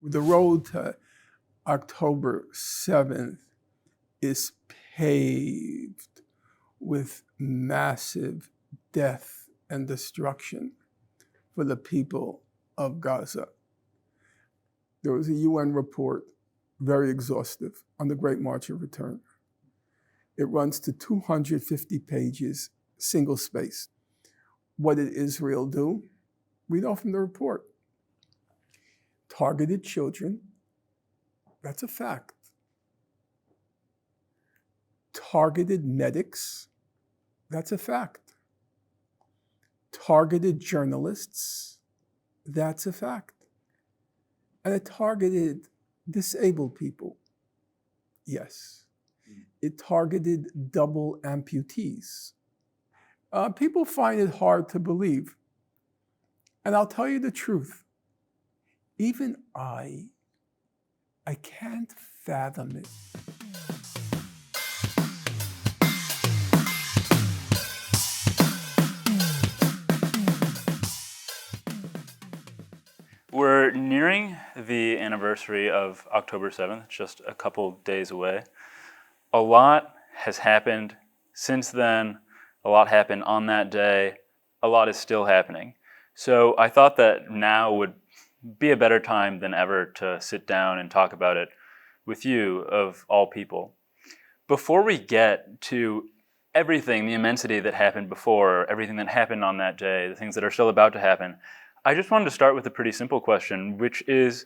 The road to October 7th is paved with massive death and destruction for the people of Gaza. There was a UN report, very exhaustive, on the Great March of Return. It runs to 250 pages, single space. What did Israel do? We know from the report. Targeted children, that's a fact. Targeted medics, that's a fact. Targeted journalists, that's a fact. And it targeted disabled people, yes. It targeted double amputees. People find it hard to believe. And I'll tell you the truth. Even I can't fathom it. We're nearing the anniversary of October 7th, just a couple days away. A lot has happened since then. A lot happened on that day. A lot is still happening. So I thought that now would be a better time than ever to sit down and talk about it with you, of all people. Before we get to everything, the immensity that happened before, everything that happened on that day, the things that are still about to happen, I just wanted to start with a pretty simple question, which is,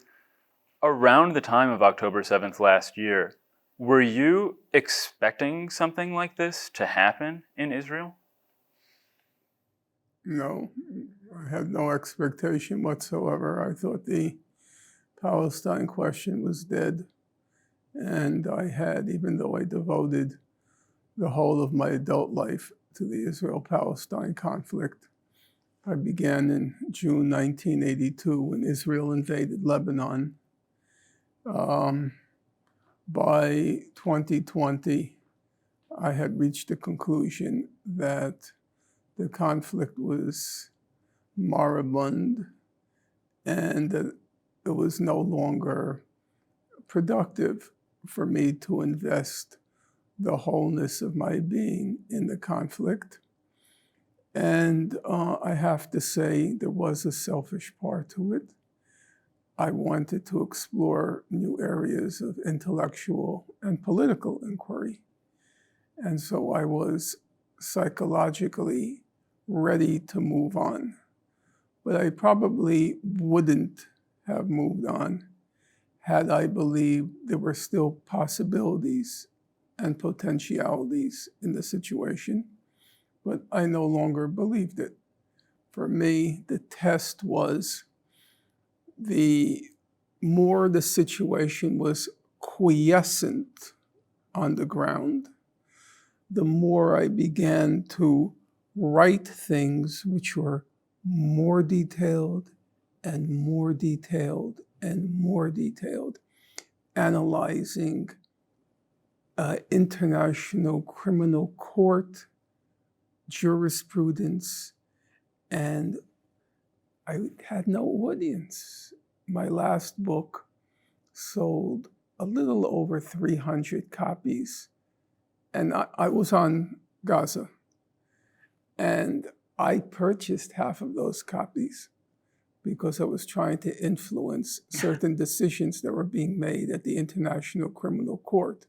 around the time of October 7th last year, were you expecting something like this to happen in Israel? No, I had no expectation whatsoever. I thought the Palestine question was dead. And I had, even though I devoted the whole of my adult life to the Israel-Palestine conflict, I began in June 1982 when Israel invaded Lebanon. By 2020, I had reached the conclusion that the conflict was moribund and that it was no longer productive for me to invest the wholeness of my being in the conflict. And I have to say, there was a selfish part to it. I wanted to explore new areas of intellectual and political inquiry. And so I was psychologically ready to move on. But I probably wouldn't have moved on had I believed there were still possibilities and potentialities in the situation. But I no longer believed it. For me, the test was the more the situation was quiescent on the ground, the more I began to write things which were more detailed and more detailed and more detailed, analyzing international criminal court jurisprudence, and I had no audience. My last book sold a little over 300 copies, and I was on Gaza, and I purchased half of those copies because I was trying to influence certain decisions that were being made at the International Criminal Court.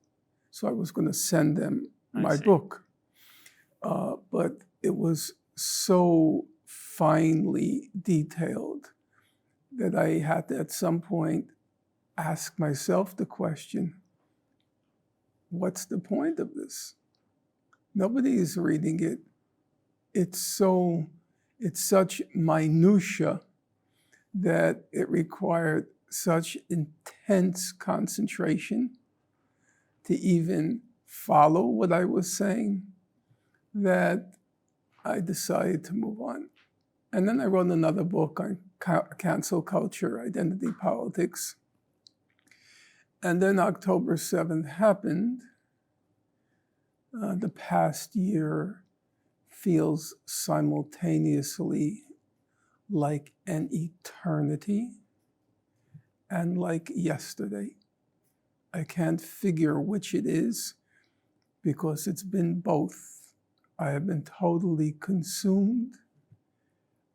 So I was going to send them my book. But it was so finely detailed that I had to, at some point, ask myself the question, what's the point of this? Nobody is reading it. It's such minutia that it required such intense concentration to even follow what I was saying, that I decided to move on. And then I wrote another book on cancel culture, identity politics. And then October 7th happened. The past year feels simultaneously like an eternity and like yesterday. I can't figure which it is because it's been both. I have been totally consumed.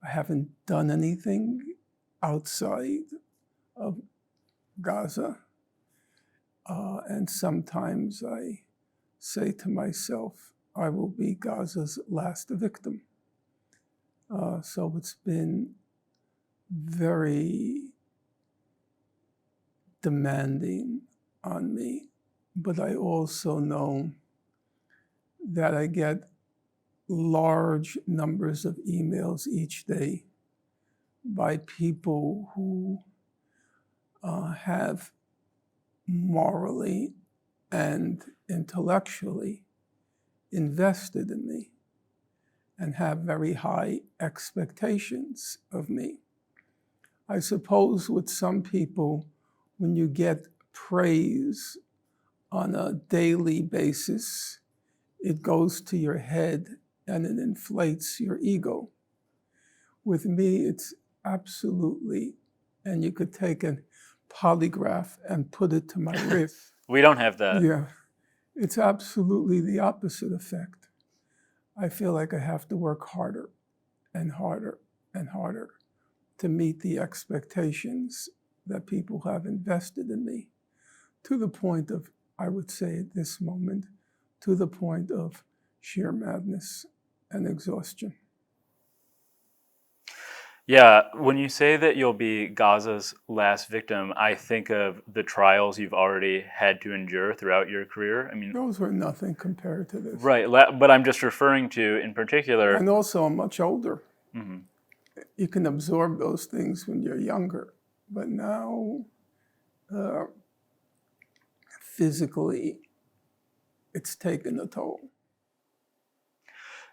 I haven't done anything outside of Gaza. And sometimes I say to myself, I will be Gaza's last victim. So it's been very demanding on me. But I also know that I get large numbers of emails each day by people who have morally and intellectually invested in me and have very high expectations of me. I suppose with some people, when you get praise on a daily basis, it goes to your head and it inflates your ego. With me, it's absolutely, and you could take a polygraph and put it to my wrist. We don't have that. Yeah, it's absolutely the opposite effect. I feel like I have to work harder and harder and harder to meet the expectations that people have invested in me, to the point of, I would say at this moment, to the point of sheer madness and exhaustion. Yeah, when you say that you'll be Gaza's last victim, I think of the trials you've already had to endure throughout your career. I mean, those were nothing compared to this. Right, but I'm just referring to, in particular... And also, I'm much older. Mm-hmm. You can absorb those things when you're younger. But now, physically, it's taken a toll.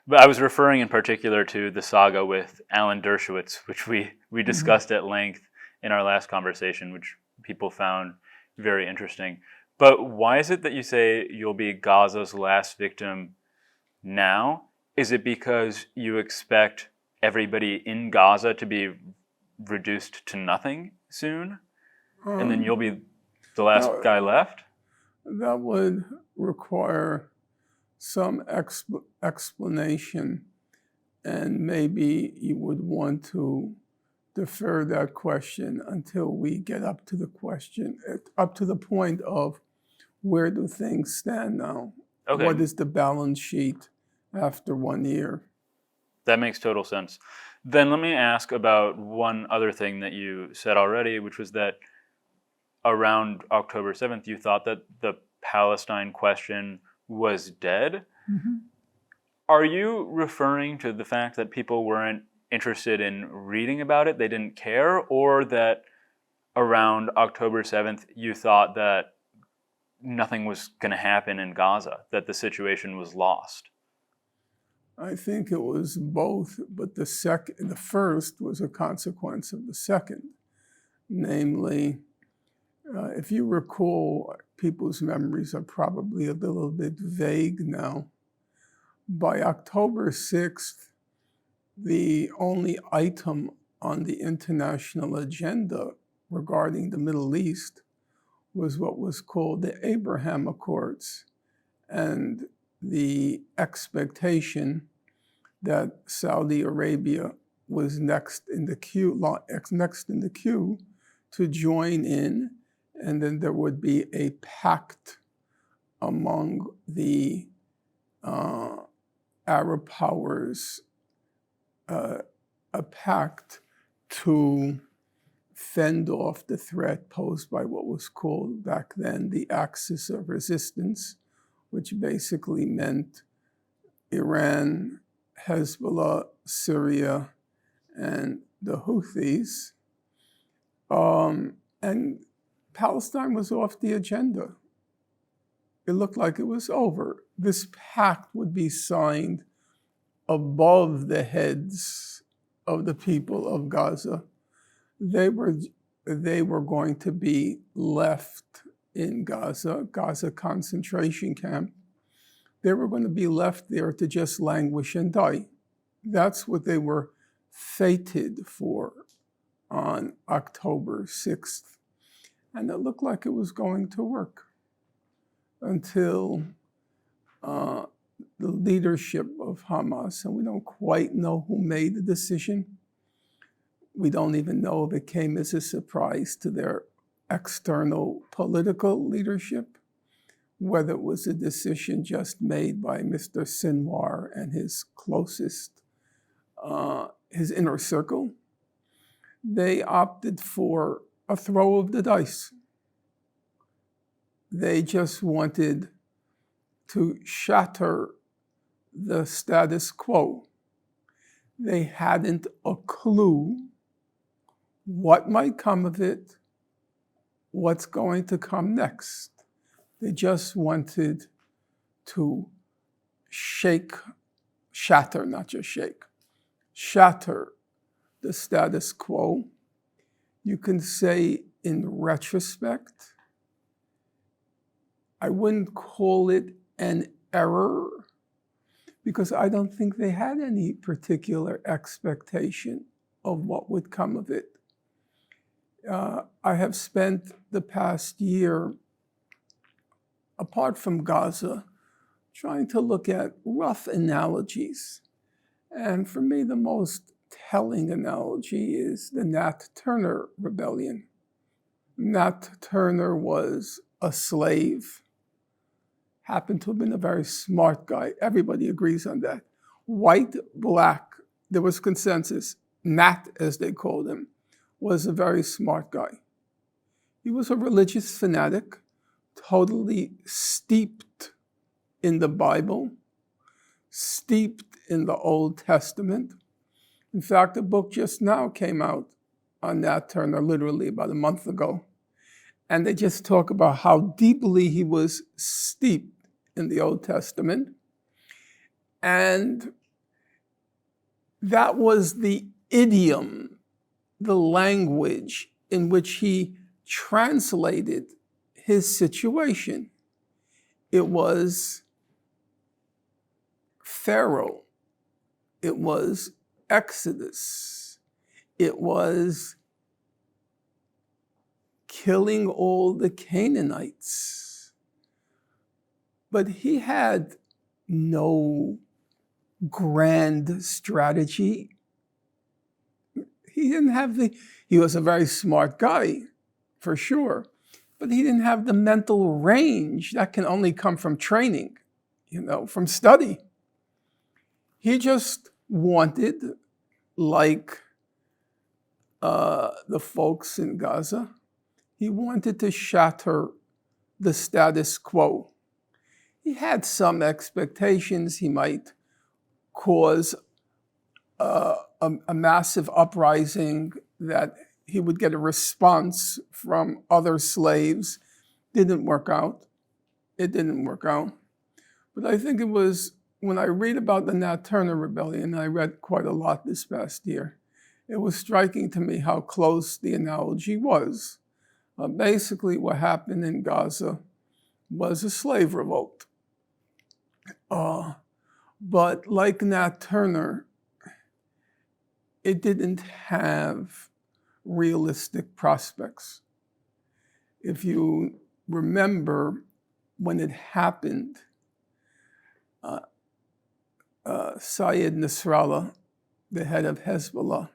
But I was referring in particular to the saga with Alan Dershowitz, which we discussed at length in our last conversation, which people found very interesting. But why is it that you say you'll be Gaza's last victim now? Is it because you expect everybody in Gaza to be reduced to nothing soon? And then you'll be the last guy left? That would require some explanation, and maybe you would want to defer that question until we get up to the point of where do things stand now? Okay. What is the balance sheet after 1 year? That makes total sense. Then let me ask about one other thing that you said already, which was that around October 7th, you thought that the Palestine question was dead. Mm-hmm. Are you referring to the fact that people weren't interested in reading about it, they didn't care, or that around October 7th you thought that nothing was going to happen in Gaza, that the situation was lost? I think it was both, but the first was a consequence of the second. Namely, if you recall, people's memories are probably a little bit vague now. By October 6th, the only item on the international agenda regarding the Middle East was what was called the Abraham Accords, and the expectation that Saudi Arabia was next in the queue to join in, and then there would be a pact among the Arab powers, a pact to fend off the threat posed by what was called back then the Axis of Resistance, which basically meant Iran, Hezbollah, Syria, and the Houthis. And Palestine was off the agenda. It looked like it was over. This pact would be signed above the heads of the people of Gaza. They were going to be left in Gaza concentration camp. They were going to be left there to just languish and die. That's what they were fated for on October 6th. And it looked like it was going to work until the leadership of Hamas, and we don't quite know who made the decision. We don't even know if it came as a surprise to their external political leadership, whether it was a decision just made by Mr. Sinwar and his closest, his inner circle. They opted for a throw of the dice. They just wanted to shatter the status quo. They hadn't a clue what might come of it, what's going to come next. They just wanted to shatter the status quo. You can say in retrospect, I wouldn't call it an error because I don't think they had any particular expectation of what would come of it. I have spent the past year, apart from Gaza, trying to look at rough analogies. And for me, the most telling analogy is the Nat Turner rebellion. Nat Turner was a slave, happened to have been a very smart guy. Everybody agrees on that. White, black, there was consensus. Nat, as they called him, was a very smart guy. He was a religious fanatic, totally steeped in the Bible, steeped in the Old Testament. In fact, a book just now came out on Nat Turner, literally about a month ago. And they just talk about how deeply he was steeped in the Old Testament. And that was the idiom, the language in which he translated his situation. It was Pharaoh. It was Exodus. It was killing all the Canaanites. But he had no grand strategy. He didn't have he was a very smart guy, for sure, but he didn't have the mental range that can only come from training, from study. He just wanted, like the folks in Gaza, he wanted to shatter the status quo. He had some expectations. He might cause a massive uprising, that he would get a response from other slaves. Didn't work out. It didn't work out. But I think it was, when I read about the Nat Turner rebellion, I read quite a lot this past year, it was striking to me how close the analogy was. Basically, what happened in Gaza was a slave revolt. But like Nat Turner, it didn't have realistic prospects. If you remember when it happened, Syed Nasrallah, the head of Hezbollah,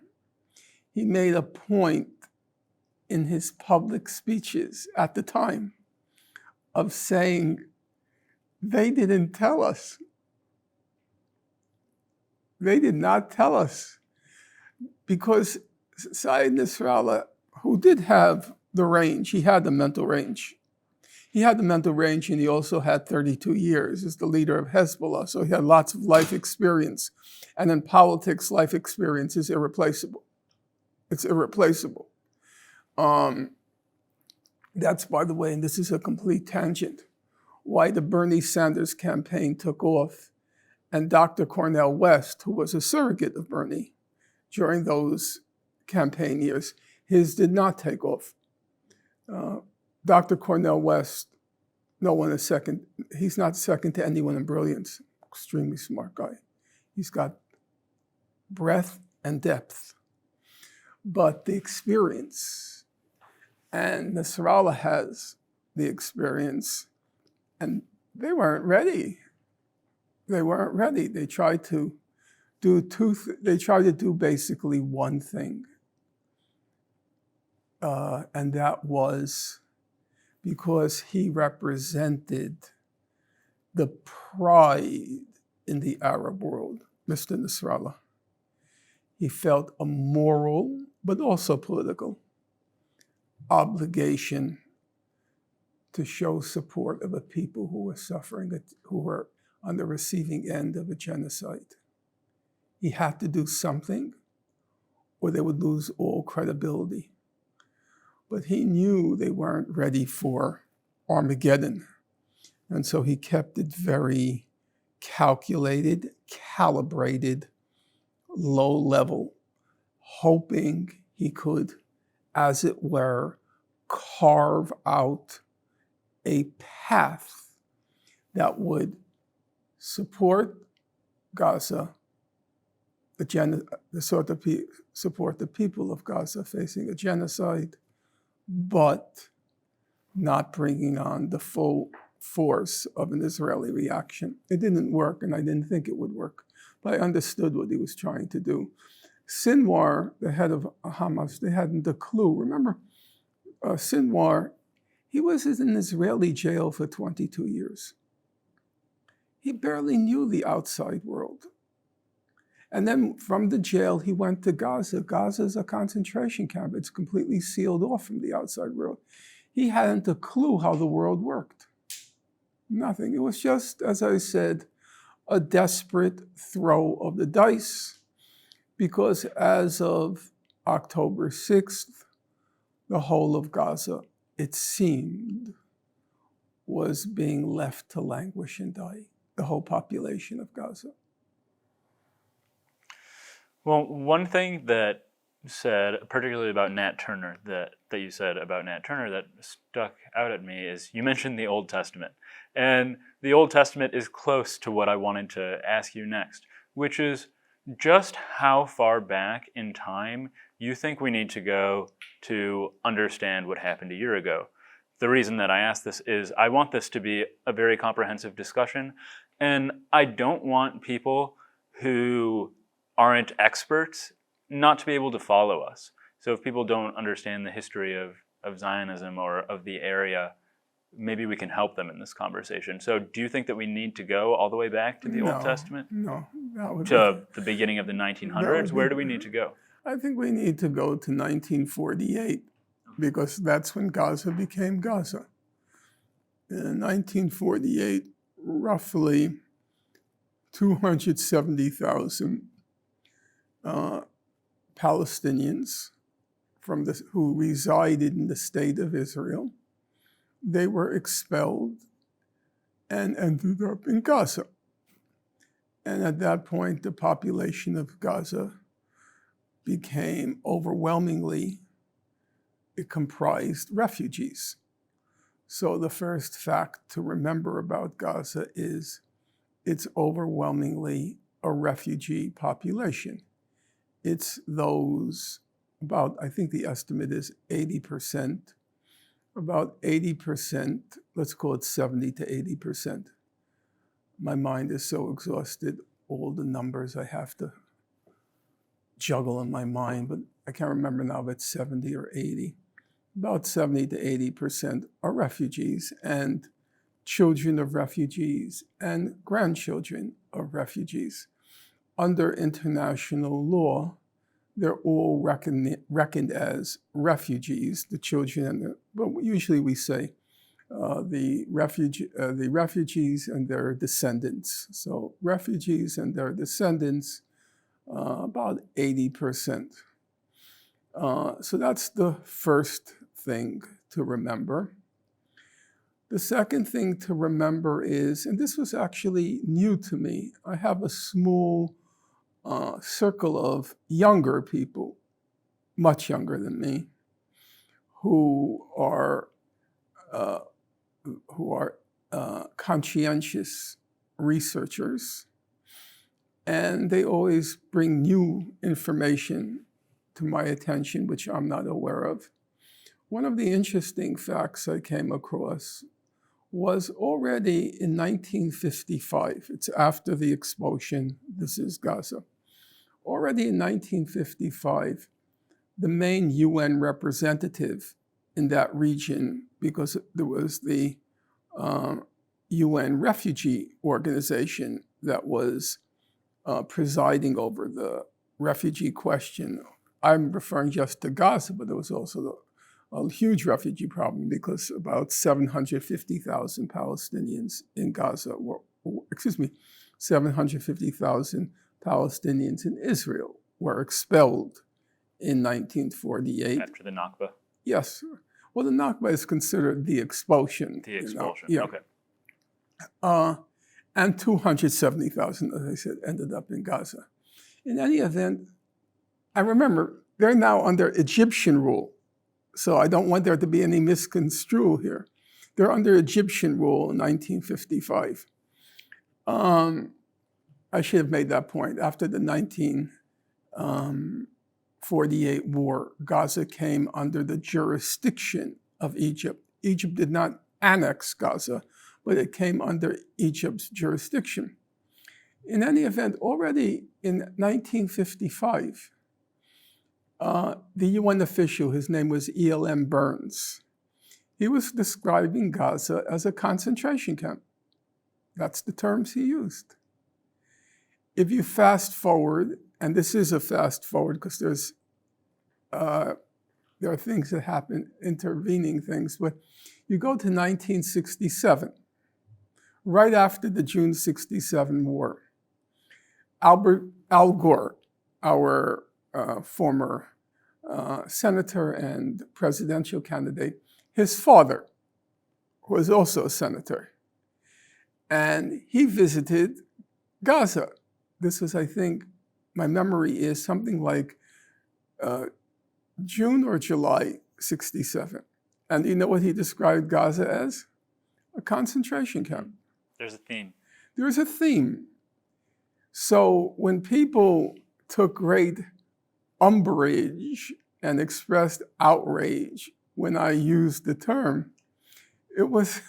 he made a point in his public speeches at the time of saying, they didn't tell us. They did not tell us. Because Syed Nasrallah, who did have the range, he had the mental range. He had the mental range, and he also had 32 years as the leader of Hezbollah, so he had lots of life experience. And in politics, life experience is irreplaceable. It's irreplaceable. That's, by the way, and this is a complete tangent, why the Bernie Sanders campaign took off, and Dr. Cornel West, who was a surrogate of Bernie during those campaign years, his did not take off. Dr. Cornel West, no one is second. He's not second to anyone in brilliance. Extremely smart guy. He's got breadth and depth. But the experience And Nasrallah has the experience, and they weren't ready. They weren't ready. They tried to do basically one thing. And that was because he represented the pride in the Arab world, Mr. Nasrallah. He felt a moral, but also political, obligation to show support of a people who were suffering, who were on the receiving end of a genocide. He had to do something, or they would lose all credibility. But he knew they weren't ready for Armageddon. And so he kept it very calculated, calibrated, low level, hoping he could, as it were, carve out a path that would support Gaza, support the people of Gaza facing a genocide, but not bringing on the full force of an Israeli reaction. It didn't work, and I didn't think it would work, but I understood what he was trying to do. Sinwar, the head of Hamas, they hadn't a clue. Remember, Sinwar, he was in an Israeli jail for 22 years. He barely knew the outside world. And then from the jail, he went to Gaza. Gaza is a concentration camp. It's completely sealed off from the outside world. He hadn't a clue how the world worked. Nothing. It was just, as I said, a desperate throw of the dice, because as of October 6th, the whole of Gaza, it seemed, was being left to languish and die, the whole population of Gaza. Well, one thing that said, particularly about Nat Turner, that you said about Nat Turner that stuck out at me is you mentioned the Old Testament. And the Old Testament is close to what I wanted to ask you next, which is just how far back in time you think we need to go to understand what happened a year ago. The reason that I ask this is I want this to be a very comprehensive discussion, and I don't want people who aren't experts not to be able to follow us. So if people don't understand the history of Zionism or of the area, maybe we can help them in this conversation. So do you think that we need to go all the way back to the Old Testament? No. To the beginning of the 1900s? Where do we need to go? I think we need to go to 1948, because that's when Gaza became Gaza. In 1948, roughly 270,000 Palestinians who resided in the state of Israel, they were expelled and ended up in Gaza. And at that point, the population of Gaza became overwhelmingly, it comprised refugees. So the first fact to remember about Gaza is it's overwhelmingly a refugee population. It's those about, I think the estimate is 80%, about 80%, let's call it 70 to 80%. My mind is so exhausted, all the numbers I have to juggle in my mind, but I can't remember now if it's 70 or 80. About 70 to 80% are refugees, and children of refugees and grandchildren of refugees. Under international law, they're all reckoned as refugees, the children, but usually we say the refugees and their descendants. So refugees and their descendants, about 80%. So that's the first thing to remember. The second thing to remember is, and this was actually new to me, I have a small circle of younger people, much younger than me, who are conscientious researchers, and they always bring new information to my attention, which I'm not aware of. one of the interesting facts I came across was already in 1955, it's after the expulsion, this is Gaza. Already in 1955, the main UN representative in that region, because there was the UN Refugee Organization that was presiding over the refugee question. I'm referring just to Gaza, but there was also a huge refugee problem because about 750,000 Palestinians in Gaza 750,000 Palestinians in Israel were expelled in 1948. After the Nakba? Yes. Well, the Nakba is considered the expulsion. The expulsion, Yeah. okay. And 270,000, as I said, ended up in Gaza. In any event, I remember they're now under Egyptian rule. So I don't want there to be any misconstrue here. They're under Egyptian rule in 1955. I should have made that point. After the 1948 war, Gaza came under the jurisdiction of Egypt. Egypt did not annex Gaza, but it came under Egypt's jurisdiction. In any event, already in 1955, the UN official, his name was E.L.M. Burns, he was describing Gaza as a concentration camp. That's the terms he used. If you fast forward, and this is a fast forward because there are things that happen, intervening things, but you go to 1967, right after the June 67 war. Al Gore, our former senator and presidential candidate, his father was also a senator. And he visited Gaza. This was, I think, my memory is something like June or July 67. And you know what he described Gaza as? A concentration camp. There's a theme. There's a theme. So when people took great umbrage and expressed outrage when I used the term, it was,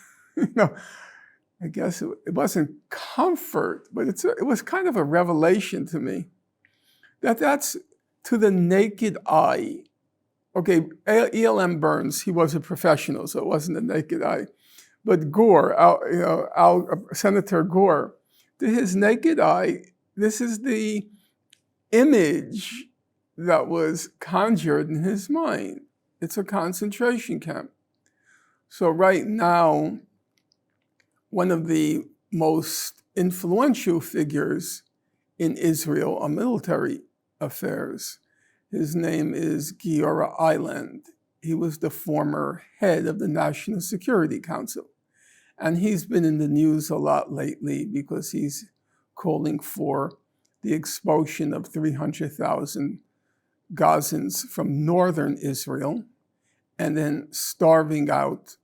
I guess it wasn't comfort, but it was kind of a revelation to me that's to the naked eye. Okay, E.L.M. Burns, he was a professional, so it wasn't a naked eye. But Gore, Senator Gore, to his naked eye, this is the image that was conjured in his mind. It's a concentration camp. So right now, one of the most influential figures in Israel on military affairs, his name is Giora Eiland. He was the former head of the National Security Council. And he's been in the news a lot lately because he's calling for the expulsion of 300,000 Gazans from northern Israel and then starving out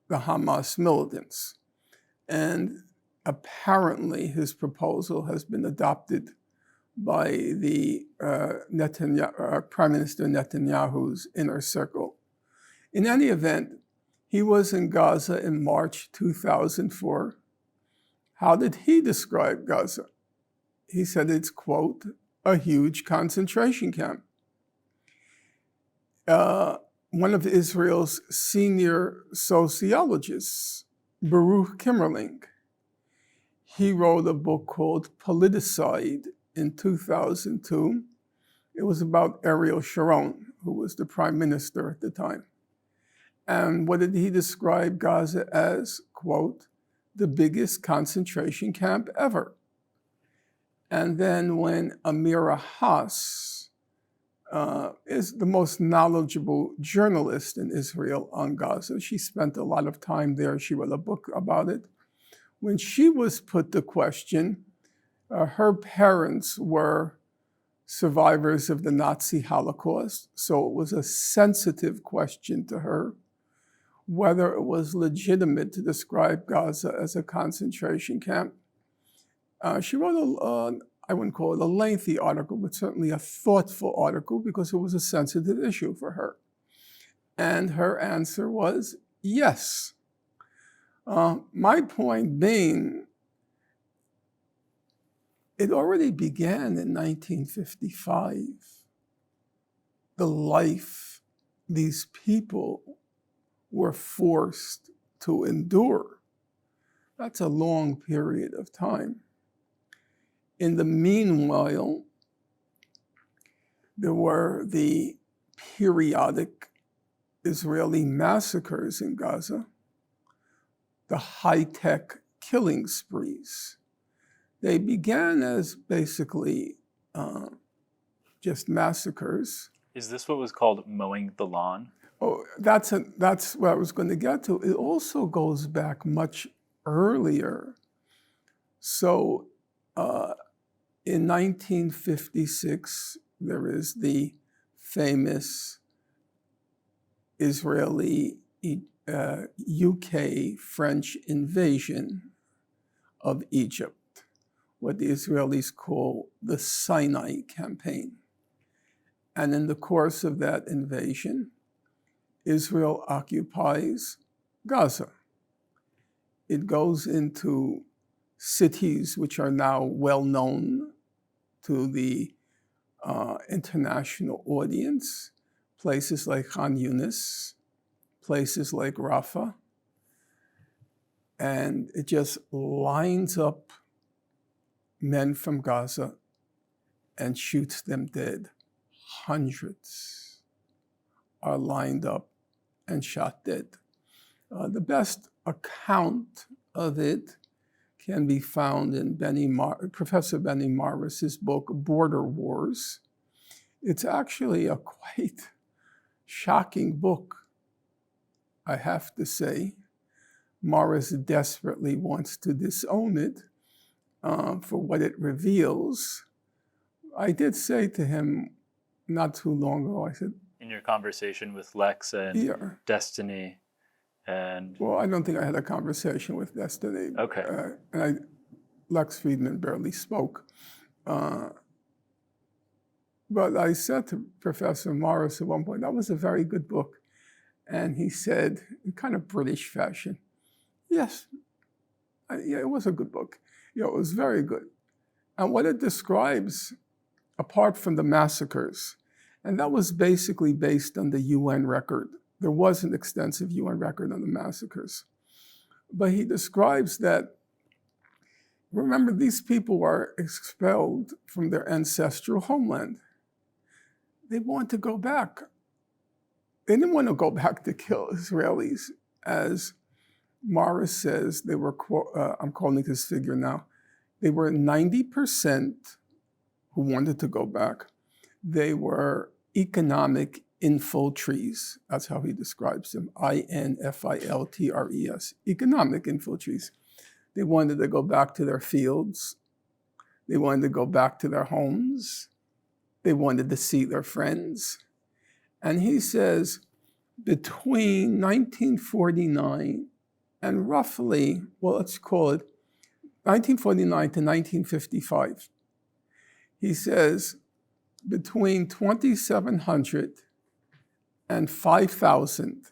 the Hamas militants. And apparently his proposal has been adopted by the Prime Minister Netanyahu's inner circle. In any event, he was in Gaza in March 2004. How did he describe Gaza? He said it's, quote, a huge concentration camp. One of Israel's senior sociologists, Baruch Kimmerling, he wrote a book called Politicide in 2002. It was about Ariel Sharon, who was the prime minister at the time. And what did he describe Gaza as? Quote, the biggest concentration camp ever. And then when Amira Haas is the most knowledgeable journalist in Israel on Gaza, she spent a lot of time there. She wrote a book about it. When she was put the question, her parents were survivors of the Nazi Holocaust, so it was a sensitive question to her whether it was legitimate to describe Gaza as a concentration camp. She wrote I wouldn't call it a lengthy article, but certainly a thoughtful article because it was a sensitive issue for her. And her answer was yes. My point being, it already began in 1955. The life these people were forced to endure. That's a long period of time. In the meanwhile, there were the periodic Israeli massacres in Gaza, the high-tech killing sprees. They began as basically just massacres. Is this what was called mowing the lawn? Oh, that's what I was going to get to. It also goes back much earlier. So in 1956, there is the famous Israeli UK French invasion of Egypt, what the Israelis call the Sinai campaign. And in the course of that invasion, Israel occupies Gaza. It goes into cities which are now well known to the international audience, places like Khan Yunis, places like Rafah, and it just lines up men from Gaza and shoots them dead. Hundreds are lined up and shot dead. The best account of it can be found in Professor Benny Morris's book, Border Wars. It's actually a quite shocking book, I have to say. Morris desperately wants to disown it for what it reveals. I did say to him not too long ago, I said, in your conversation with Lex and Destiny and... Well, I don't think I had a conversation with Destiny. Okay. Lex Friedman barely spoke. But I said to Professor Morris at one point, that was a very good book. And he said, in kind of British fashion, yes, yeah, it was a good book. It was very good. And what it describes, apart from the massacres, and that was basically based on the UN record. There was an extensive UN record on the massacres. But he describes that, remember, these people were expelled from their ancestral homeland. They want to go back. They didn't want to go back to kill Israelis. As Morris says, they were, I'm calling this figure now, they were 90% who wanted to go back. They were economic infiltrees. That's how he describes them, infiltres, economic infiltrees. They wanted to go back to their fields. They wanted to go back to their homes. They wanted to see their friends. And he says between 1949 and roughly, well, let's call it 1949 to 1955, he says between 2,700 and 5,000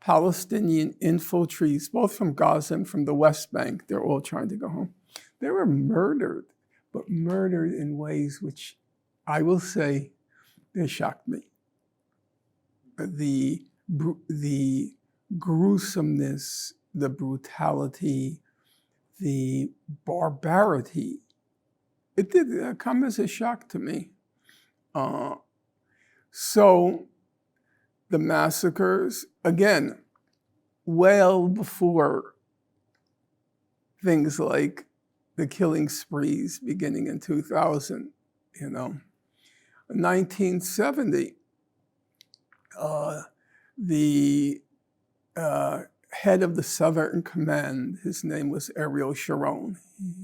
Palestinian infiltrees, both from Gaza and from the West Bank, they're all trying to go home. They were murdered, but murdered in ways which I will say they shocked me. The gruesomeness, the brutality, the barbarity, it did come as a shock to me. So the massacres, again, well before things like the killing sprees beginning in 2000, 1970, the head of the Southern Command, his name was Ariel Sharon.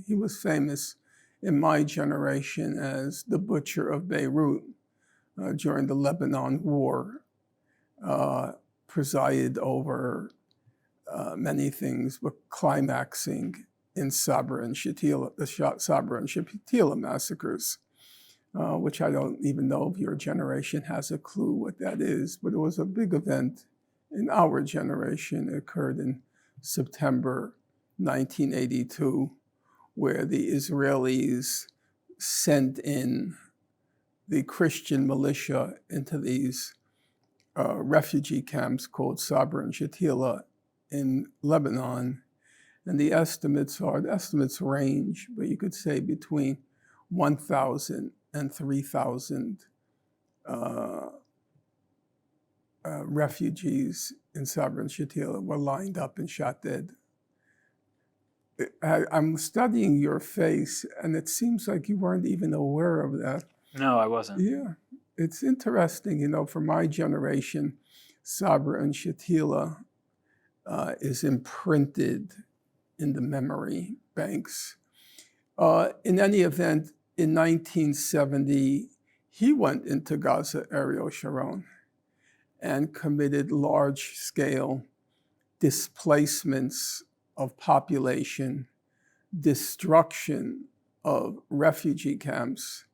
He was famous in my generation as the butcher of Beirut during the Lebanon War, presided over many things, but climaxing in Sabra and Shatila, the Sabra and Shatila massacres. which I don't even know if your generation has a clue what that is, but it was a big event in our generation. It occurred in September 1982, where the Israelis sent in the Christian militia into these refugee camps called Sabra and Shatila in Lebanon. And the estimates range, but you could say between 1,000 and 3,000 refugees in Sabra and Shatila were lined up and shot dead. I'm studying your face, and it seems like you weren't even aware of that. No, I wasn't. Yeah, it's interesting, for my generation, Sabra and Shatila is imprinted in the memory banks. In any event, in 1970, he went into Gaza, Ariel Sharon, and committed large-scale displacements of population, destruction of refugee camps.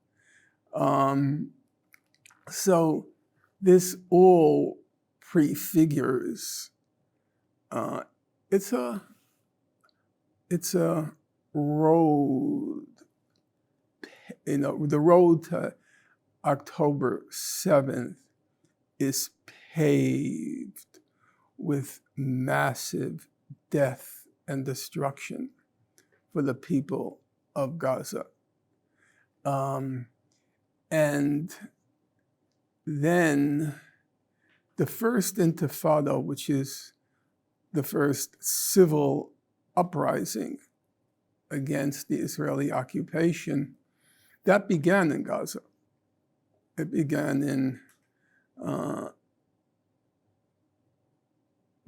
So this all prefigures, it's a road, the road to October 7th is paved with massive death and destruction for the people of Gaza. And then the first Intifada, which is the first civil uprising against the Israeli occupation, that began in Gaza. It began in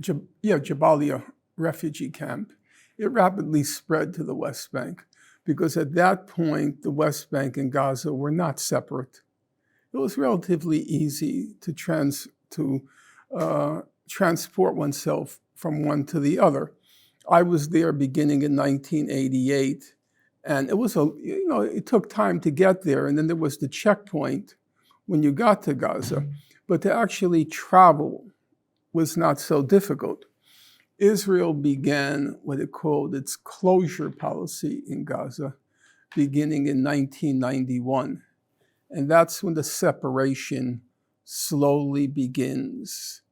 Jabalia refugee camp. It rapidly spread to the West Bank because at that point, the West Bank and Gaza were not separate. It was relatively easy to transport oneself from one to the other. I was there beginning in 1988, and it was it took time to get there, and then there was the checkpoint when you got to Gaza, but to actually travel was not so difficult. Israel began what it called its closure policy in Gaza, beginning in 1991. And that's when the separation slowly begins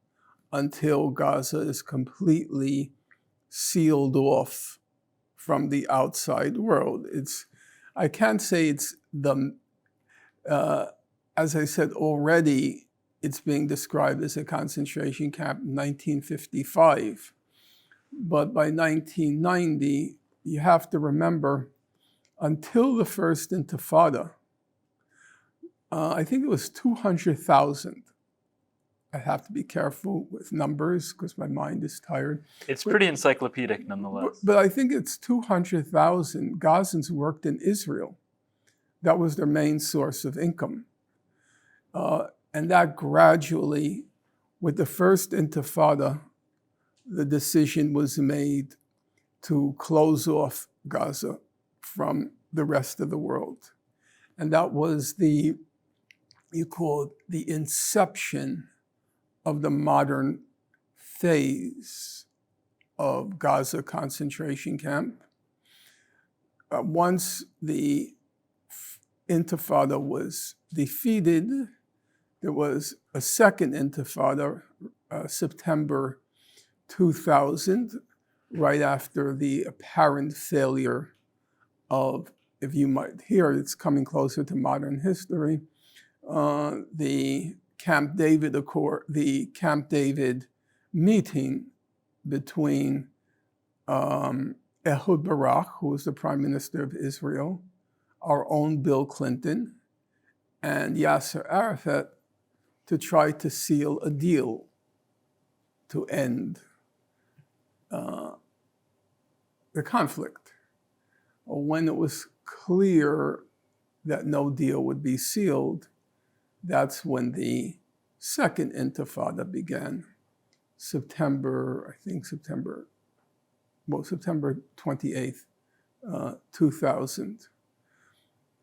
until Gaza is completely sealed off from the outside world. I can't say it's as I said already, it's being described as a concentration camp in 1955. But by 1990, you have to remember, until the first Intifada, I think it was 200,000. I have to be careful with numbers because my mind is tired. It's pretty encyclopedic nonetheless. But I think it's 200,000 Gazans worked in Israel. That was their main source of income. And that gradually, with the first Intifada, the decision was made to close off Gaza from the rest of the world. And that was the inception of the modern phase of Gaza concentration camp. Once the Intifada was defeated, there was a second Intifada, September 2000, right after the apparent failure of, if you might hear, it's coming closer to modern history, the Camp David Accord, the Camp David meeting between Ehud Barak, who was the Prime Minister of Israel, our own Bill Clinton, and Yasser Arafat to try to seal a deal to end the conflict. When it was clear that no deal would be sealed, that's when the second Intifada began, September 28th, 2000.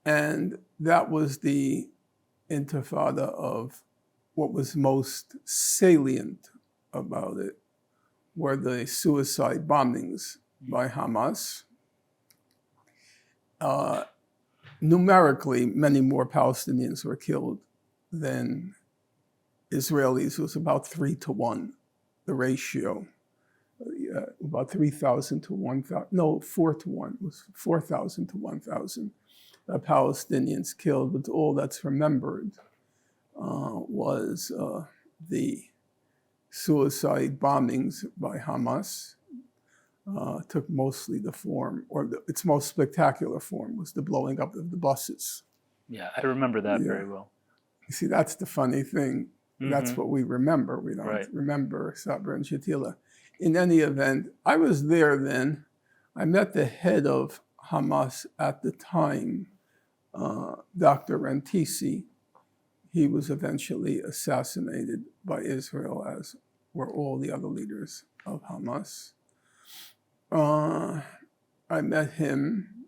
And that was the intifada of what was most salient about it were the suicide bombings by Hamas. Numerically, many more Palestinians were killed than Israelis. It was about 3-1, the ratio. About 3,000 to 1,000, no, 4-1. It was 4,000 to 1,000 Palestinians killed. But all that's remembered was the suicide bombings by Hamas. Took mostly the form, or its most spectacular form was the blowing up of the buses. Yeah, I remember that very well. You see, that's the funny thing. That's what we remember. We don't remember Sabra and Shatila. In any event, I was there then. I met the head of Hamas at the time, Dr. Rantisi. He was eventually assassinated by Israel, as were all the other leaders of Hamas. I met him.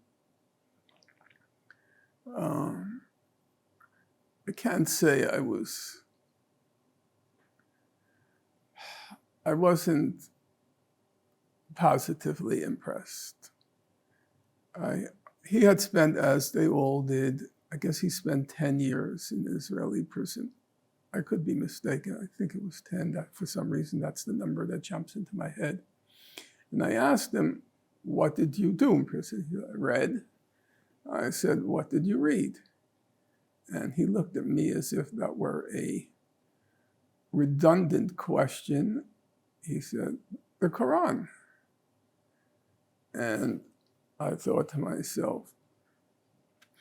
I can't say I wasn't positively impressed. He had spent, as they all did, I guess he spent 10 years in Israeli prison. I could be mistaken. I think it was 10. That, for some reason, that's the number that jumps into my head. And I asked him, what did you do in prison? He said, I read. I said, what did you read? And he looked at me as if that were a redundant question. He said, the Quran. And I thought to myself,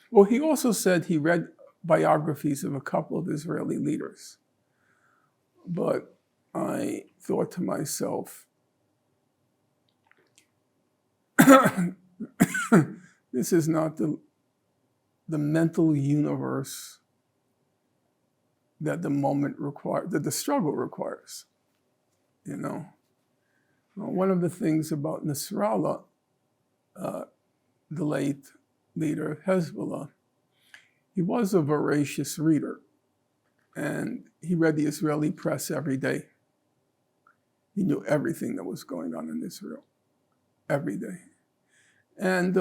well, he also said he read biographies of a couple of Israeli leaders. But I thought to myself, this is not the mental universe that the moment requires, that the struggle requires. You know, one of the things about Nasrallah, the late leader of Hezbollah, he was a voracious reader, and he read the Israeli press every day. He knew everything that was going on in Israel, every day. And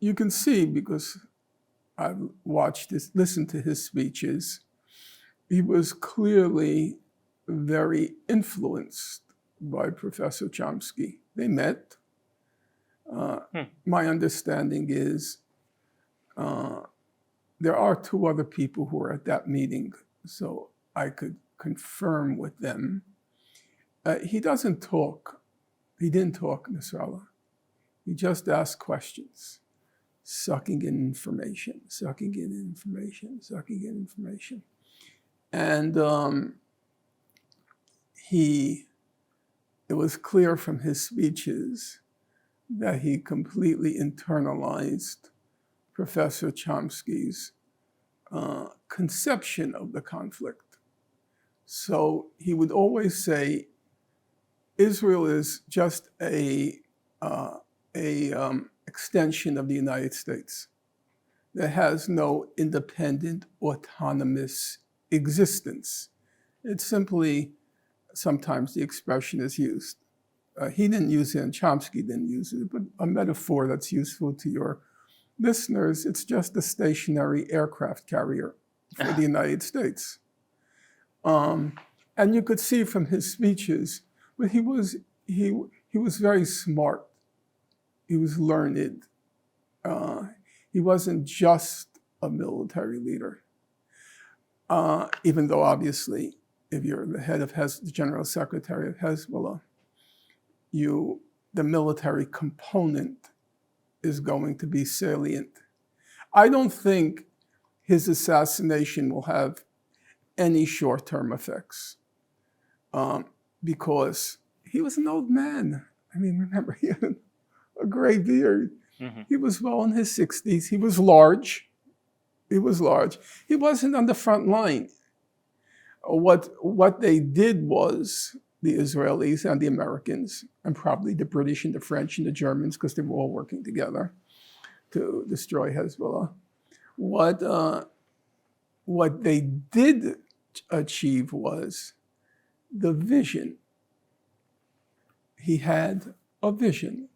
you can see, because I've listened to his speeches, he was clearly very influenced by Professor Chomsky. They met. My understanding is there are 2 other people who were at that meeting, so I could confirm with them. He doesn't talk. He didn't talk, Nasrallah. He just asked questions, sucking in information. And it was clear from his speeches that he completely internalized Professor Chomsky's conception of the conflict. So he would always say, Israel is just a extension of the United States that has no independent, autonomous existence. It's simply, sometimes the expression is used. He didn't use it, and Chomsky didn't use it, but a metaphor that's useful to your listeners, it's just a stationary aircraft carrier for the United States. And you could see from his speeches, but he was very smart. He was learned. He wasn't just a military leader. Even though obviously, if you're the head of the General Secretary of Hezbollah, the military component is going to be salient. I don't think his assassination will have any short-term effects because he was an old man. I mean, remember, he had a gray beard. Mm-hmm. He was well in his 60s. He was large. He wasn't on the front line. What they did was, the Israelis and the Americans, and probably the British and the French and the Germans, because they were all working together to destroy Hezbollah, What they did achieve was the vision. He had a vision.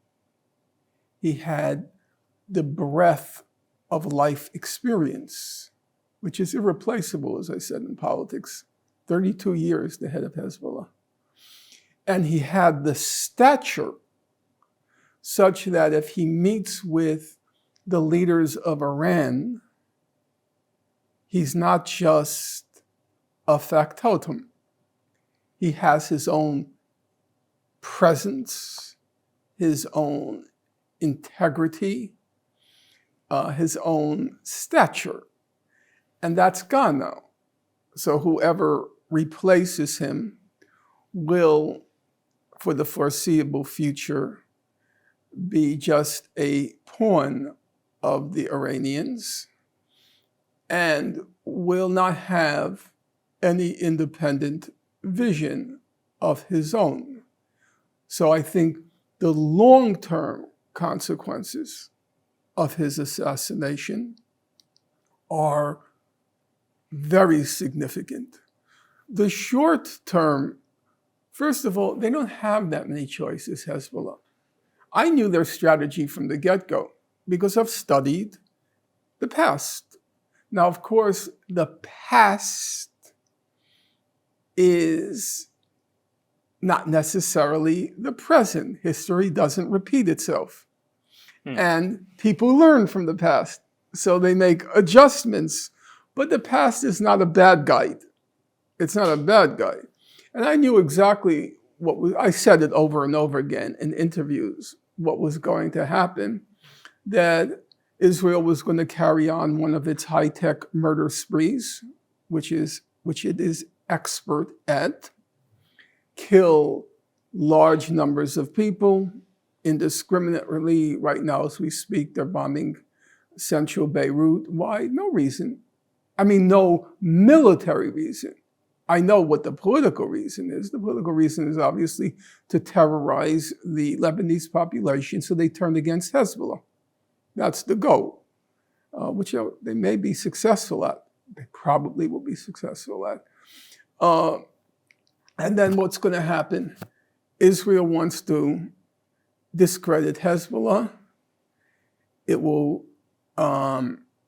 He had the breadth of life experience, which is irreplaceable, as I said, in politics. 32 years, the head of Hezbollah. And he had the stature such that if he meets with the leaders of Iran, he's not just a factotum. He has his own presence, his own integrity, his own stature. And that's gone now. So whoever replaces him will, for the foreseeable future, be just a pawn of the Iranians and will not have any independent vision of his own. So I think the long-term consequences of his assassination are very significant. The short term, first of all, they don't have that many choices, Hezbollah. I knew their strategy from the get-go because I've studied the past. Now, of course, the past is not necessarily the present. History doesn't repeat itself. And people learn from the past, so they make adjustments. But the past is not a bad guide. It's not a bad guide. And I knew exactly I said it over and over again in interviews, what was going to happen, that Israel was going to carry on one of its high-tech murder sprees, which it is expert at, kill large numbers of people indiscriminately. Right now, as we speak, they're bombing central Beirut. Why? No reason. I mean, no military reason. I know what the political reason is. The political reason is obviously to terrorize the Lebanese population so they turn against Hezbollah. That's the goal, which they may be successful at. They probably will be successful at. And then what's going to happen? Israel wants to discredit Hezbollah. It will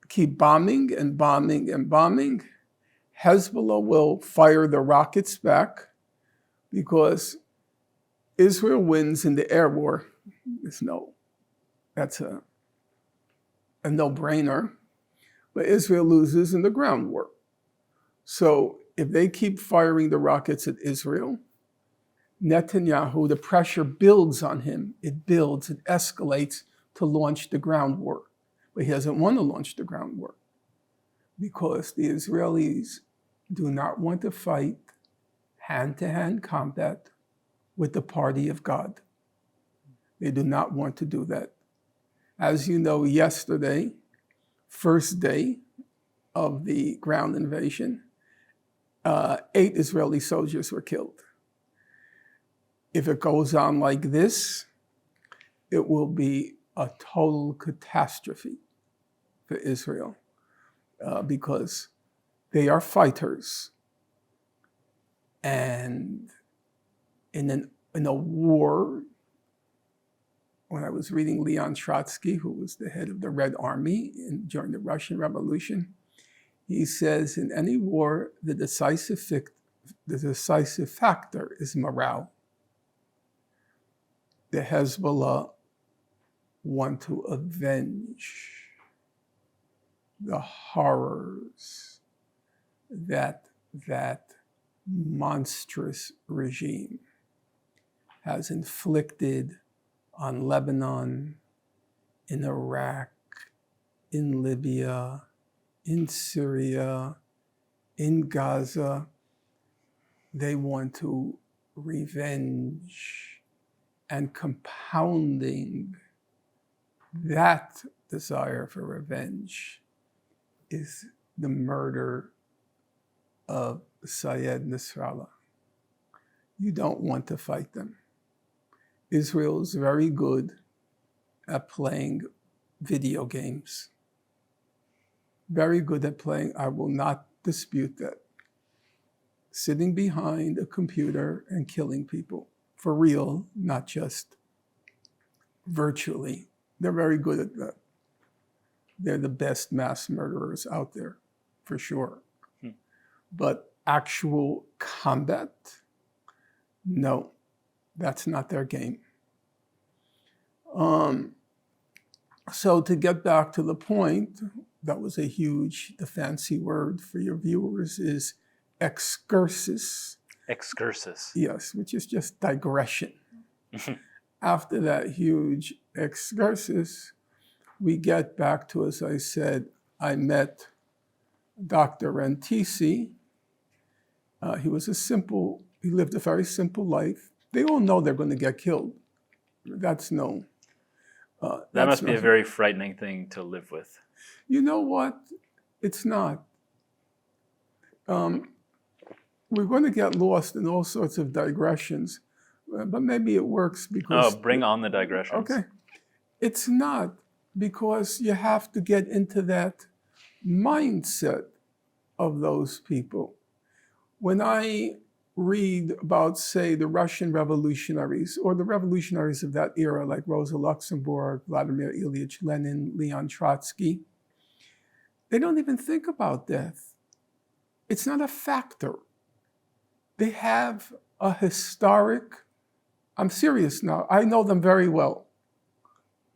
keep bombing and bombing and bombing. Hezbollah will fire the rockets back because Israel wins in the air war. That's a no-brainer. But Israel loses in the ground war. So if they keep firing the rockets at Israel, Netanyahu, the pressure builds on him. It builds, it escalates to launch the ground war. But he doesn't want to launch the ground war because the Israelis do not want to fight hand-to-hand combat with the party of God. They do not want to do that. As you know, yesterday, first day of the ground invasion, 8 Israeli soldiers were killed. If it goes on like this, it will be a total catastrophe for Israel because they are fighters. And in a war, when I was reading Leon Trotsky, who was the head of the Red Army during the Russian Revolution, he says, in any war, the decisive factor is morale. The Hezbollah want to avenge the horrors that monstrous regime has inflicted on Lebanon, in Iraq, in Libya, in Syria, in Gaza. They want to revenge, and compounding that desire for revenge is the murder of Sayed Nasrallah. You don't want to fight them. Israel is very good at playing video games. very good at playing. I will not dispute that. Sitting behind a computer and killing people for real, not just virtually. They're very good at that. They're the best mass murderers out there, for sure. But actual combat, no, that's not their game. So to get back to the point, that was a huge, the fancy word for your viewers is excursus. Excursus. Yes, which is just digression. After that huge excursus, we get back to, as I said, I met Dr. Rentisi. He lived a very simple life. They all know they're going to get killed. That's known. That must be a very frightening thing to live with. You know what? It's not. We're going to get lost in all sorts of digressions, but maybe it works because... Oh, bring on the digressions. Okay. It's not, because you have to get into that mindset of those people. When I read about, say, the Russian revolutionaries or the revolutionaries of that era, like Rosa Luxemburg, Vladimir Ilyich Lenin, Leon Trotsky, they don't even think about death. It's not a factor. They have a historic, I'm serious now, I know them very well.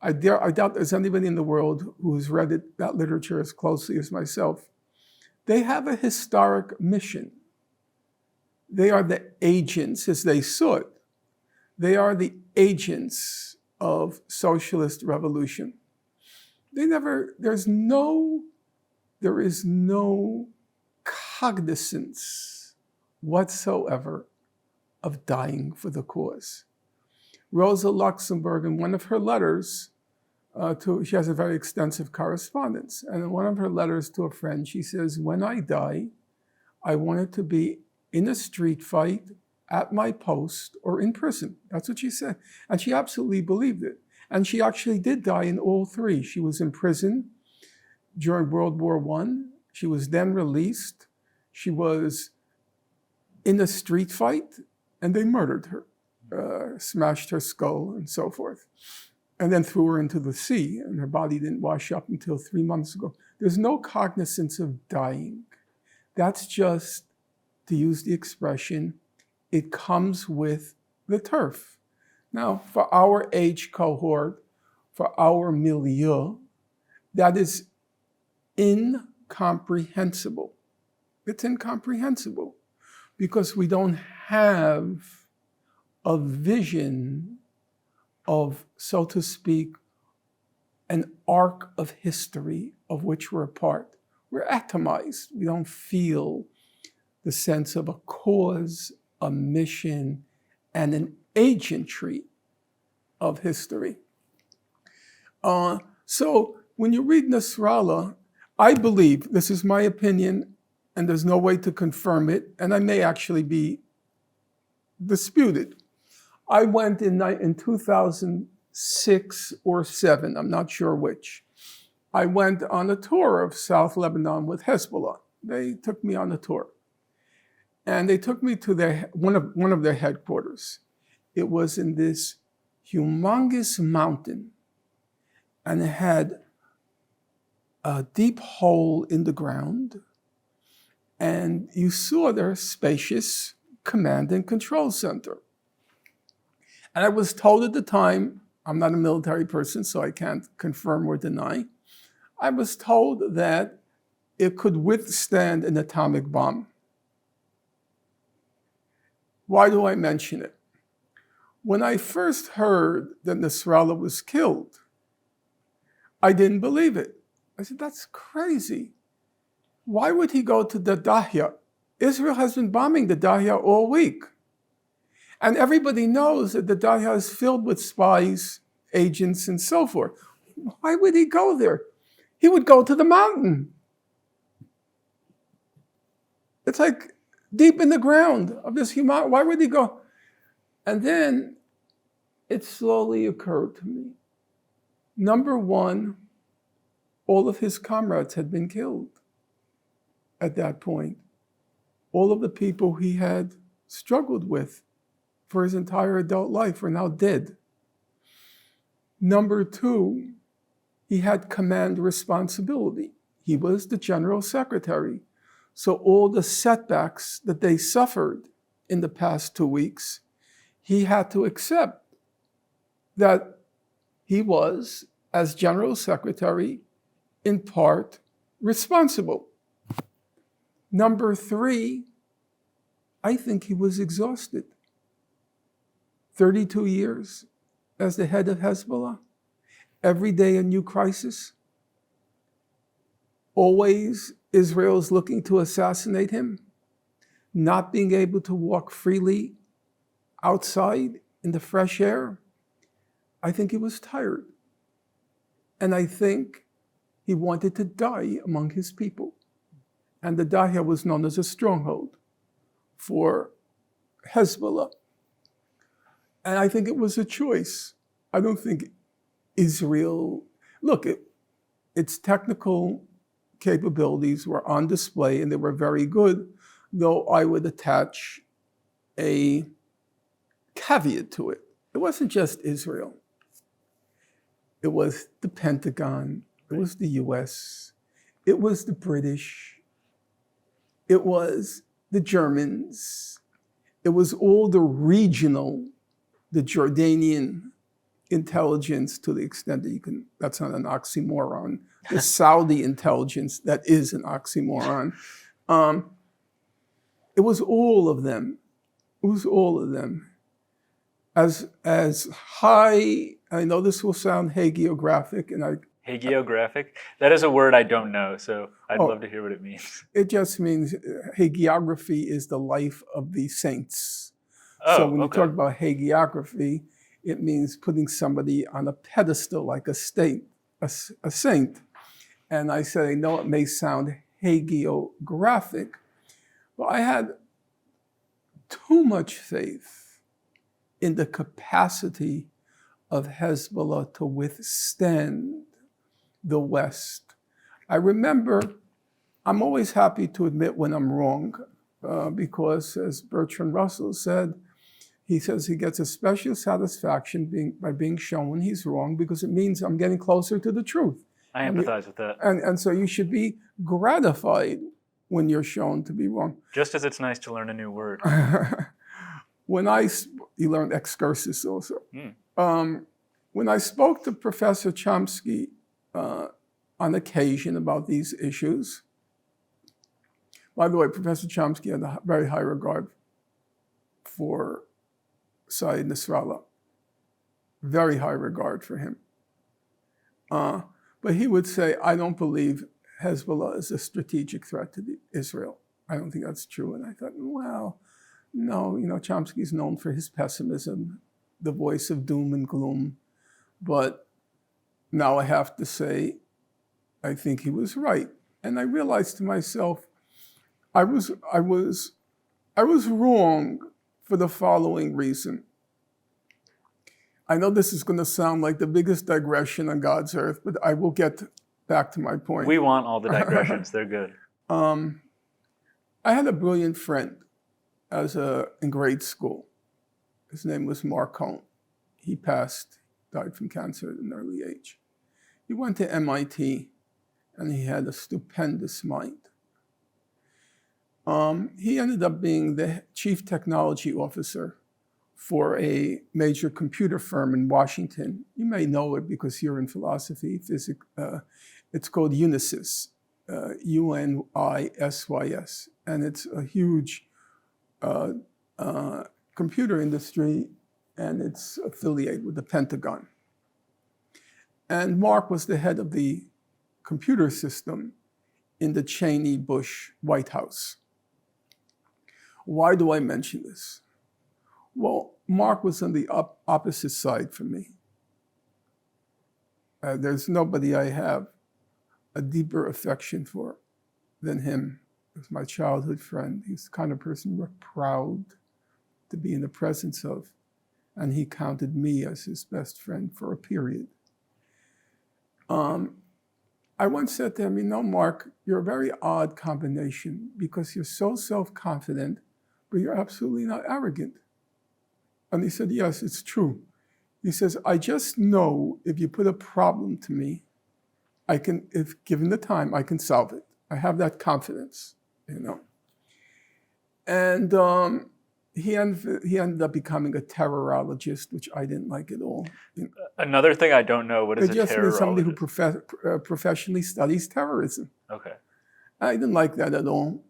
I doubt there's anybody in the world who's read that literature as closely as myself. They have a historic mission. They are the agents, as they saw it. They are the agents of socialist revolution. There is no cognizance whatsoever of dying for the cause. Rosa Luxemburg, in one of her letters, she has a very extensive correspondence, and in one of her letters to a friend, she says, when I die, I want it to be in a street fight, at my post, or in prison. That's what she said. And she absolutely believed it. And she actually did die in all three. She was in prison during World War I. She was then released. She was in a street fight, and they murdered her, smashed her skull, and so forth, and then threw her into the sea, and her body didn't wash up until 3 months ago. There's no cognizance of dying. That's just, to use the expression, it comes with the turf. Now, for our age cohort, for our milieu, that is incomprehensible. It's incomprehensible because we don't have a vision of, so to speak, an arc of history of which we're a part. We're atomized. We don't feel the sense of a cause, a mission, and an agentry of history. So when you read Nasrallah, I believe, this is my opinion, and there's no way to confirm it, and I may actually be disputed. I went in 2006 or 7, I'm not sure which. I went on a tour of South Lebanon with Hezbollah. They took me on a tour. And they took me to one of their headquarters. It was in this humongous mountain, and it had a deep hole in the ground, and you saw their spacious command and control center. And I was told at the time, I'm not a military person, so I can't confirm or deny, I was told that it could withstand an atomic bomb. Why do I mention it? When I first heard that Nasrallah was killed, I didn't believe it. I said, that's crazy. Why would he go to the Dahya? Israel has been bombing the Dahya all week. And everybody knows that the Dahya is filled with spies, agents, and so forth. Why would he go there? He would go to the mountain. It's like deep in the ground of this human. Why would he go? And then it slowly occurred to me. Number one, All of his comrades had been killed at that point. All of the people he had struggled with for his entire adult life were now dead. Number two, he had command responsibility. He was the general secretary. So all the setbacks that they suffered in the past 2 weeks, he had to accept that he was, as general secretary, in part responsible. Number three, I think he was exhausted. 32 years as the head of Hezbollah, every day a new crisis. Always Israel's looking to assassinate him, not being able to walk freely outside in the fresh air. I think he was tired. And I think he wanted to die among his people. And the Dahya was known as a stronghold for Hezbollah. And I think it was a choice. I don't think Israel, look, its technical capabilities were on display and they were very good, though I would attach a caveat to it. It wasn't just Israel. It was the Pentagon, it was the US, it was the British, it was the Germans, it was all the regional, the Jordanian intelligence, to the extent that you can, that's not an oxymoron, the Saudi intelligence, that is an oxymoron. It was all of them. It was all of them. As high, I know this will sound hagiographic, and Hagiographic? That is a word I don't know, so I'd love to hear what it means. It just means, hagiography is the life of the saints. Oh, so when you okay. talk about hagiography, it means putting somebody on a pedestal like a saint. And I said, I know it may sound hagiographic, but I had too much faith in the capacity of Hezbollah to withstand the West. I remember, I'm always happy to admit when I'm wrong, because as Bertrand Russell said, he says he gets a special satisfaction by being shown when he's wrong, because it means I'm getting closer to the truth. I empathize with that. And so you should be gratified when you're shown to be wrong. Just as it's nice to learn a new word. You learned excursus also. When I spoke to Professor Chomsky on occasion about these issues, by the way, Professor Chomsky had a very high regard for Sayyid Nasrallah, very high regard for him. But he would say, I don't believe Hezbollah is a strategic threat to Israel. I don't think that's true. And I thought, well, no, Chomsky's known for his pessimism, the voice of doom and gloom. But now I have to say, I think he was right. And I realized to myself, I was wrong for the following reason. I know this is going to sound like the biggest digression on God's earth, but I will get back to my point. We want all the digressions. They're good. I had a brilliant friend in grade school. His name was Mark Cohn. He died from cancer at an early age. He went to MIT, and he had a stupendous mind. He ended up being the chief technology officer for a major computer firm in Washington. You may know it because you're in philosophy, physics. It's called Unisys, UNISYS, and it's a huge computer industry, and it's affiliated with the Pentagon. And Mark was the head of the computer system in the Cheney-Bush White House. Why do I mention this? Well, Mark was on the opposite side from me. There's nobody I have a deeper affection for than him. He was my childhood friend. He's the kind of person we're proud to be in the presence of. And he counted me as his best friend for a period. I once said to him, you know, Mark, you're a very odd combination because you're so self-confident, but you're absolutely not arrogant. And he said, yes, it's true. He says, I just know if you put a problem to me, I can, if given the time, I can solve it. I have that confidence, you know. And he ended up becoming a terrorologist, which I didn't like at all. Another thing I don't know, what is It a just means somebody who terrorologist? professionally studies terrorism. Okay. I didn't like that at all.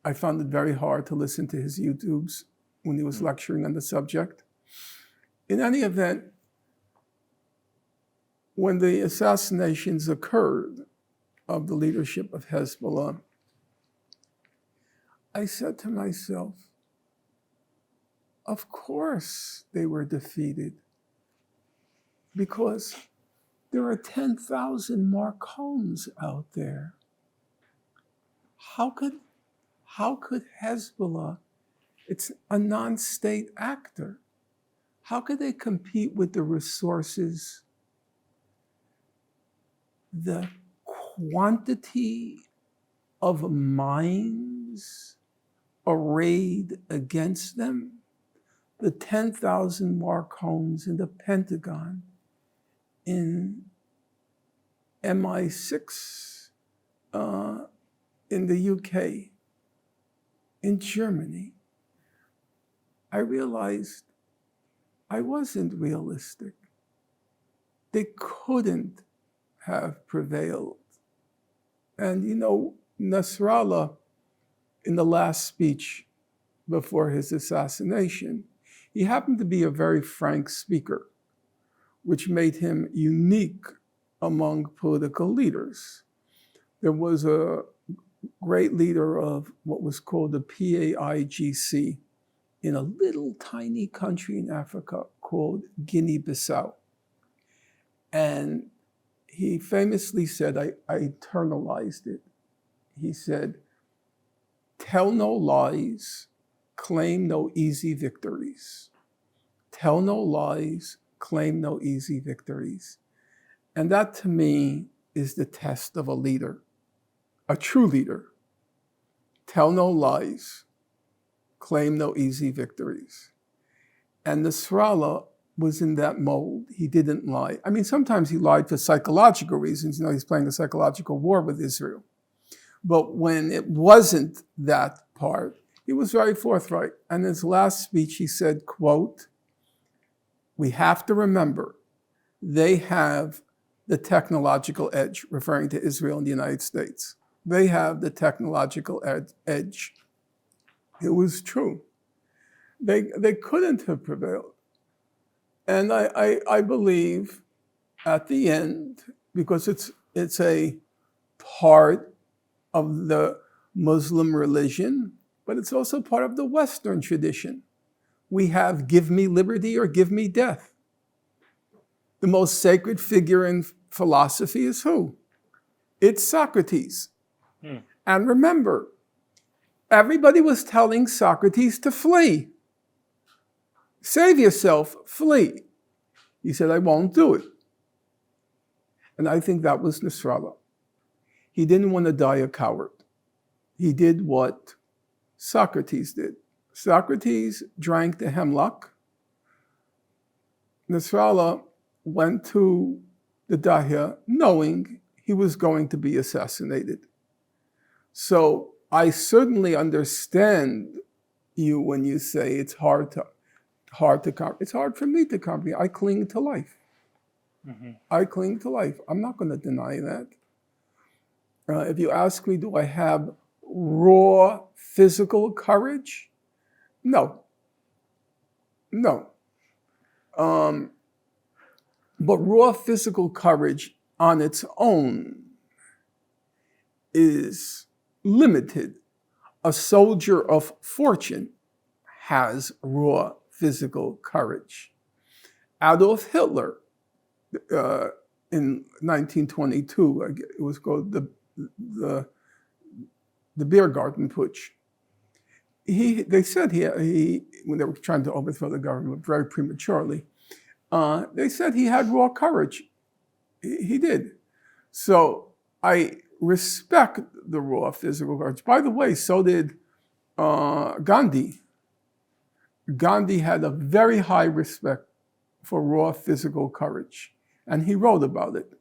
I found it very hard to listen to his YouTubes when he was lecturing on the subject. In any event, when the assassinations occurred of the leadership of Hezbollah, I said to myself, of course they were defeated, because there are 10,000 Marcones out there. How could Hezbollah, it's a non-state actor, how could they compete with the resources, the quantity of mines arrayed against them? The 10,000 Marcones in the Pentagon, in MI6, in the UK, in Germany. I realized I wasn't realistic. They couldn't have prevailed. And you know, Nasrallah, in the last speech before his assassination, he happened to be a very frank speaker, which made him unique among political leaders. There was a great leader of what was called the PAIGC in a little tiny country in Africa called Guinea-Bissau. And he famously said, I internalized it. He said, tell no lies, claim no easy victories. Tell no lies, claim no easy victories. And that to me is the test of a leader, a true leader. Tell no lies, claim no easy victories. And Nasrallah was in that mold. He didn't lie. I mean, sometimes he lied for psychological reasons. You know, he's playing a psychological war with Israel. But when it wasn't that part, he was very forthright. And in his last speech, he said, quote, we have to remember they have the technological edge, referring to Israel and the United States. They have the technological edge. It was true. They couldn't have prevailed. And I believe at the end, because it's a part of the Muslim religion, but it's also part of the Western tradition. We have give me liberty or give me death. The most sacred figure in philosophy is who? It's Socrates. And remember, everybody was telling Socrates to flee. Save yourself, flee. He said, I won't do it. And I think that was Nasrallah. He didn't want to die a coward. He did what Socrates did. Socrates drank the hemlock. Nasrallah went to the Dahya knowing he was going to be assassinated. So I certainly understand you when you say it's hard to comprehend. It's hard for me to comprehend. I cling to life. Mm-hmm. I cling to life. I'm not going to deny that. If you ask me, do I have raw physical courage? No. But raw physical courage on its own is limited. A soldier of fortune has raw physical courage. Adolf Hitler, in 1922, it was called the beer garden putsch. They said he when they were trying to overthrow the government very prematurely, they said he had raw courage. He did. So I respect the raw physical courage. By the way, so did Gandhi. Gandhi had a very high respect for raw physical courage, and he wrote about it.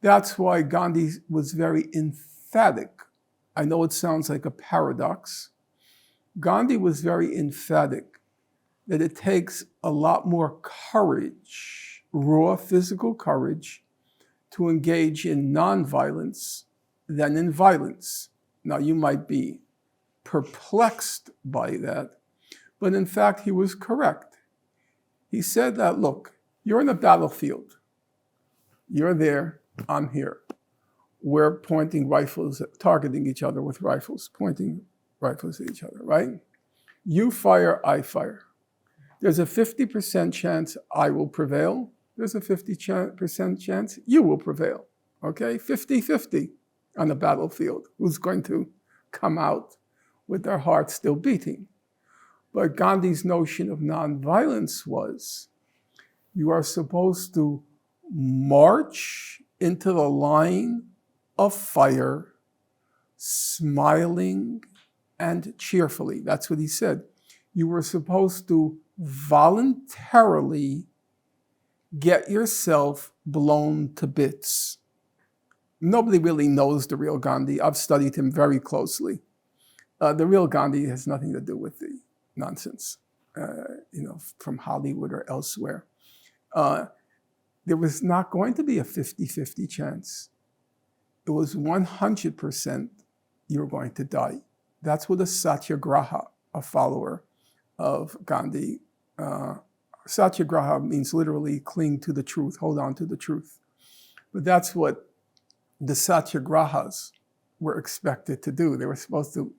That's why Gandhi was very emphatic. I know it sounds like a paradox. Gandhi was very emphatic that it takes a lot more courage, raw physical courage, to engage in nonviolence than in violence. Now, you might be perplexed by that, but in fact, he was correct. He said that, look, you're in a battlefield. You're there, I'm here. We're pointing rifles, targeting each other with rifles, pointing rifles at each other, right? You fire, I fire. There's a 50% chance I will prevail. There's a 50% chance you will prevail, okay? 50-50 on the battlefield. Who's going to come out with their heart still beating? But Gandhi's notion of nonviolence was you are supposed to march into the line of fire, smiling and cheerfully. That's what he said. You were supposed to voluntarily get yourself blown to bits. Nobody really knows the real Gandhi. I've studied him very closely. The real Gandhi has nothing to do with the nonsense, from Hollywood or elsewhere. There was not going to be a 50-50 chance. It was 100% you were going to die. That's what a satyagraha, a follower of Gandhi. Satyagraha means literally cling to the truth, hold on to the truth. But that's what the satyagrahas were expected to do. They were supposed to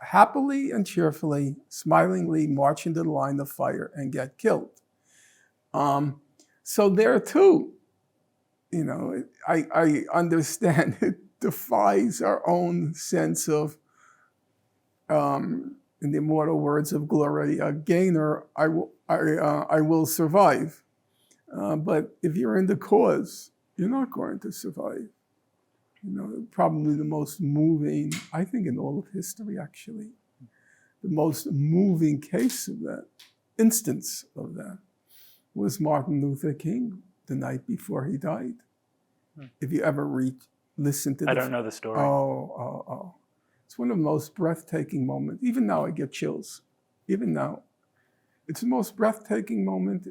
happily and cheerfully, smilingly march into the line of fire and get killed. So there too, I understand it defies our own sense of, in the immortal words of Gloria Gaynor, I will survive. But if you're in the cause, you're not going to survive. Probably the most moving, I think in all of history actually, the most moving case of that, instance of that, was Martin Luther King the night before he died. If you ever listen to I don't know the story. Oh. It's one of the most breathtaking moments. Even now I get chills. Even now. It's the most breathtaking moment,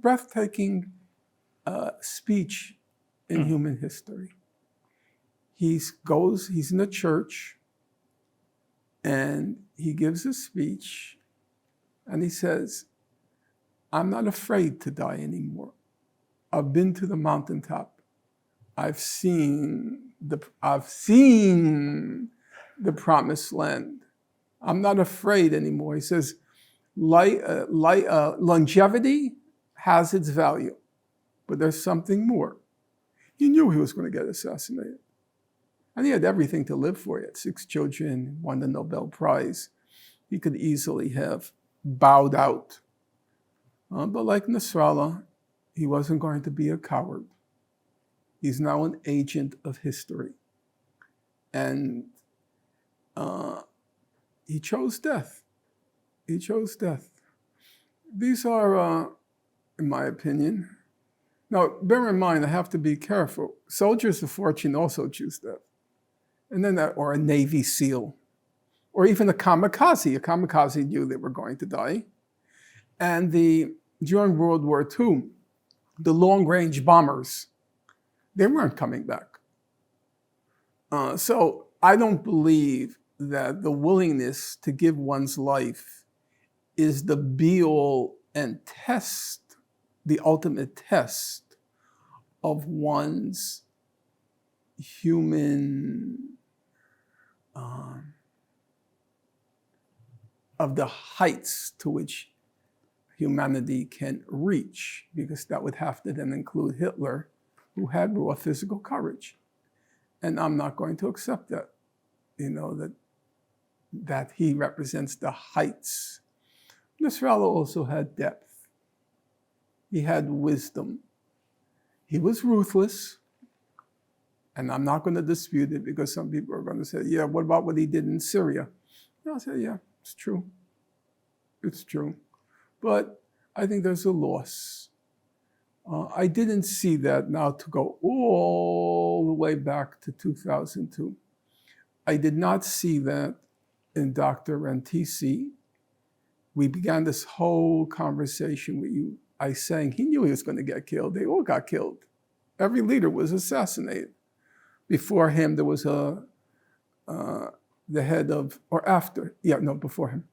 breathtaking speech in human history. He's in a church and he gives a speech and he says, I'm not afraid to die anymore. I've been to the mountaintop. I've seen the promised land. I'm not afraid anymore. He says, longevity has its value, but there's something more. He knew he was going to get assassinated. And he had everything to live for. He had 6 children, won the Nobel Prize. He could easily have bowed out. But like Nasrallah, he wasn't going to be a coward. He's now an agent of history. And he chose death. He chose death. These are, in my opinion, now bear in mind, I have to be careful. Soldiers of fortune also choose death. And then or a Navy SEAL, or even a kamikaze. A kamikaze knew they were going to die. And during World War II, the long-range bombers, they weren't coming back. So I don't believe that the willingness to give one's life is the be-all and test, the ultimate test of one's human, of the heights to which humanity can reach, because that would have to then include Hitler, who had raw physical courage. And I'm not going to accept that, that he represents the heights. Nasrallah also had depth. He had wisdom. He was ruthless, And I'm not going to dispute it because some people are going to say, yeah, what about what he did in Syria? And I'll say, yeah, it's true. It's true. But I think there's a loss. I didn't see that now to go all the way back to 2002. I did not see that in Dr. Rantisi. We began this whole conversation with you. I saying he knew he was going to get killed. They all got killed. Every leader was assassinated. Before him, there was the head of, or after, before him,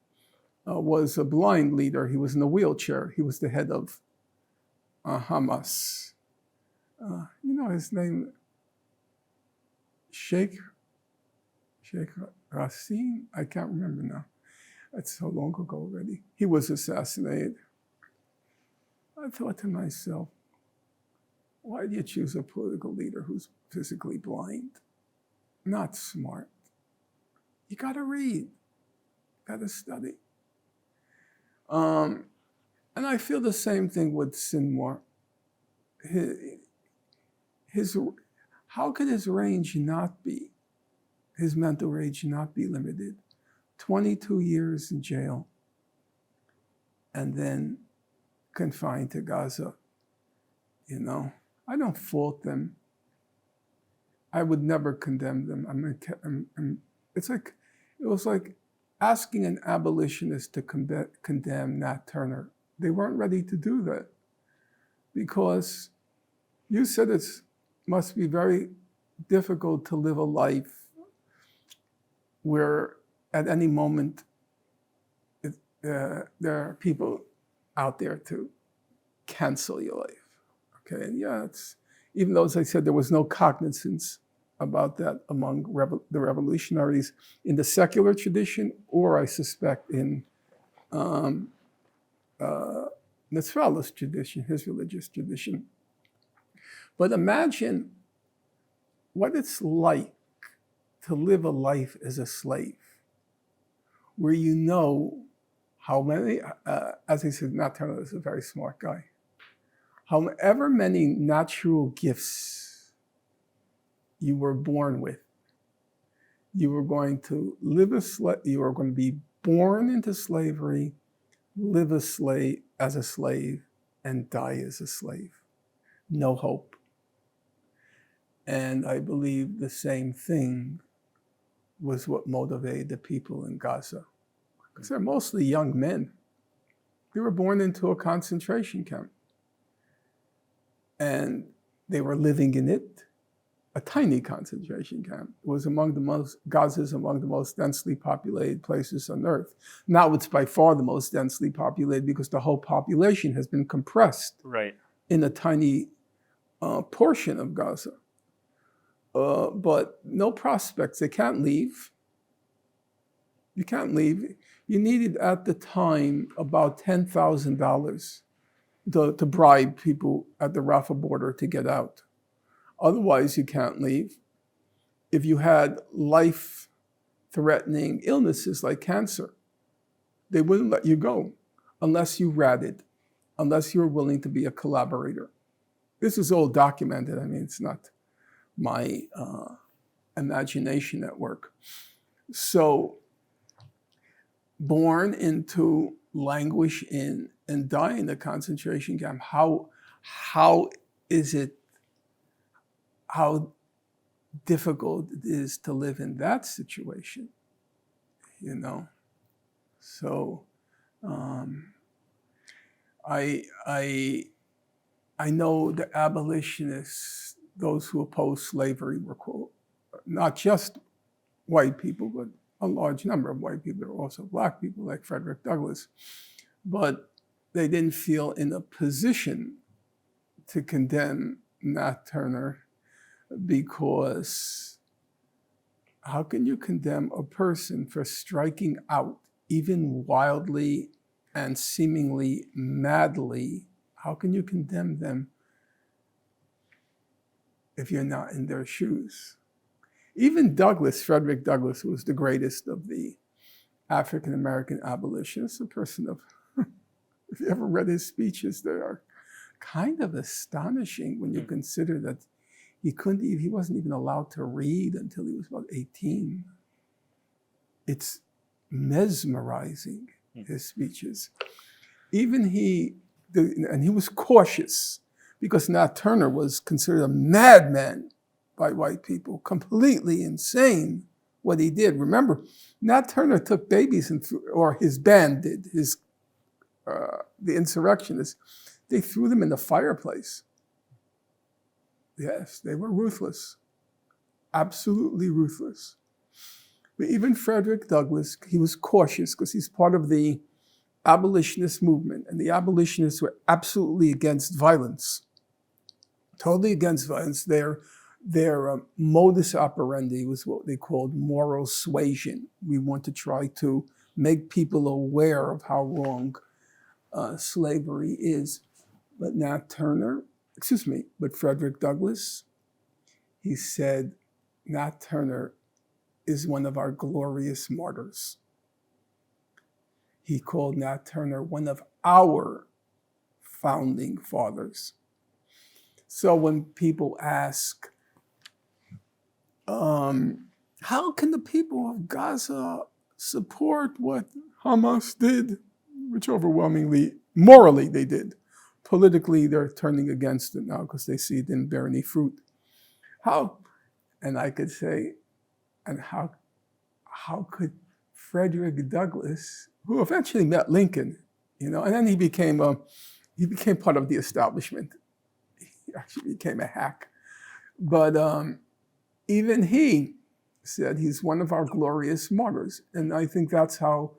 was a blind leader. He was in a wheelchair. He was the head of Hamas. You know his name? Sheikh Racine? I can't remember now. That's so long ago already. He was assassinated. I thought to myself, why do you choose a political leader who's physically blind? Not smart. You got to read, got to study. And I feel the same thing with Sinwar. How could his range not be, his mental range not be limited? 22 years in jail, and then confined to Gaza. You know, I don't fault them. I would never condemn them. It was like asking an abolitionist to condemn Nat Turner. They weren't ready to do that because you said it must be very difficult to live a life where at any moment there are people out there to cancel your life. Okay, and yeah, even though, as I said, there was no cognizance about that among the revolutionaries in the secular tradition, or I suspect in Nasrallah's tradition, his religious tradition. But imagine what it's like to live a life as a slave, where you know how many, as I said, Nat Turner is a very smart guy, however many natural gifts you were born with, you were going to live you were going to be born into slavery, live as a slave, and die as a slave. No hope. And I believe the same thing was what motivated the people in Gaza. Because they're mostly young men. They were born into a concentration camp. And they were living in it, a tiny concentration camp. It was Gaza's among the most densely populated places on earth. Now it's by far the most densely populated because the whole population has been compressed in a tiny portion of Gaza. But no prospects. They can't leave. You can't leave. You needed at the time about $10,000 to bribe people at the Rafah border to get out. Otherwise, you can't leave. If you had life-threatening illnesses like cancer, they wouldn't let you go unless you ratted, unless you were willing to be a collaborator. This is all documented. I mean, it's not my imagination at work. So, born into, languish in, and die in the concentration camp, how difficult it is to live in that situation, you know? So, I know the abolitionists, those who oppose slavery, were not just white people, but a large number of white people. There were also black people like Frederick Douglass. But they didn't feel in a position to condemn Nat Turner because how can you condemn a person for striking out, even wildly and seemingly madly? How can you condemn them if you're not in their shoes? Even Douglass, Frederick Douglass, who was the greatest of the African-American abolitionists, a person of, if you ever read his speeches, they are kind of astonishing when you consider that He wasn't even allowed to read until he was about 18. It's mesmerizing, his speeches. And he was cautious because Nat Turner was considered a madman by white people, completely insane what he did. Remember, Nat Turner took babies or his band did, the insurrectionists, they threw them in the fireplace. Yes, they were ruthless, absolutely ruthless. But even Frederick Douglass, he was cautious because he's part of the abolitionist movement, and the abolitionists were absolutely against violence, totally against violence. Their modus operandi was what they called moral suasion. We want to try to make people aware of how wrong slavery is. But Frederick Douglass, he said, Nat Turner is one of our glorious martyrs. He called Nat Turner one of our founding fathers. So when people ask, how can the people of Gaza support what Hamas did, which overwhelmingly, morally they did. Politically, they're turning against it now because they see it didn't bear any fruit. How? And I could say, and how could Frederick Douglass, who eventually met Lincoln, and then he became part of the establishment. He actually became a hack. But even he said he's one of our glorious martyrs. And I think that's how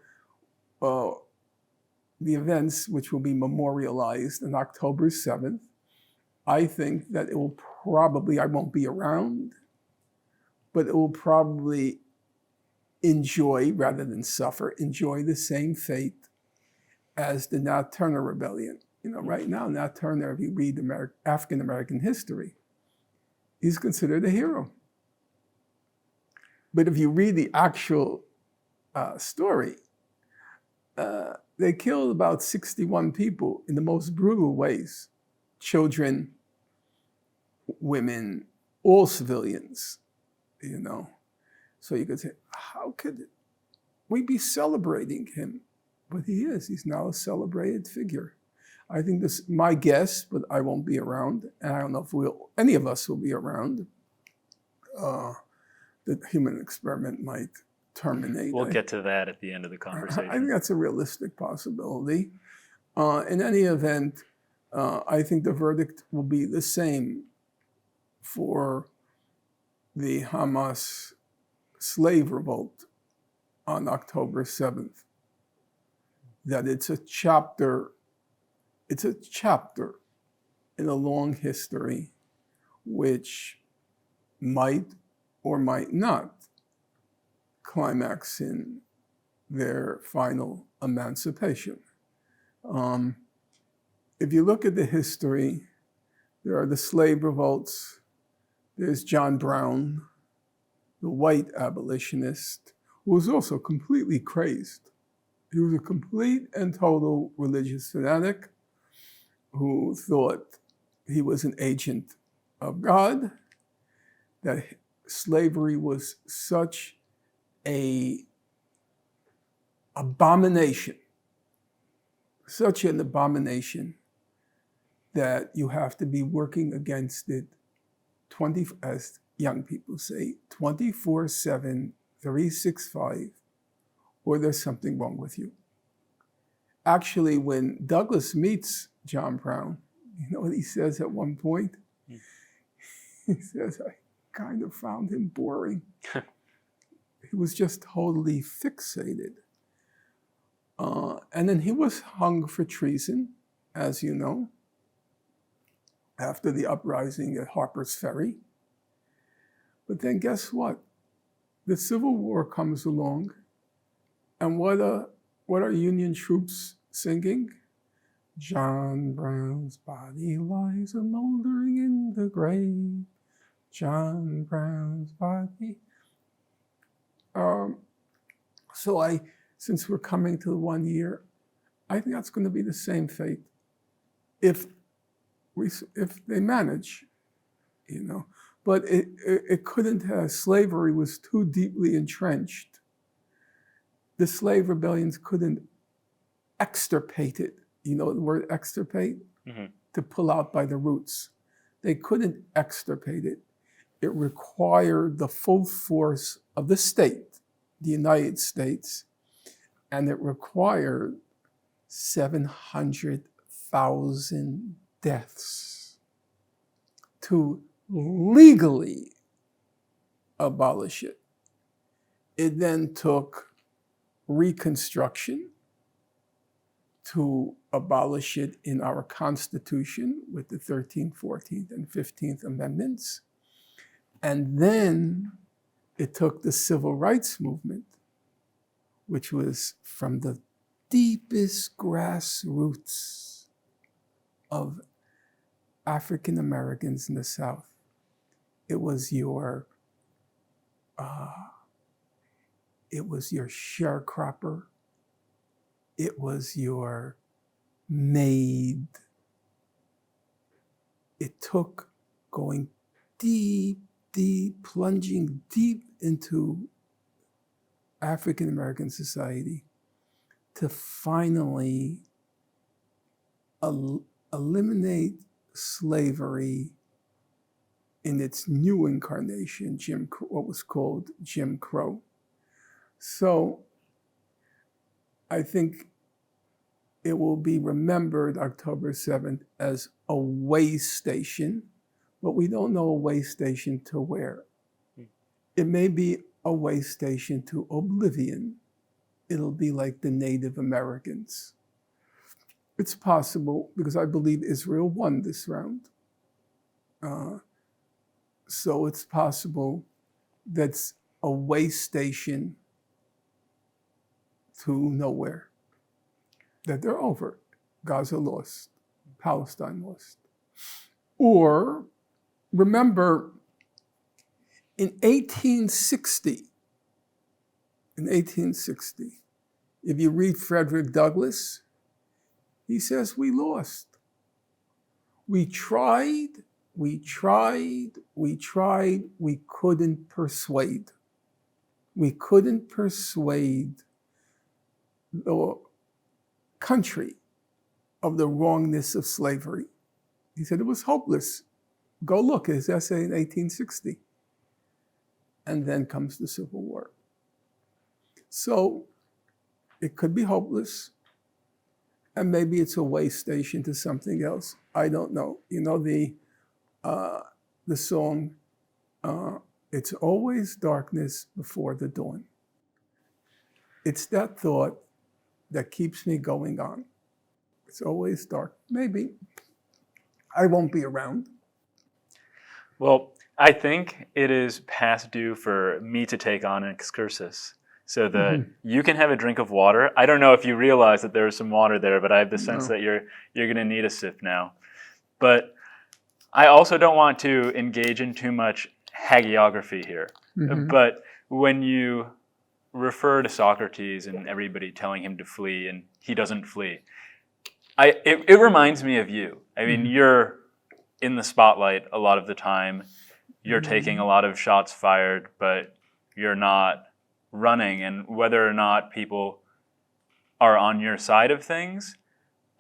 the events, which will be memorialized on October 7th, I think that it will probably, I won't be around, but it will probably enjoy, rather than suffer, enjoy the same fate as the Nat Turner Rebellion. Right now, Nat Turner, if you read African-American history, he's considered a hero. But if you read the actual story, they killed about 61 people in the most brutal ways. Children, women, all civilians, So you could say, how could we be celebrating him? But he is. He's now a celebrated figure. I think this is my guess, but I won't be around. And I don't know if any of us will be around. The human experiment might terminate. We'll get to that at the end of the conversation. I think that's a realistic possibility. In any event, I think the verdict will be the same for the Hamas slave revolt on October 7th. That it's a chapter in a long history which might or might not climax in their final emancipation. If you look at the history, there are the slave revolts. There's John Brown, the white abolitionist, who was also completely crazed. He was a complete and total religious fanatic who thought he was an agent of God, that slavery was such an abomination that you have to be working against it as young people say, 24/7, 365, or there's something wrong with you. Actually, when Douglass meets John Brown, you know what he says at one point? He says, I kind of found him boring. He was just totally fixated. And then he was hung for treason, as you know, after the uprising at Harper's Ferry. But then guess what? The Civil War comes along, and what are Union troops singing? John Brown's body lies a-moldering in the grave. John Brown's body. Since we're coming to 1 year, I think that's going to be the same fate if they manage, but it couldn't have, slavery was too deeply entrenched. The slave rebellions couldn't extirpate it. You know the word extirpate? Mm-hmm. To pull out by the roots. They couldn't extirpate it. It required the full force of the state, the United States, and it required 700,000 deaths to legally abolish it. It then took Reconstruction to abolish it in our Constitution with the 13th, 14th, and 15th Amendments. And then it took the Civil Rights Movement, which was from the deepest grassroots of African Americans in the South. It was your sharecropper. It was your maid. It took going deep, plunging deep into African American society to finally eliminate slavery in its new incarnation, what was called Jim Crow. So I think it will be remembered October 7th as a way station, but we don't know a way station to where. It may be a way station to oblivion. It'll be like the Native Americans. It's possible because I believe Israel won this round. So it's possible that's a way station to nowhere, that they're over. Gaza lost, Palestine lost. Or remember, in 1860, if you read Frederick Douglass, he says, we lost. We tried, we couldn't persuade. We couldn't persuade the country of the wrongness of slavery. He said it was hopeless. Go look at his essay in 1860. And then comes the Civil War. So it could be hopeless, and maybe it's a way station to something else. I don't know. You know the song, it's always darkness before the dawn. It's that thought that keeps me going on. It's always dark. Maybe I won't be around. Well, I think it is past due for me to take on an excursus so that you can have a drink of water. I don't know if you realize that there's some water there, but I have the sense that you're going to need a sip now. But I also don't want to engage in too much hagiography here. But when you refer to Socrates and everybody telling him to flee and he doesn't flee, it reminds me of you. I mean, you're in the spotlight a lot of the time. You're taking a lot of shots fired, but you're not running. And whether or not people are on your side of things,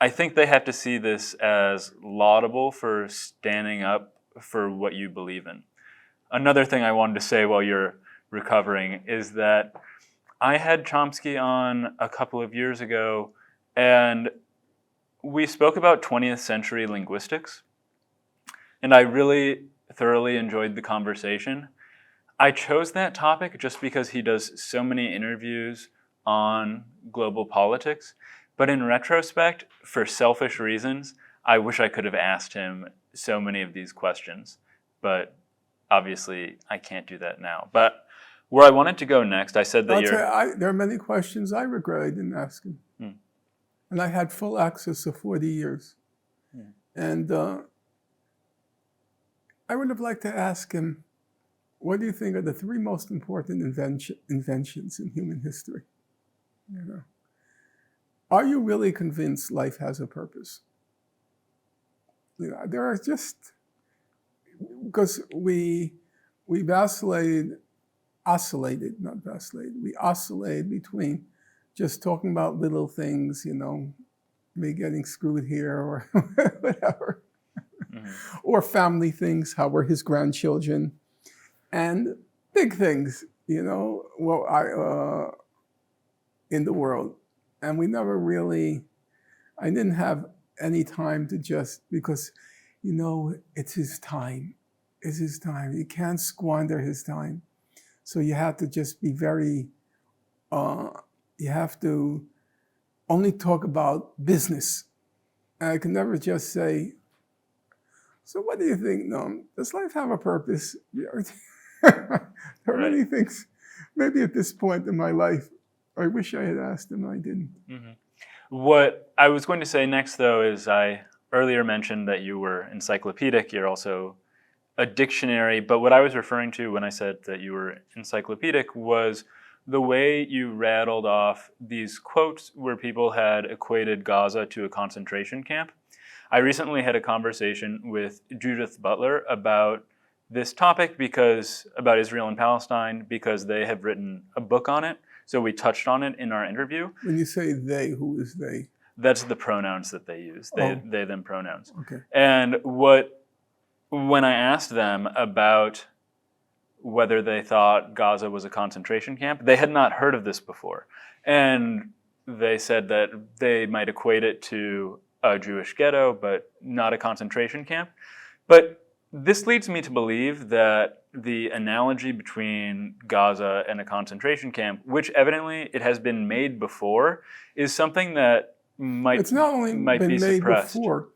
I think they have to see this as laudable for standing up for what you believe in. Another thing I wanted to say while you're recovering is that I had Chomsky on a couple of years ago, and we spoke about 20th century linguistics. And I really thoroughly enjoyed the conversation. I chose that topic just because he does so many interviews on global politics. But in retrospect, for selfish reasons, I wish I could have asked him so many of these questions. But obviously, I can't do that now. But where I wanted to go next, I said that there are many questions I regret I didn't ask him. And I had full access for 40 years. And I would have liked to ask him, what do you think are the three most important inventions in human history? You know, are you really convinced life has a purpose? You know, there are just, because we oscillated between just talking about little things, me getting screwed here or whatever, or family things, how were his grandchildren, and big things, in the world. And we never really, I didn't have any time to just, because, it's his time. It's his time. You can't squander his time. So you have to just be very, you have to only talk about business. And I can never just say, so what do you think, Noam? Does life have a purpose? There are many things, maybe at this point in my life, I wish I had asked him, I didn't. Mm-hmm. What I was going to say next, though, is I earlier mentioned that you were encyclopedic. You're also a dictionary. But what I was referring to when I said that you were encyclopedic was the way you rattled off these quotes where people had equated Gaza to a concentration camp. I recently had a conversation with Judith Butler about this topic, about Israel and Palestine, because they have written a book on it. So we touched on it in our interview. When you say they, who is they? That's the pronouns that they use, they, them pronouns. Okay. And when I asked them about whether they thought Gaza was a concentration camp, they had not heard of this before. And they said that they might equate it to a Jewish ghetto, but not a concentration camp. But this leads me to believe that the analogy between Gaza and a concentration camp, which evidently it has been made before, is something that might It's not only might been be made suppressed. before.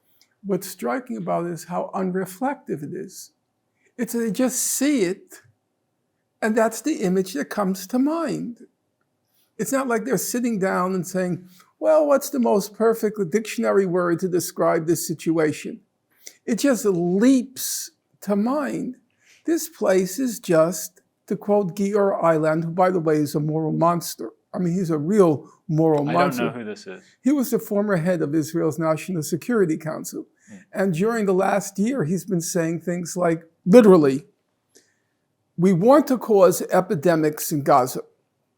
What's striking about it is how unreflective it is. It's they just see it, and that's the image that comes to mind. It's not like they're sitting down and saying, well, what's the most perfect dictionary word to describe this situation? It just leaps to mind. This place is just, to quote Gior Eiland, who, by the way, is a moral monster. I mean, he's a real moral monster. I don't know who this is. He was the former head of Israel's National Security Council. And during the last year, he's been saying things like, literally, we want to cause epidemics in Gaza.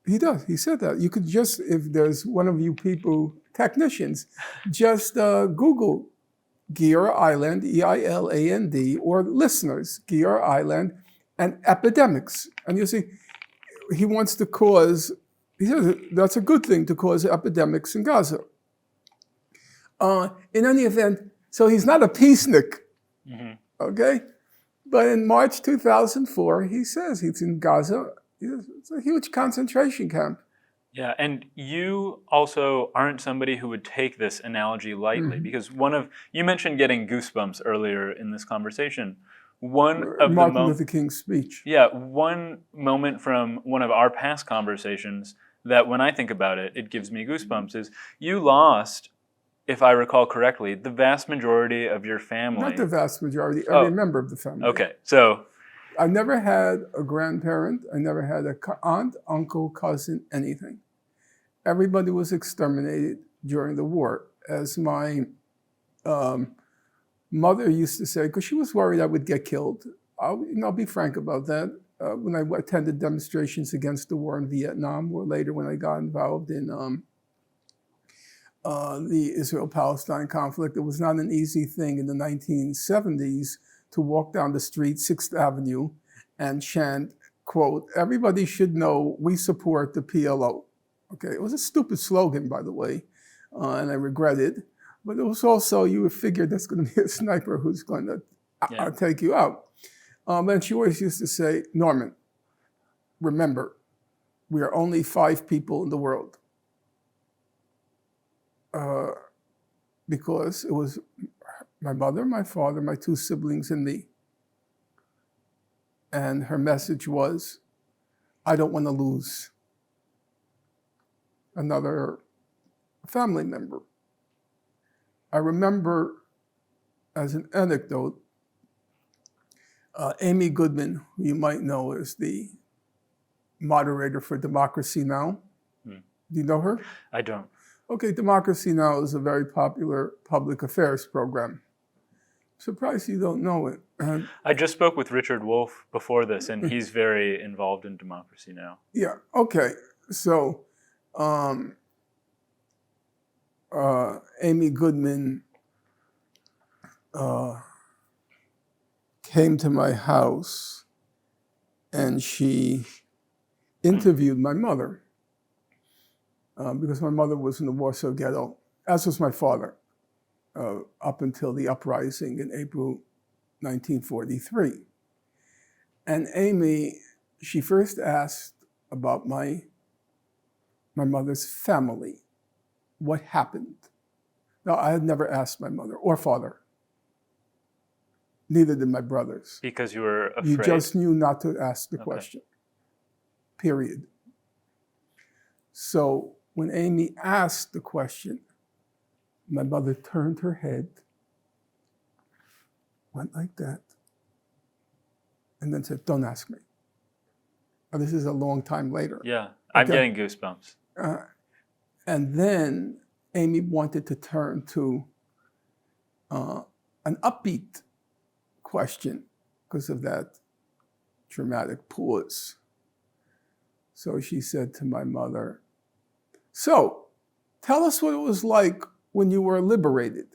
He does. He said that. You could just, if there's one of you people, technicians, just Google Gior Eiland, E-I-L-A-N-D, or listeners, Gior Eiland, and epidemics. And you see, he wants to cause, he says that's a good thing to cause epidemics in Gaza. In any event, so he's not a peacenik, okay? But in March 2004, he says he's in Gaza. It's a huge concentration camp. Yeah, and you also aren't somebody who would take this analogy lightly, because you mentioned getting goosebumps earlier in this conversation. Martin Luther King's speech. Yeah, one moment from one of our past conversations that when I think about it, it gives me goosebumps is you lost, if I recall correctly, the vast majority of your family. Not the vast majority, every member of the family. Okay, so. I never had a grandparent. I never had an aunt, uncle, cousin, anything. Everybody was exterminated during the war. As my mother used to say, because she was worried I would get killed. I'll be frank about that. When I attended demonstrations against the war in Vietnam, or later when I got involved in the Israel-Palestine conflict, it was not an easy thing in the 1970s to walk down the street, 6th Avenue, and chant, quote, everybody should know we support the PLO. Okay, it was a stupid slogan, by the way, and I regret it. But it was also, you would figure there's going to be a sniper who's going to take you out. And she always used to say, Norman, remember, we are only 5 people in the world. Because it was my mother, my father, my 2 siblings, and me. And her message was, I don't want to lose another family member. I remember, as an anecdote, Amy Goodman, who you might know as the moderator for Democracy Now! Do you know her? I don't. Okay, Democracy Now! Is a very popular public affairs program. Surprised you don't know it. I just spoke with Richard Wolff before this, and he's very involved in democracy now. Yeah, okay. So, Amy Goodman came to my house and she interviewed my mother because my mother was in the Warsaw Ghetto, as was my father, up until the uprising in April 1943. And Amy, she first asked about my mother's family, what happened. Now, I had never asked my mother or father. Neither did my brothers. Because you were afraid? You just knew not to ask the question, period. So when Amy asked the question, my mother turned her head, went like that, and then said, don't ask me. Now, this is a long time later. Yeah, I'm getting goosebumps. And then Amy wanted to turn to an upbeat question because of that dramatic pause. So she said to my mother, so tell us what it was like when you were liberated.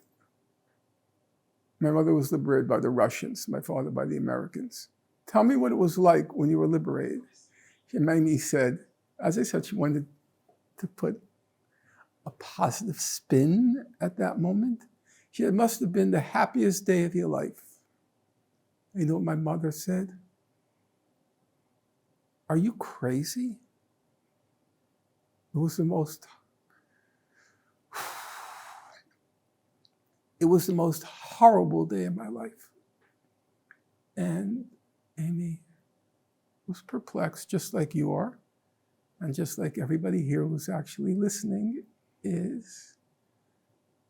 My mother was liberated by the Russians, my father by the Americans. Tell me what it was like when you were liberated. And Amy said, as I said, she wanted to put a positive spin at that moment. She said, it must have been the happiest day of your life. You know what my mother said? Are you crazy? It was the most horrible day of my life. And Amy was perplexed, just like you are, and just like everybody here who's actually listening is.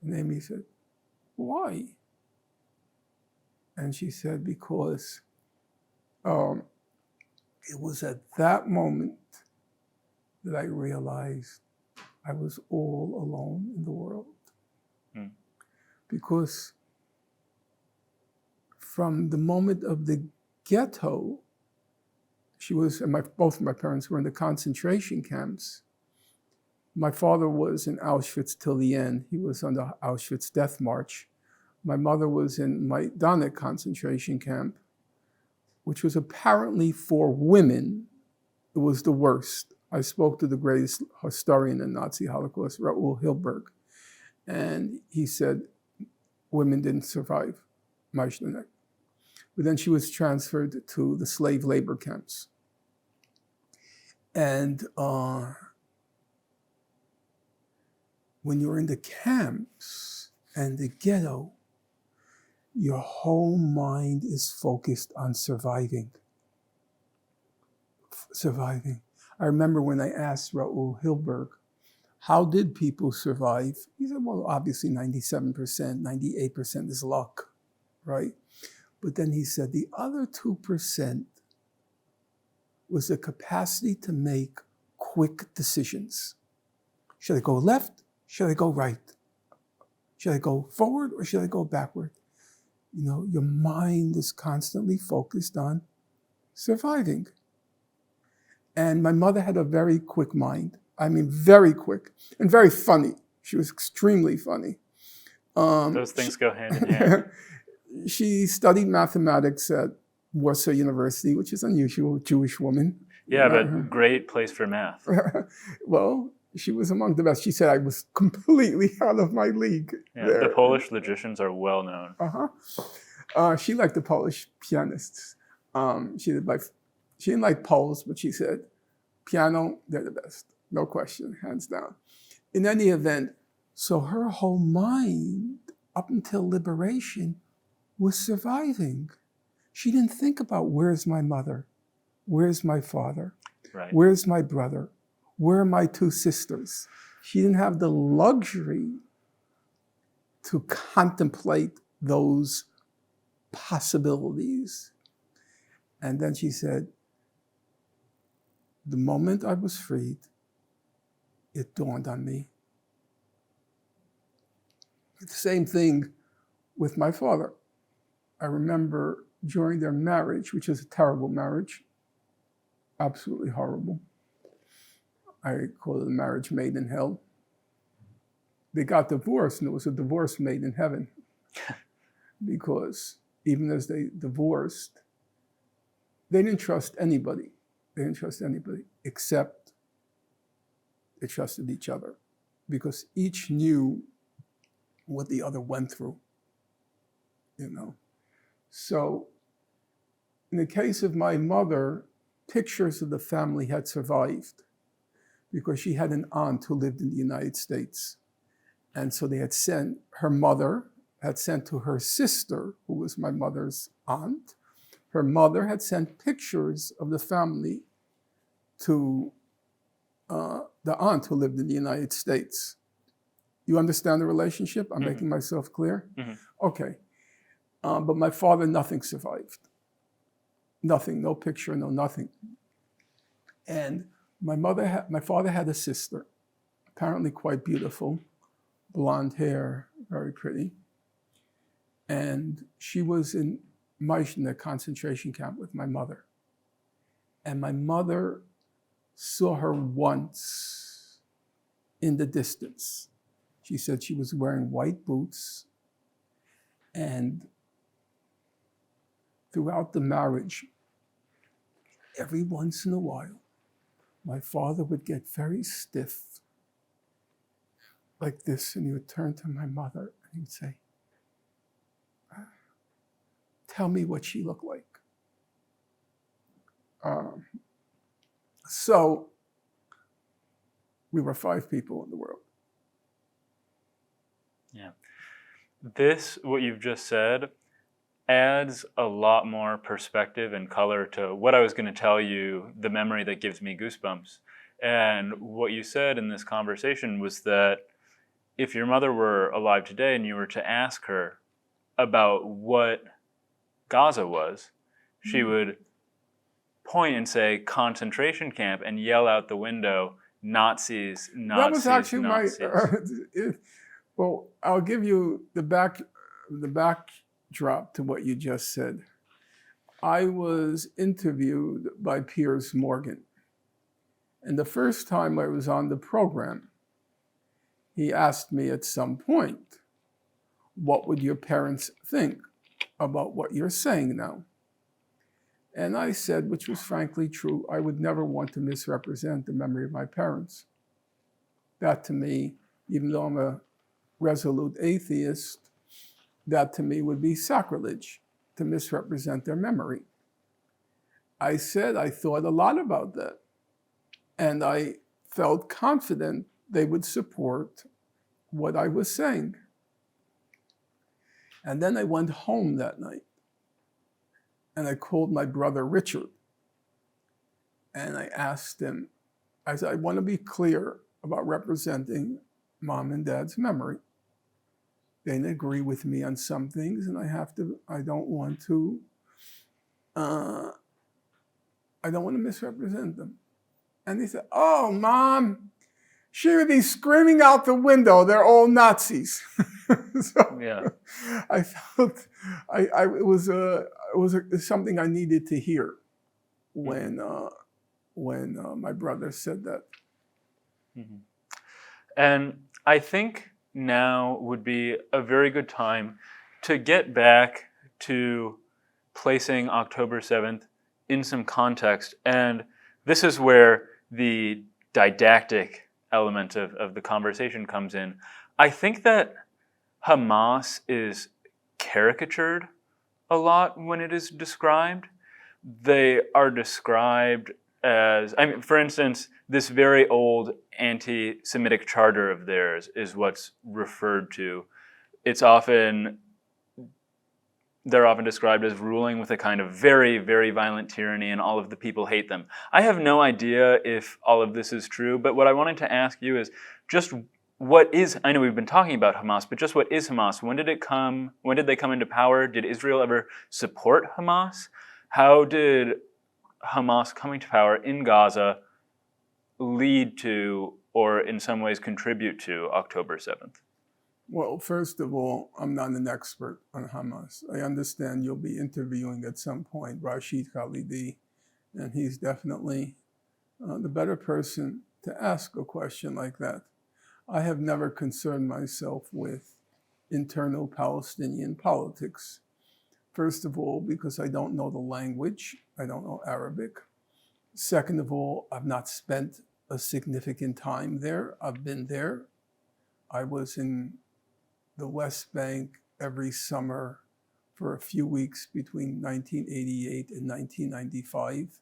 And Amy said, why? And she said, because it was at that moment that I realized I was all alone in the world. Because from the moment of the ghetto, both my parents were in the concentration camps. My father was in Auschwitz till the end. He was on the Auschwitz death march. My mother was in Majdanek concentration camp, which was apparently for women. It was the worst. I spoke to the greatest historian in Nazi Holocaust, Raoul Hilberg, and he said women didn't survive Majdanek. But then she was transferred to the slave labor camps. And when you're in the camps and the ghetto, your whole mind is focused on surviving. Surviving. I remember when I asked Raoul Hilberg, how did people survive? He said, well, obviously 97%, 98% is luck, right? But then he said the other 2% was the capacity to make quick decisions. Should I go left? Should I go right? Should I go forward or should I go backward? You know, your mind is constantly focused on surviving. And my mother had a very quick mind. I mean, very quick and very funny. She was extremely funny. Those things go hand in hand. She studied mathematics at Warsaw University, which is unusual, Jewish woman. Yeah, but great place for math. Well, she was among the best. She said I was completely out of my league. Yeah, the Polish logicians are well known. She liked the Polish pianists. She didn't like Poles, but she said, piano, they're the best. No question, hands down. In any event, so her whole mind, up until liberation, was surviving. She didn't think about where's my mother, where's my father, right. Where's my brother, where are my 2 sisters. She didn't have the luxury to contemplate those possibilities. And then she said, the moment I was freed, it dawned on me. The same thing with my father. I remember during their marriage, which is a terrible marriage, absolutely horrible. I call it a marriage made in hell. They got divorced, and it was a divorce made in heaven. Because even as they divorced, they didn't trust anybody. They didn't trust anybody except they trusted each other, because each knew what the other went through, you know. So in the case of my mother, pictures of the family had survived because she had an aunt who lived in the United States. And so they had sent, her mother had sent to her sister, who was my mother's aunt. Her mother had sent pictures of the family to the aunt who lived in the United States. You understand the relationship? I'm making myself clear? Okay. But my father, nothing survived. Nothing, no picture, no nothing. And my father had a sister, apparently quite beautiful, blonde hair, very pretty. And she was in Meissen, concentration camp, with my mother. And my mother saw her once in the distance. She said she was wearing white boots, and throughout the marriage, every once in a while, my father would get very stiff, like this, and he would turn to my mother and he'd say, "Tell me what she looked like." So we were 5 people in the world. Yeah. This, what you've just said, adds a lot more perspective and color to what I was going to tell you, the memory that gives me goosebumps. And what you said in this conversation was that if your mother were alive today and you were to ask her about what Gaza was, she would point and say concentration camp and yell out the window, Nazis, Nazis, That was actually Nazis. Well, I'll give you the backdrop to what you just said. I was interviewed by Piers Morgan. And the first time I was on the program, he asked me at some point, what would your parents think about what you're saying now? And I said, which was frankly true, I would never want to misrepresent the memory of my parents. That to me, even though I'm a resolute atheist, that to me would be sacrilege, to misrepresent their memory. I said I thought a lot about that. And I felt confident they would support what I was saying. And then I went home that night. And I called my brother Richard. And I asked him, I said, I want to be clear about representing Mom and Dad's memory. They didn't agree with me on some things, and I don't want to misrepresent them. And he said, "Oh, Mom, she would be screaming out the window, they're all Nazis." So yeah. I felt it was something I needed to hear when my brother said that. Mm-hmm. And I think now would be a very good time to get back to placing October 7th in some context. And this is where the didactic element of the conversation comes in. I think that Hamas is caricatured a lot when it is described. They are described as, I mean, for instance, this very old anti-Semitic charter of theirs is what's referred to. They're often described as ruling with a kind of very, very violent tyranny, and all of the people hate them. I have no idea if all of this is true, but what I wanted to ask you is just what is, I know we've been talking about Hamas, but just what is Hamas? When did they come into power? Did Israel ever support Hamas? How did Hamas coming to power in Gaza lead to, or in some ways contribute to, October 7th? Well, first of all, I'm not an expert on Hamas. I understand you'll be interviewing at some point Rashid Khalidi, and he's definitely the better person to ask a question like that. I have never concerned myself with internal Palestinian politics. First of all, because I don't know the language, I don't know Arabic. Second of all, I've not spent a significant time there. I've been there. I was in the West Bank every summer for a few weeks between 1988 and 1995.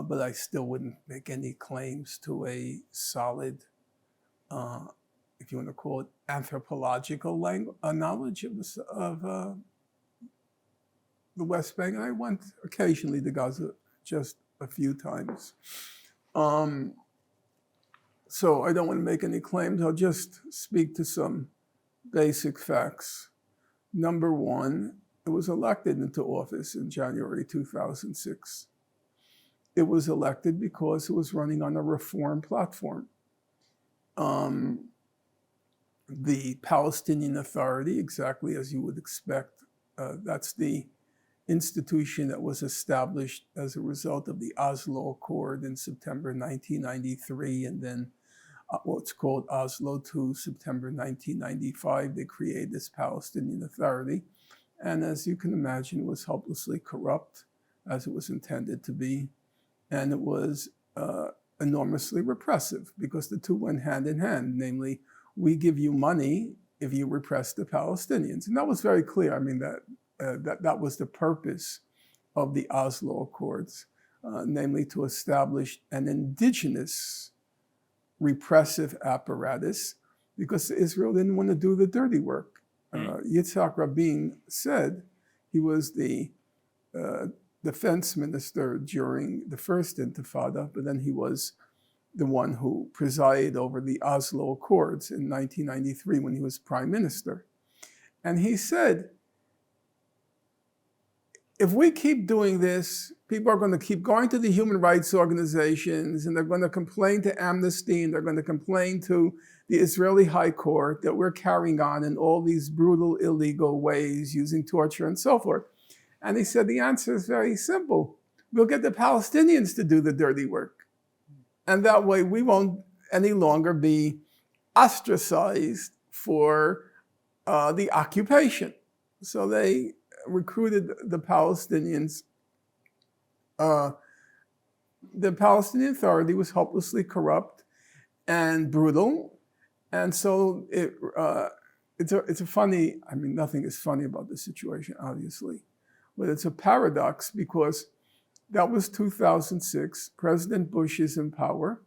But I still wouldn't make any claims to a solid, if you want to call it, anthropological knowledge of the West Bank. And I went occasionally to Gaza, just a few times. So I don't want to make any claims. I'll just speak to some basic facts. Number one, it was elected into office in January 2006. It was elected because it was running on a reform platform. The Palestinian Authority, exactly as you would expect, that's the institution that was established as a result of the Oslo Accord in September 1993, and then what's called Oslo II, September 1995. They created this Palestinian Authority. And as you can imagine, it was hopelessly corrupt, as it was intended to be. And it was enormously repressive, because the two went hand in hand. Namely, we give you money if you repress the Palestinians. And that was very clear. I mean, that was the purpose of the Oslo Accords, namely to establish an indigenous repressive apparatus, because Israel didn't want to do the dirty work. Yitzhak Rabin said, he was the defense minister during the first Intifada, but then he was the one who presided over the Oslo Accords in 1993 when he was prime minister. And he said, if we keep doing this, people are going to keep going to the human rights organizations, and they're going to complain to Amnesty, and they're going to complain to the Israeli High Court that we're carrying on in all these brutal, illegal ways, using torture and so forth. And he said, the answer is very simple. We'll get the Palestinians to do the dirty work. And that way we won't any longer be ostracized for the occupation. So they recruited the Palestinians. The Palestinian Authority was hopelessly corrupt and brutal. And so it's a funny, I mean, nothing is funny about this situation, obviously. But it's a paradox, because that was 2006. President Bush is in power.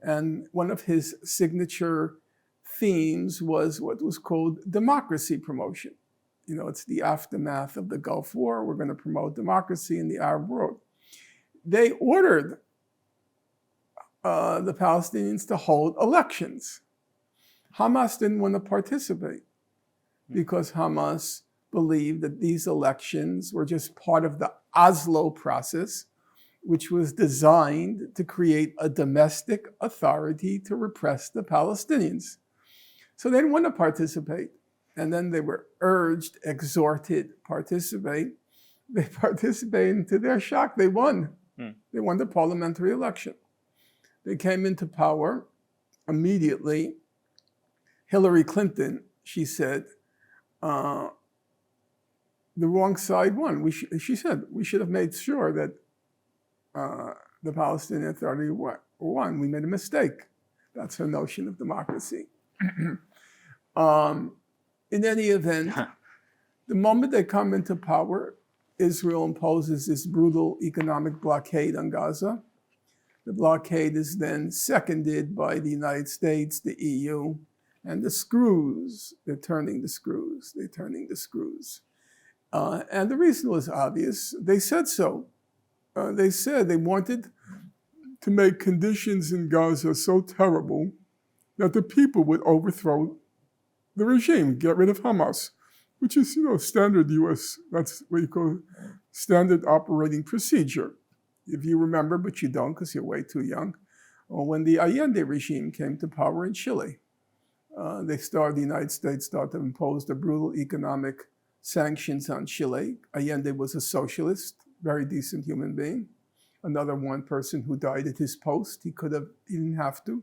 And one of his signature themes was what was called democracy promotion. You know, it's the aftermath of the Gulf War. We're going to promote democracy in the Arab world. They ordered the Palestinians to hold elections. Hamas didn't want to participate, because Hamas believed that these elections were just part of the Oslo process, which was designed to create a domestic authority to repress the Palestinians. So they didn't want to participate. And then they were urged, exhorted, participate. They participated, and to their shock, they won. They won the parliamentary election. They came into power immediately. Hillary Clinton, she said, the wrong side won. She said, we should have made sure that the Palestinian Authority won. We made a mistake. That's her notion of democracy. In any event, the moment they come into power, Israel imposes this brutal economic blockade on Gaza. The blockade is then seconded by the United States, the EU, and the screws. They're turning the screws. They're turning the screws. And the reason was obvious. They said so. They said they wanted to make conditions in Gaza so terrible that the people would overthrow the regime, get rid of Hamas, which is, standard U.S., that's what you call standard operating procedure. If you remember, but you don't because you're way too young, or when the Allende regime came to power in Chile. The United States started to impose the brutal economic sanctions on Chile. Allende was a socialist, very decent human being. Another one person who died at his post. He didn't have to.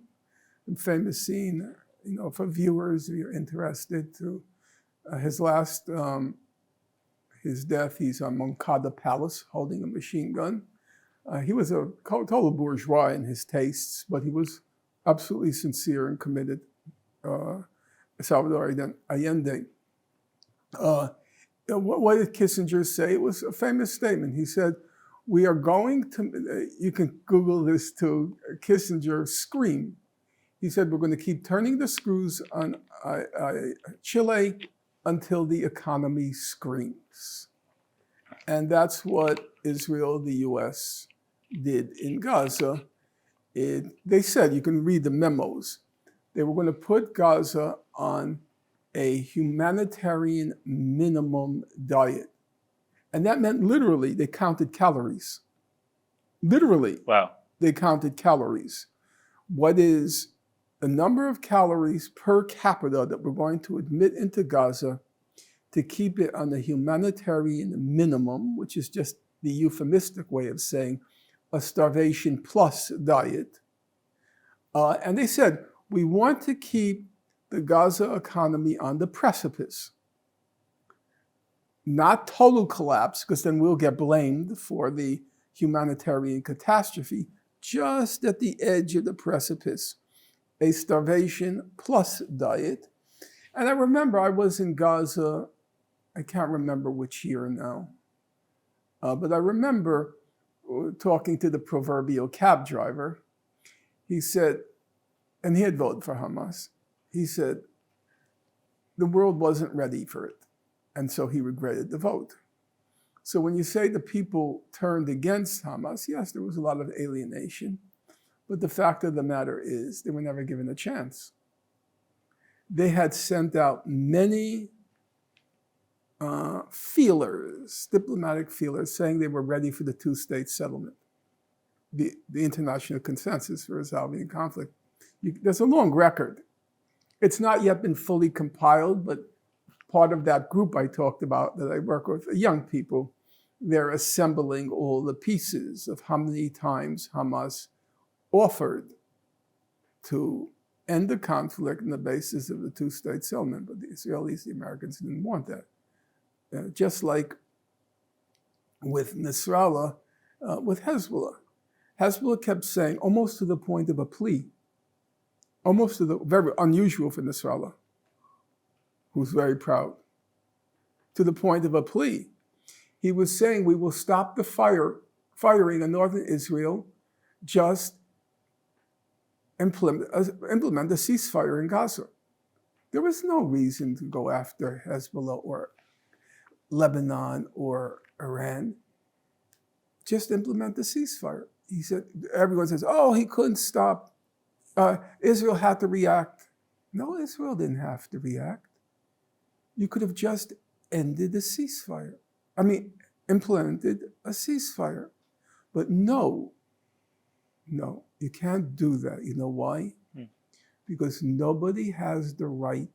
A famous scene, for viewers, if you're interested, to his death, he's on Moncada Palace holding a machine gun. He was a total bourgeois in his tastes, but he was absolutely sincere and committed. Salvador Allende. What did Kissinger say? It was a famous statement. He said, we are going to, you can Google this too, Kissinger scream. He said, we're going to keep turning the screws on Chile until the economy screams. And that's what Israel, the US, did in Gaza. They said, you can read the memos, they were going to put Gaza on a humanitarian minimum diet. And that meant literally they counted calories. Literally, wow. They counted calories. What is the number of calories per capita that we're going to admit into Gaza to keep it on the humanitarian minimum, which is just the euphemistic way of saying a starvation plus diet. And they said, we want to keep the Gaza economy on the precipice. Not total collapse, because then we'll get blamed for the humanitarian catastrophe, just at the edge of the precipice, a starvation plus diet. And I remember I was in Gaza, I can't remember which year now, but I remember talking to the proverbial cab driver. He said, and he had voted for Hamas, he said, the world wasn't ready for it. And so he regretted the vote. So when you say the people turned against Hamas, yes, there was a lot of alienation. But the fact of the matter is they were never given a chance. They had sent out many feelers, diplomatic feelers, saying they were ready for the two-state settlement, the international consensus for resolving the conflict. There's a long record. It's not yet been fully compiled, but part of that group I talked about that I work with, young people, they're assembling all the pieces of how many times Hamas offered to end the conflict on the basis of the two-state settlement, but the Israelis, the Americans didn't want that. Just like with Nasrallah, with Hezbollah. Hezbollah kept saying, almost to the point of a plea, almost to the very unusual for Nasrallah, who's very proud, to the point of a plea. He was saying, we will stop the firing in northern Israel, just implement a ceasefire in Gaza. There was no reason to go after Hezbollah or Lebanon or Iran. Just implement the ceasefire. He said, everyone says, oh, he couldn't stop. Israel had to react. No, Israel didn't have to react. You could have just ended the ceasefire. Implemented a ceasefire. But no, you can't do that. You know why? Because nobody has the right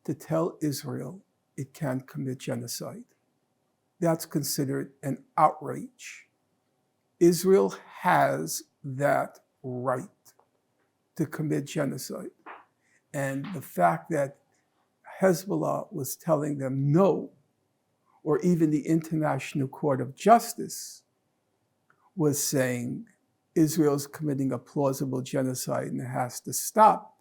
to tell Israel it can't commit genocide. That's considered an outrage. Israel has that right to commit genocide. And the fact that Hezbollah was telling them no, or even the International Court of Justice was saying Israel's committing a plausible genocide and it has to stop.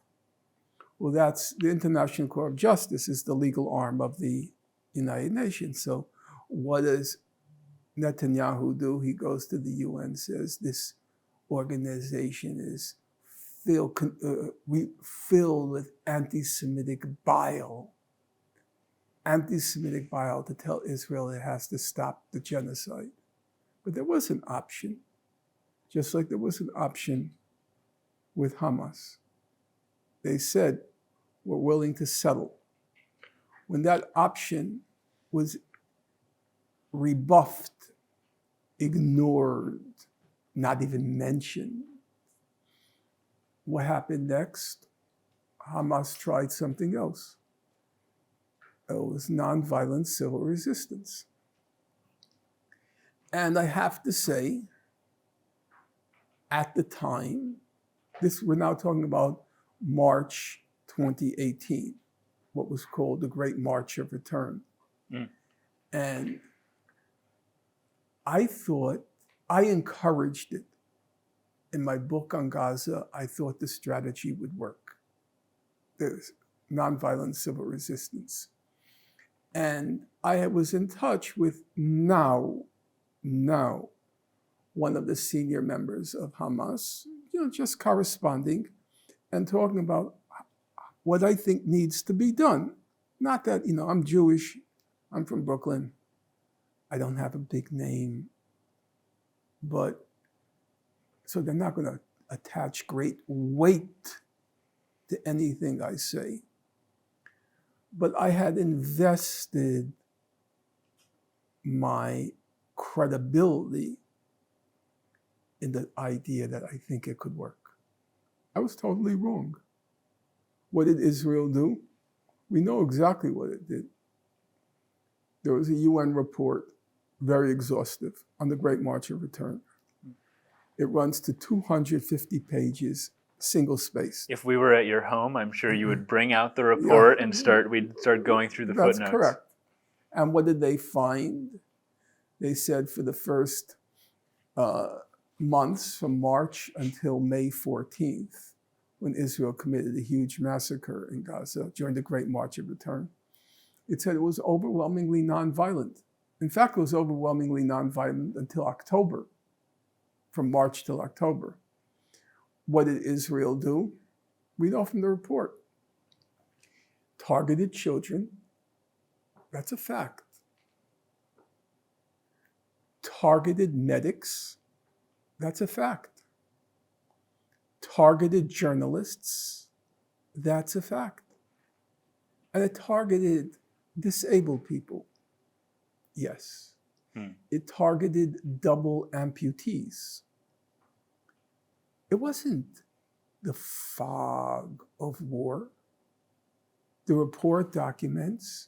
Well, that's the International Court of Justice is the legal arm of the United Nations. So what does Netanyahu do? He goes to the UN, says this organization is filled with anti-Semitic bile to tell Israel it has to stop the genocide. But there was an option, just like there was an option with Hamas. They said, we're willing to settle. When that option was rebuffed, ignored, not even mentioned, what happened next? Hamas tried something else. It was nonviolent civil resistance. And I have to say, at the time, we're now talking about March 2018, what was called the Great March of Return. Mm. And I encouraged it. In my book on Gaza, I thought the strategy would work. There's nonviolent civil resistance. And I was in touch with now, one of the senior members of Hamas, just corresponding and talking about what I think needs to be done. Not that, I'm Jewish, I'm from Brooklyn, I don't have a big name, but so they're not going to attach great weight to anything I say. But I had invested my credibility in the idea that I think it could work. I was totally wrong. What did Israel do? We know exactly what it did. There was a UN report, very exhaustive, on the Great March of Return. It runs to 250 pages, single space. If we were at your home, I'm sure you would bring out the report and we'd start going through the footnotes. That's correct. And what did they find? They said for the first months from March until May 14th, when Israel committed a huge massacre in Gaza during the Great March of Return, it said it was overwhelmingly nonviolent. In fact, it was overwhelmingly nonviolent until October, from March till October. What did Israel do? We know from the report. Targeted children, that's a fact. Targeted medics, that's a fact. Targeted journalists, that's a fact. And it targeted disabled people, yes. It targeted double amputees. It wasn't the fog of war. The report documents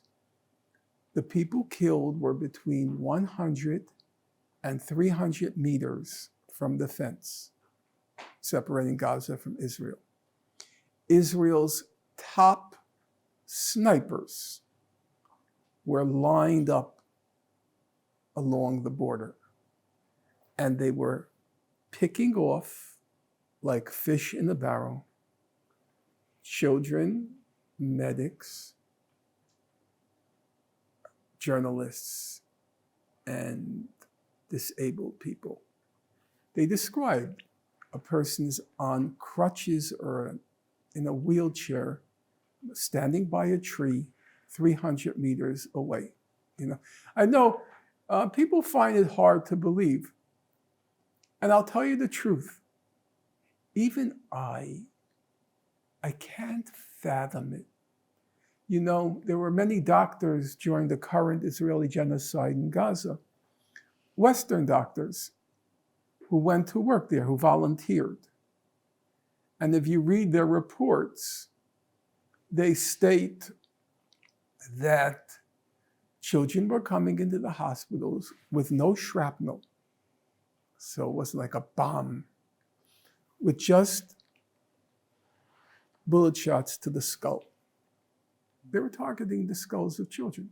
the people killed were between 100 and 300 meters from the fence separating Gaza from Israel. Israel's top snipers were lined up along the border, and they were picking off, like fish in a barrel, children, medics, journalists, and disabled people. They described a person's on crutches or in a wheelchair standing by a tree 300 meters away. I know people find it hard to believe. And I'll tell you the truth. Even I can't fathom it. There were many doctors during the current Israeli genocide in Gaza, Western doctors who went to work there, who volunteered. And if you read their reports, they state that children were coming into the hospitals with no shrapnel. So it wasn't like a bomb, with just bullet shots to the skull. They were targeting the skulls of children.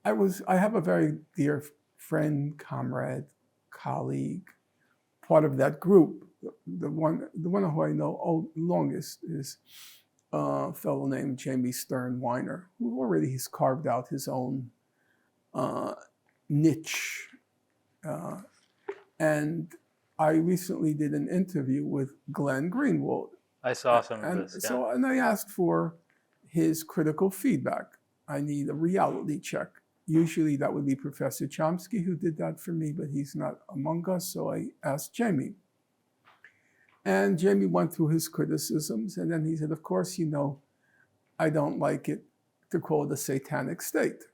I have a very dear friend, comrade, colleague, part of that group. The one who I know longest is a fellow named Jamie Stern Weiner, who already has carved out his own niche. And I recently did an interview with Glenn Greenwald. I saw some of this. Yeah. And I asked for his critical feedback. I need a reality check. Usually that would be Professor Chomsky who did that for me, but he's not among us, so I asked Jamie. And Jamie went through his criticisms, and then he said, of course, I don't like it to call it a satanic state.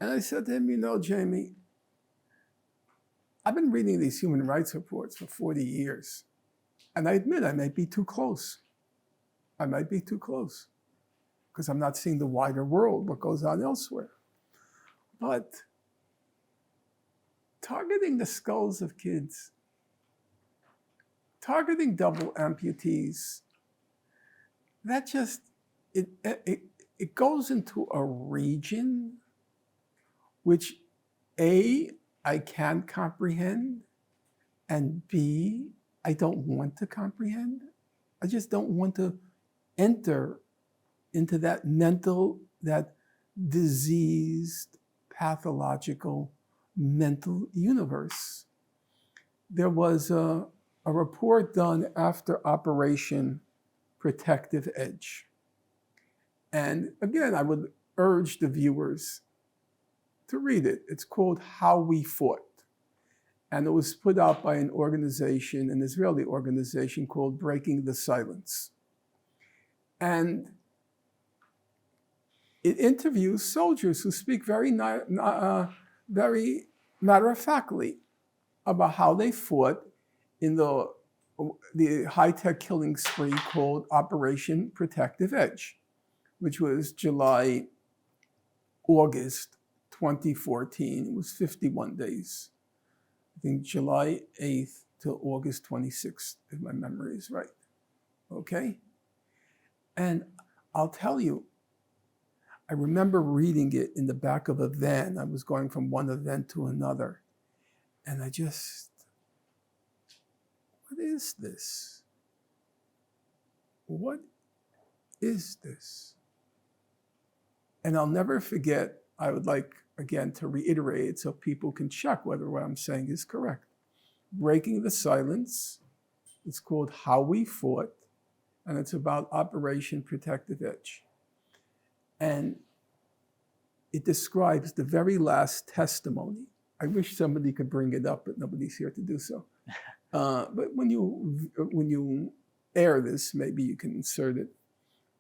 And I said to him, Jamie, I've been reading these human rights reports for 40 years. And I admit I might be too close. I might be too close because I'm not seeing the wider world, what goes on elsewhere. But targeting the skulls of kids, targeting double amputees, that just, it goes into a region which A, I can't comprehend, and B, I don't want to comprehend. I just don't want to enter into that mental, that diseased, pathological mental universe. There was a report done after Operation Protective Edge. And again, I would urge the viewers to read it. It's called How We Fought. And it was put out by an organization, an Israeli organization called Breaking the Silence. And it interviews soldiers who speak very matter-of-factly about how they fought in the high-tech killing spree called Operation Protective Edge, which was August 2014. It was 51 days. I think July 8th to August 26th, if my memory is right. Okay? And I'll tell you, I remember reading it in the back of a van. I was going from one event to another. And I just, what is this? What is this? And I'll never forget, I would like, again, to reiterate it so people can check whether what I'm saying is correct. Breaking the Silence, it's called How We Fought, and it's about Operation Protective Edge. And it describes the very last testimony. I wish somebody could bring it up, but nobody's here to do so. But when you air this, maybe you can insert it.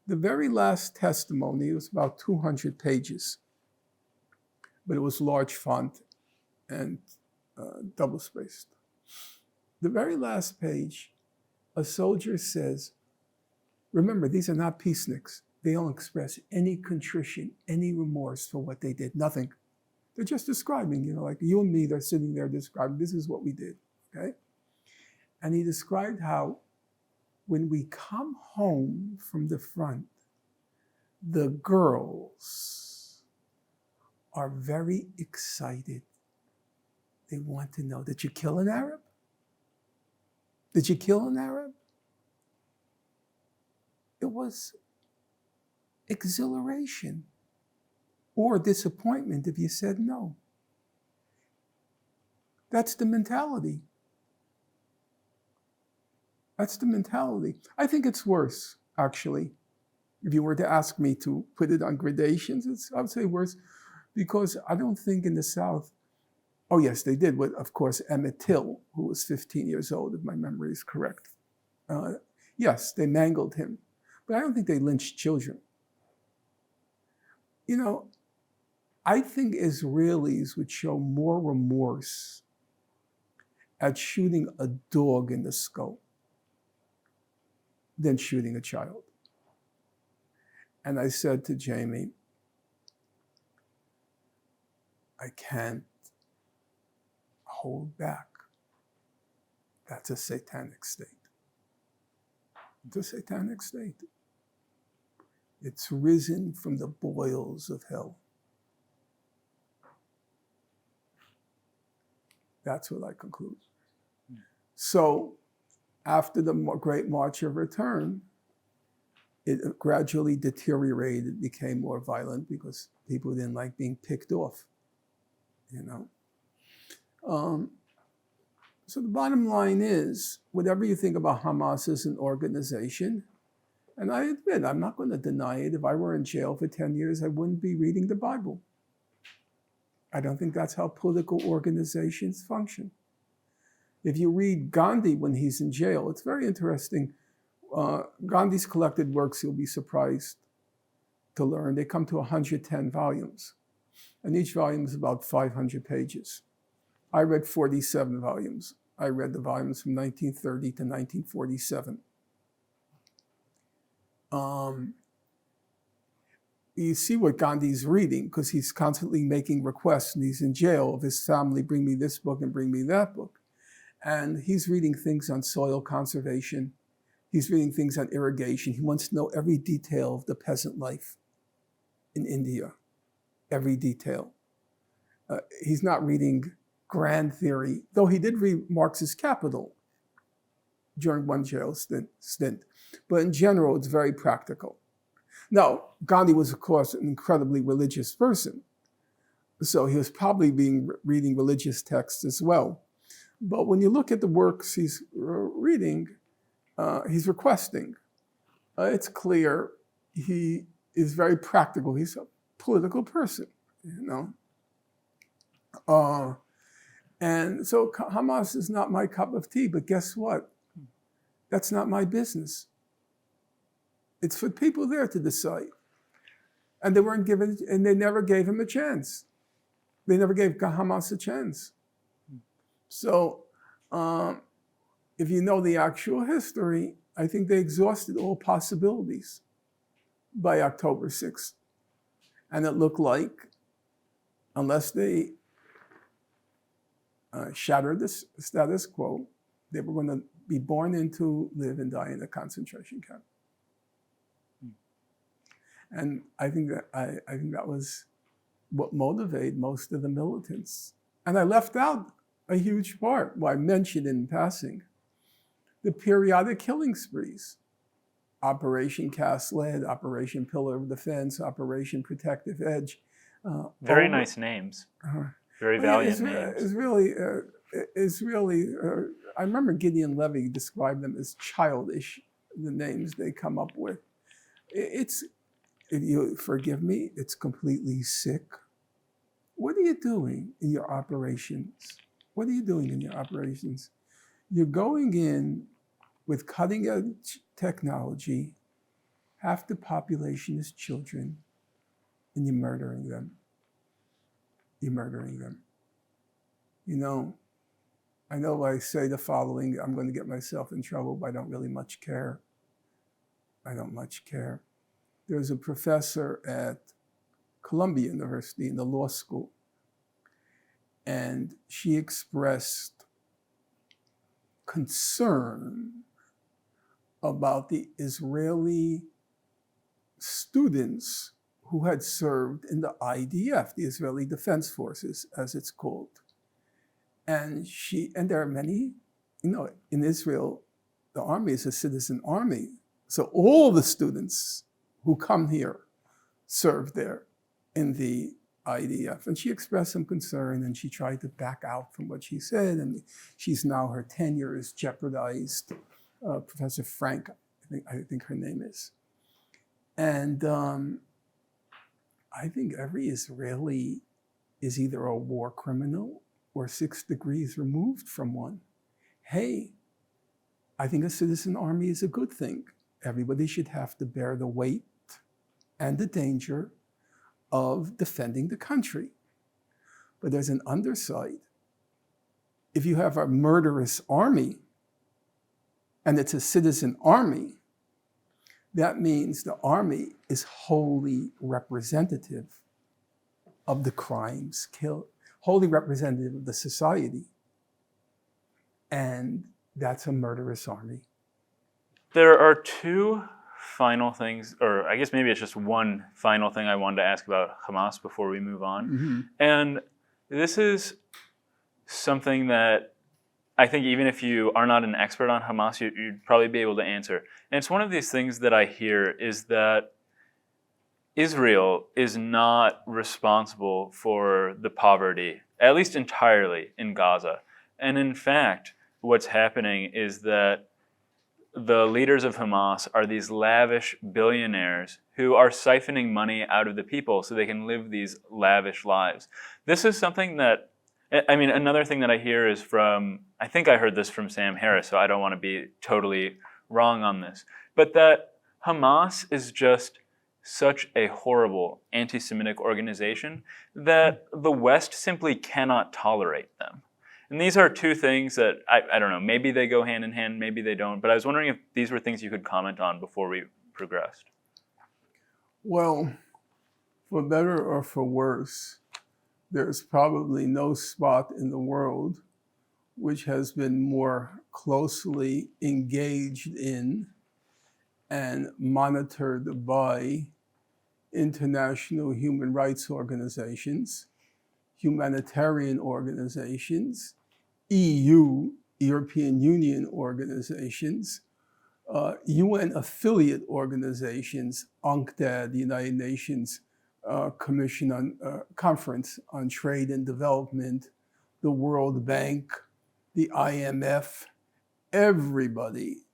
The very last testimony was about 200 pages, but it was large font and double-spaced. The very last page, a soldier says, remember, these are not peaceniks. They don't express any contrition, any remorse for what they did, nothing. They're just describing, like you and me, they're sitting there describing, this is what we did, okay? And he described how when we come home from the front, the girls are very excited. They want to know, did you kill an Arab? Did you kill an Arab? It was exhilaration or disappointment if you said no. That's the mentality. That's the mentality. I think it's worse, actually. If you were to ask me to put it on gradations, I would say worse, because I don't think in the South, oh yes, they did with, of course, Emmett Till, who was 15 years old, if my memory is correct. Yes, they mangled him, but I don't think they lynched children. I think Israelis would show more remorse at shooting a dog in the skull than shooting a child. And I said to Jamie, I can't hold back. That's a satanic state. It's a satanic state. It's risen from the boils of hell. That's what I conclude. So after the Great March of Return, it gradually deteriorated, became more violent because people didn't like being picked off, So the bottom line is, whatever you think about Hamas as an organization, and I admit, I'm not going to deny it. If I were in jail for 10 years, I wouldn't be reading the Bible. I don't think that's how political organizations function. If you read Gandhi when he's in jail, it's very interesting. Gandhi's collected works, you'll be surprised to learn. They come to 110 volumes, and each volume is about 500 pages. I read 47 volumes. I read the volumes from 1930 to 1947. You see what Gandhi's reading, because he's constantly making requests, and he's in jail of his family, bring me this book and bring me that book. And he's reading things on soil conservation. He's reading things on irrigation. He wants to know every detail of the peasant life in India, every detail. He's not reading grand theory, though he did read Marx's Capital during one jail stint. But in general, it's very practical. Now, Gandhi was, of course, an incredibly religious person. So he was probably reading religious texts as well. But when you look at the works he's reading, he's requesting, it's clear he is very practical. He's a political person, you know. And so Hamas is not my cup of tea, but guess what? That's not my business. It's for people there to decide. And they weren't given, and they never gave him a chance. They never gave Hamas a chance. So if you know the actual history, I think they exhausted all possibilities by October 6th. And it looked like, unless they shattered the status quo, they were going to be born into, live, and die in a concentration camp. And I think that was what motivated most of the militants. And I left out a huge part, well, I mentioned in passing, the periodic killing sprees. Operation Cast Lead, Operation Pillar of Defense, Operation Protective Edge. Very nice names. Very valiant names. It's really, I remember Gideon Levy described them as childish, the names they come up with. It's, if you forgive me, it's completely sick. What are you doing in your operations? What are you doing in your operations? You're going in with cutting edge technology, half the population is children, and you're murdering them. You're murdering them. You know I say the following, I'm going to get myself in trouble, but I don't really much care. I don't much care. There's a professor at Columbia University in the law school, and she expressed concern about the Israeli students who had served in the IDF, the Israeli Defense Forces, as it's called. And there are many, in Israel, the army is a citizen army. So all the students who come here serve there in the IDF. And she expressed some concern, and she tried to back out from what she said, and her tenure is jeopardized. Professor Frank, I think her name is. And I think every Israeli is either a war criminal or 6 degrees removed from one. Hey, I think a citizen army is a good thing. Everybody should have to bear the weight and the danger of defending the country. But there's an underside. If you have a murderous army, and it's a citizen army, that means the army is wholly representative of the crimes killed, wholly representative of the society. And that's a murderous army. There are two final things, or I guess maybe it's just one final thing I wanted to ask about Hamas before we move on. Mm-hmm. And this is something that I think even if you are not an expert on Hamas, you'd probably be able to answer. And it's one of these things that I hear is that Israel is not responsible for the poverty, at least entirely, in Gaza. And in fact, what's happening is that the leaders of Hamas are these lavish billionaires who are siphoning money out of the people so they can live these lavish lives. This is something that, another thing that I hear is from, I think I heard this from Sam Harris, so I don't want to be totally wrong on this, but that Hamas is just such a horrible anti-Semitic organization that the West simply cannot tolerate them. And these are two things that, I don't know, maybe they go hand in hand, maybe they don't, but I was wondering if these were things you could comment on before we progressed. Well, for better or for worse, there's probably no spot in the world which has been more closely engaged in and monitored by international human rights organizations, humanitarian organizations, European Union organizations, UN affiliate organizations, UNCTAD, the United Nations Commission on Conference on Trade and Development, the World Bank, the IMF, everybody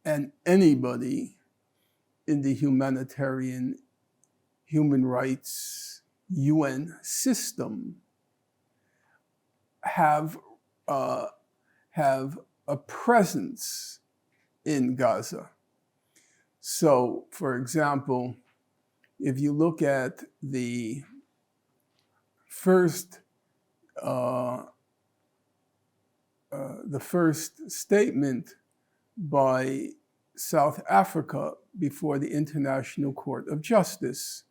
and anybody in the humanitarian human rights UN system have a presence in Gaza. So, for example, if you look at the first statement by South Africa before the International Court of Justice,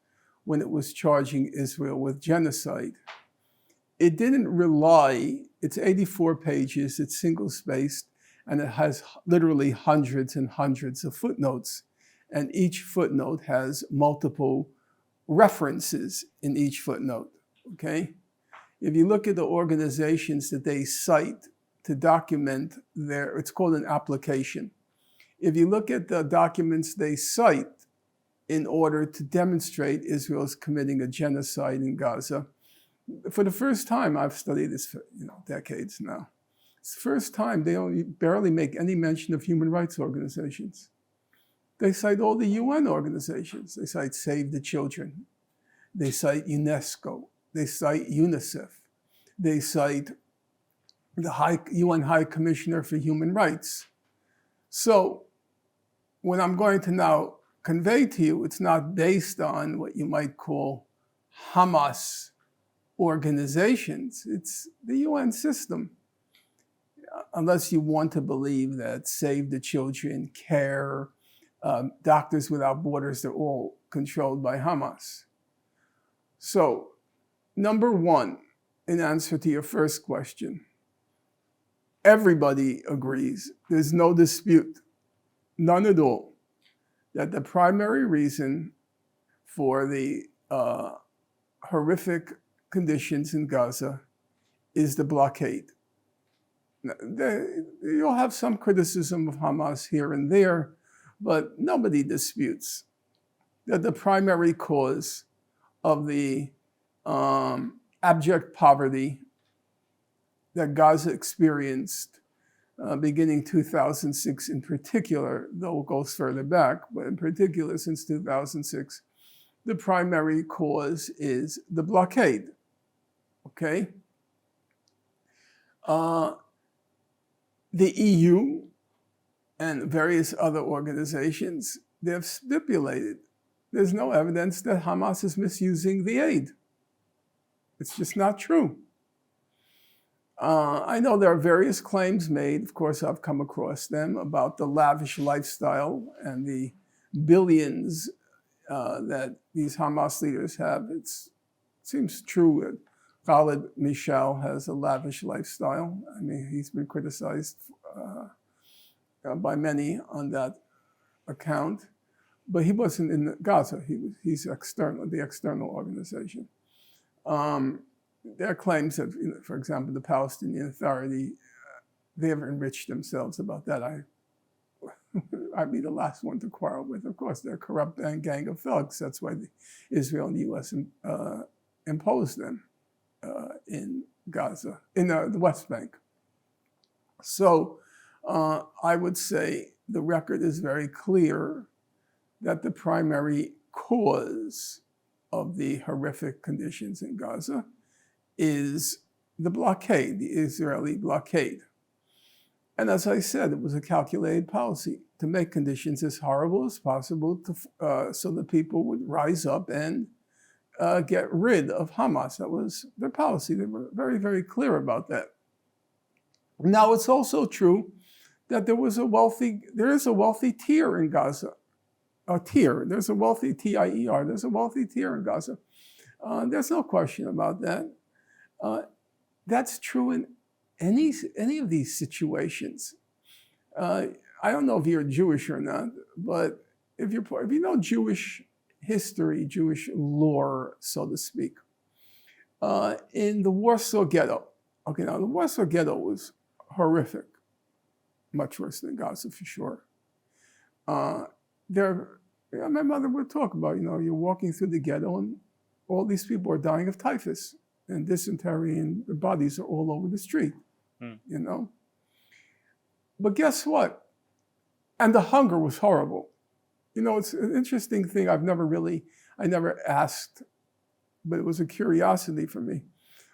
when it was charging Israel with genocide, it didn't rely, it's 84 pages, it's single-spaced, and it has literally hundreds and hundreds of footnotes. And each footnote has multiple references in each footnote, okay? If you look at the organizations that they cite to document their, it's called an application. If you look at the documents they cite in order to demonstrate Israel's committing a genocide in Gaza, for the first time, I've studied this for decades now. It's the first time they only barely make any mention of human rights organizations. They cite all the UN organizations. They cite Save the Children. They cite UNESCO. They cite UNICEF. They cite the UN High Commissioner for Human Rights. So what I'm going to now convey to you, it's not based on what you might call Hamas organizations. It's the UN system. Unless you want to believe that Save the Children, CARE, Doctors Without Borders, they're all controlled by Hamas. So, number one, in answer to your first question, everybody agrees, there's no dispute, none at all, that the primary reason for the horrific conditions in Gaza is the blockade. You'll have some criticism of Hamas here and there, but nobody disputes that the primary cause of the abject poverty that Gaza experienced beginning 2006 in particular, though it goes further back, but in particular since 2006, the primary cause is the blockade, okay? The EU and various other organizations, they've stipulated there's no evidence that Hamas is misusing the aid. It's just not true. I know there are various claims made, of course I've come across them, about the lavish lifestyle and the billions that these Hamas leaders have. It seems true that Khalid Michel has a lavish lifestyle. I mean, he's been criticized by many on that account, but he wasn't in Gaza. He's external, the external organization. There are claims that, for example, the Palestinian Authority, they have enriched themselves about that. I'd be the last one to quarrel with. Of course, they're a corrupt gang of thugs. That's why Israel and the U.S. imposed them in Gaza, in the West Bank. So I would say the record is very clear that the primary cause of the horrific conditions in Gaza is the blockade, the Israeli blockade. And as I said, it was a calculated policy to make conditions as horrible as possible so that people would rise up and get rid of Hamas. That was their policy. They were very, very clear about that. Now, it's also true that there is a wealthy tier in Gaza. A tier. There's a wealthy T-I-E-R. There's a wealthy tier in Gaza. There's no question about that. That's true in any of these situations. I don't know if you're Jewish or not, but if you know Jewish history, Jewish lore, so to speak, in the Warsaw Ghetto. Okay, now the Warsaw Ghetto was horrific, much worse than Gaza for sure. My mother would talk about, you're walking through the ghetto and all these people are dying of typhus and dysentery and the bodies are all over the street, But guess what? And the hunger was horrible. It's an interesting thing I never asked, but it was a curiosity for me.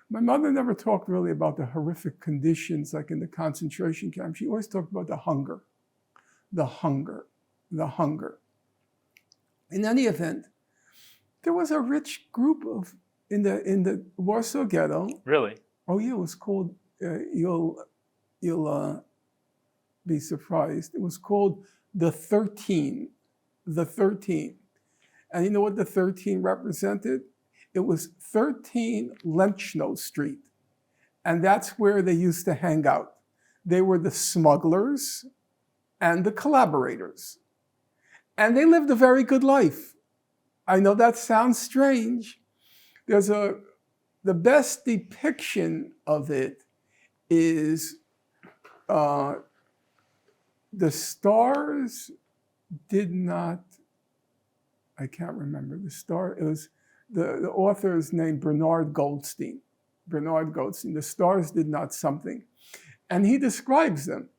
My mother never talked really about the horrific conditions like in the concentration camp. She always talked about the hunger. In any event, there was a rich group in the Warsaw Ghetto. Really? Oh yeah, it was called. You'll be surprised. It was called the 13. The 13, and you know what the 13 represented? It was 13 Lenchno Street, and that's where they used to hang out. They were the smugglers and the collaborators. And they lived a very good life. I know that sounds strange. The best depiction of it is the stars did not, I can't remember the star. It was the author is named Bernard Goldstein. The stars did not something. And he describes them.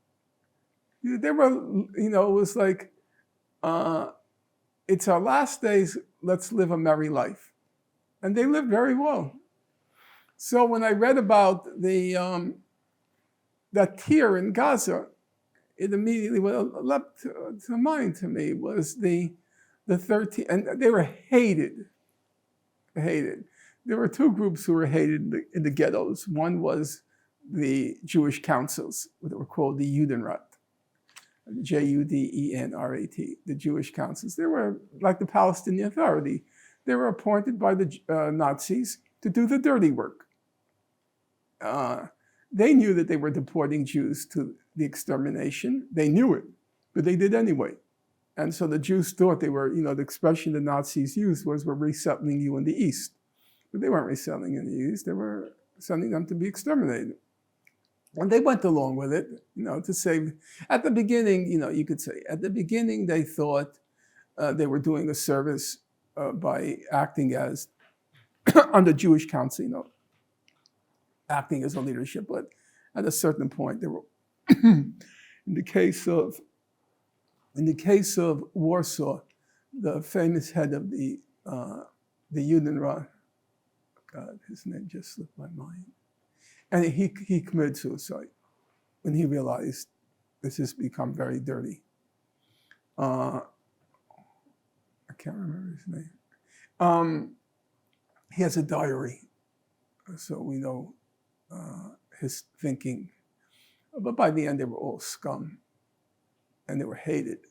They were, it was like, it's our last days, let's live a merry life. And they lived very well. So when I read about that tier in Gaza, it immediately leapt to mind to me was the 13, and they were hated. There were two groups who were hated in the ghettos. One was the Jewish councils, what were called the Judenrat. Judenrat, the Jewish councils. They were like the Palestinian Authority. They were appointed by the Nazis to do the dirty work. They knew that they were deporting Jews to the extermination. They knew it, but they did anyway. And so the Jews thought they were, the expression the Nazis used was, we're resettling you in the East. But they weren't resettling in the East. They were sending them to be exterminated. And they went along with it, to save. At the beginning, you could say, at the beginning they thought they were doing a service by acting as, on the Jewish council, acting as a leadership. But at a certain point, they were, in the case of Warsaw, the famous head of the Judenrat, God, his name just slipped my mind. And he committed suicide when he realized this has become very dirty. I can't remember his name. He has a diary, so we know his thinking. But by the end, they were all scum, and they were hated.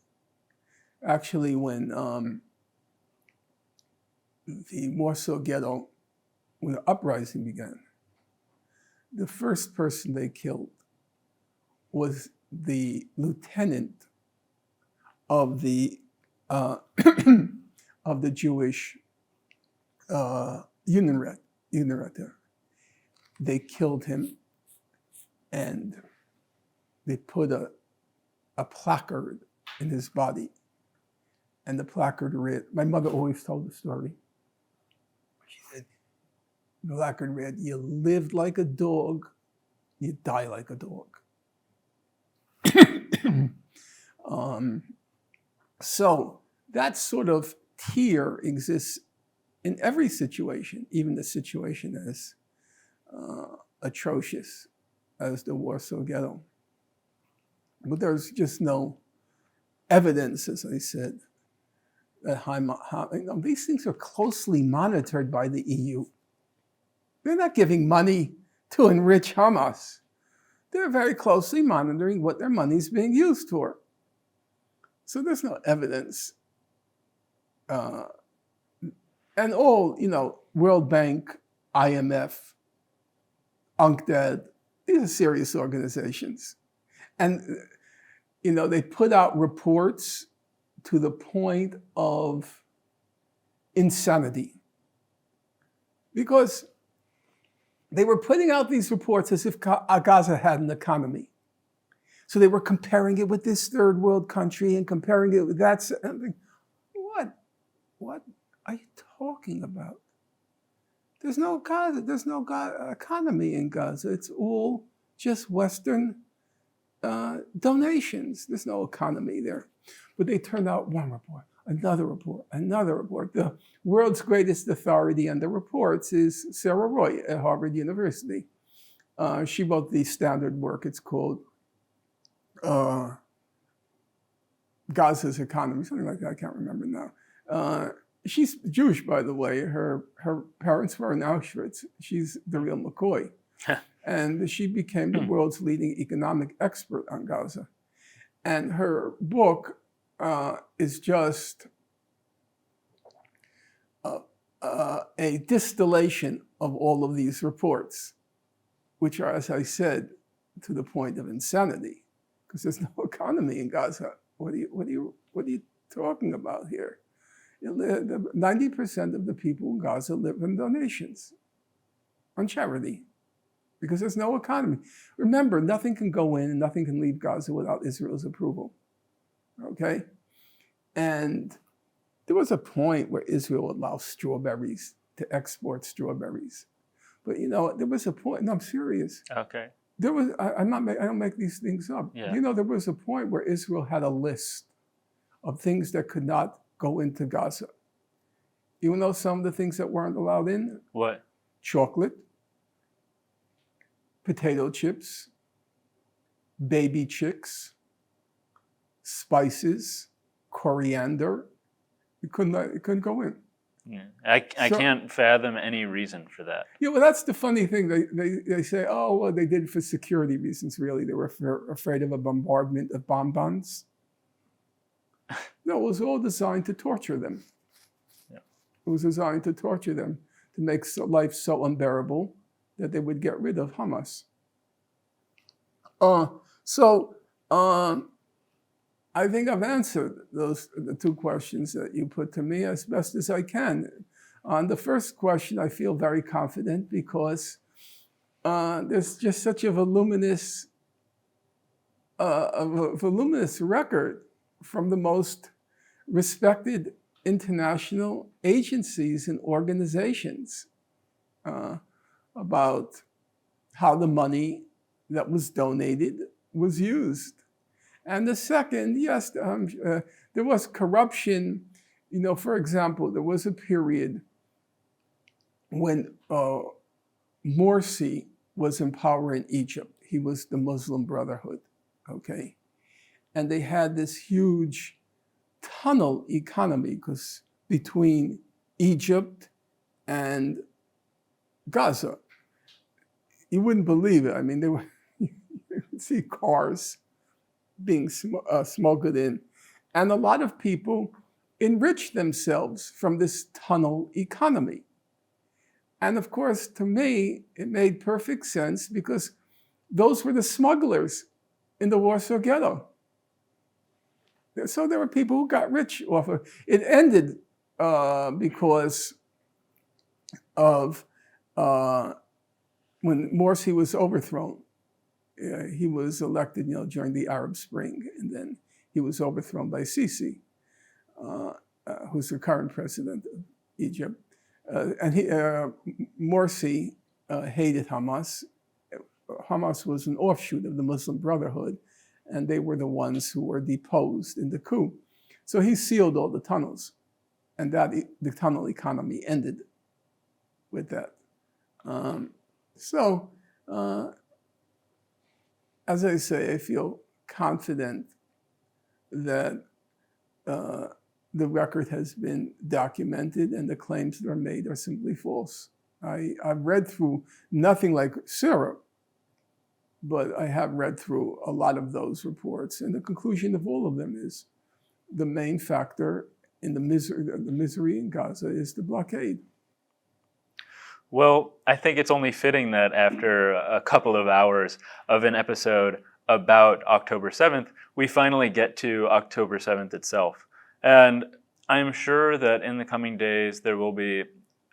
Actually, when the Warsaw Ghetto, when the uprising began, the first person they killed was the lieutenant of the of the Jewish Judenrat there. They killed him, and they put a placard in his body, and the placard read. My mother always told the story. She said, the placard read, "You lived like a dog, you die like a dog." So that sort of tier exists in every situation, even the situation as atrocious as the Warsaw Ghetto. But there's just no evidence, as I said, that these things are closely monitored by the EU. They're not giving money to enrich Hamas. they're very closely monitoring what their money's being used for. So there's no evidence. And all, World Bank, IMF, UNCTAD, these are serious organizations. And, they put out reports to the point of insanity. Because they were putting out these reports as if Gaza had an economy. So they were comparing it with this third world country and comparing it with that. What are you talking about? There's no Gaza. There's no economy in Gaza. It's all just Western donations. There's no economy there. But they turned out one report, another report, another report. The world's greatest authority on the reports is Sarah Roy at Harvard University. She wrote the standard work. It's called Gaza's Economy, something like that. I can't remember now. She's Jewish, by the way. Her parents were in Auschwitz. She's the real McCoy. And she became the world's leading economic expert on Gaza. And her book is just a distillation of all of these reports, which are, as I said, to the point of insanity, because there's no economy in Gaza. What are you talking about here? 90% of the people in Gaza live on donations, on charity, because there's no economy. Remember, nothing can go in and nothing can leave Gaza without Israel's approval, okay? And there was a point where Israel allowed strawberries to export strawberries. But there was a point, and I'm serious. Okay. There was, I don't make these things up. Yeah. There was a point where Israel had a list of things that could not go into Gaza. You know some of the things that weren't allowed in? What? Chocolate, potato chips, baby chicks, spices, coriander. It couldn't go in. Yeah. I can't fathom any reason for that. Yeah, well, that's the funny thing. They say, oh, well, they did it for security reasons, really. They were afraid of a bombardment of bonbons. No, it was all designed to torture them. Yeah. It was designed to torture them, to make life so unbearable that they would get rid of Hamas. I think I've answered the two questions that you put to me as best as I can. On the first question, I feel very confident because there's just such a voluminous record from the most respected international agencies and organizations about how the money that was donated was used. And the second, yes, there was corruption. For example, there was a period when Morsi was in power in Egypt. He was the Muslim Brotherhood, okay? And they had this huge tunnel economy because between Egypt and Gaza, you wouldn't believe it. I mean, you could see cars being smuggled in. And a lot of people enriched themselves from this tunnel economy. And of course, to me, it made perfect sense because those were the smugglers in the Warsaw Ghetto. So there were people who got rich off of it. It ended because of when Morsi was overthrown. He was elected, during the Arab Spring, and then he was overthrown by Sisi, who's the current president of Egypt. Morsi hated Hamas. Hamas was an offshoot of the Muslim Brotherhood, and they were the ones who were deposed in the coup. So he sealed all the tunnels, and the tunnel economy ended with that. As I say, I feel confident that the record has been documented and the claims that are made are simply false. I've read through nothing like Sarah. but I have read through a lot of those reports, and the conclusion of all of them is the main factor in the misery in Gaza is the blockade. Well, I think it's only fitting that after a couple of hours of an episode about October 7th, we finally get to October 7th itself. And I'm sure that in the coming days, there will be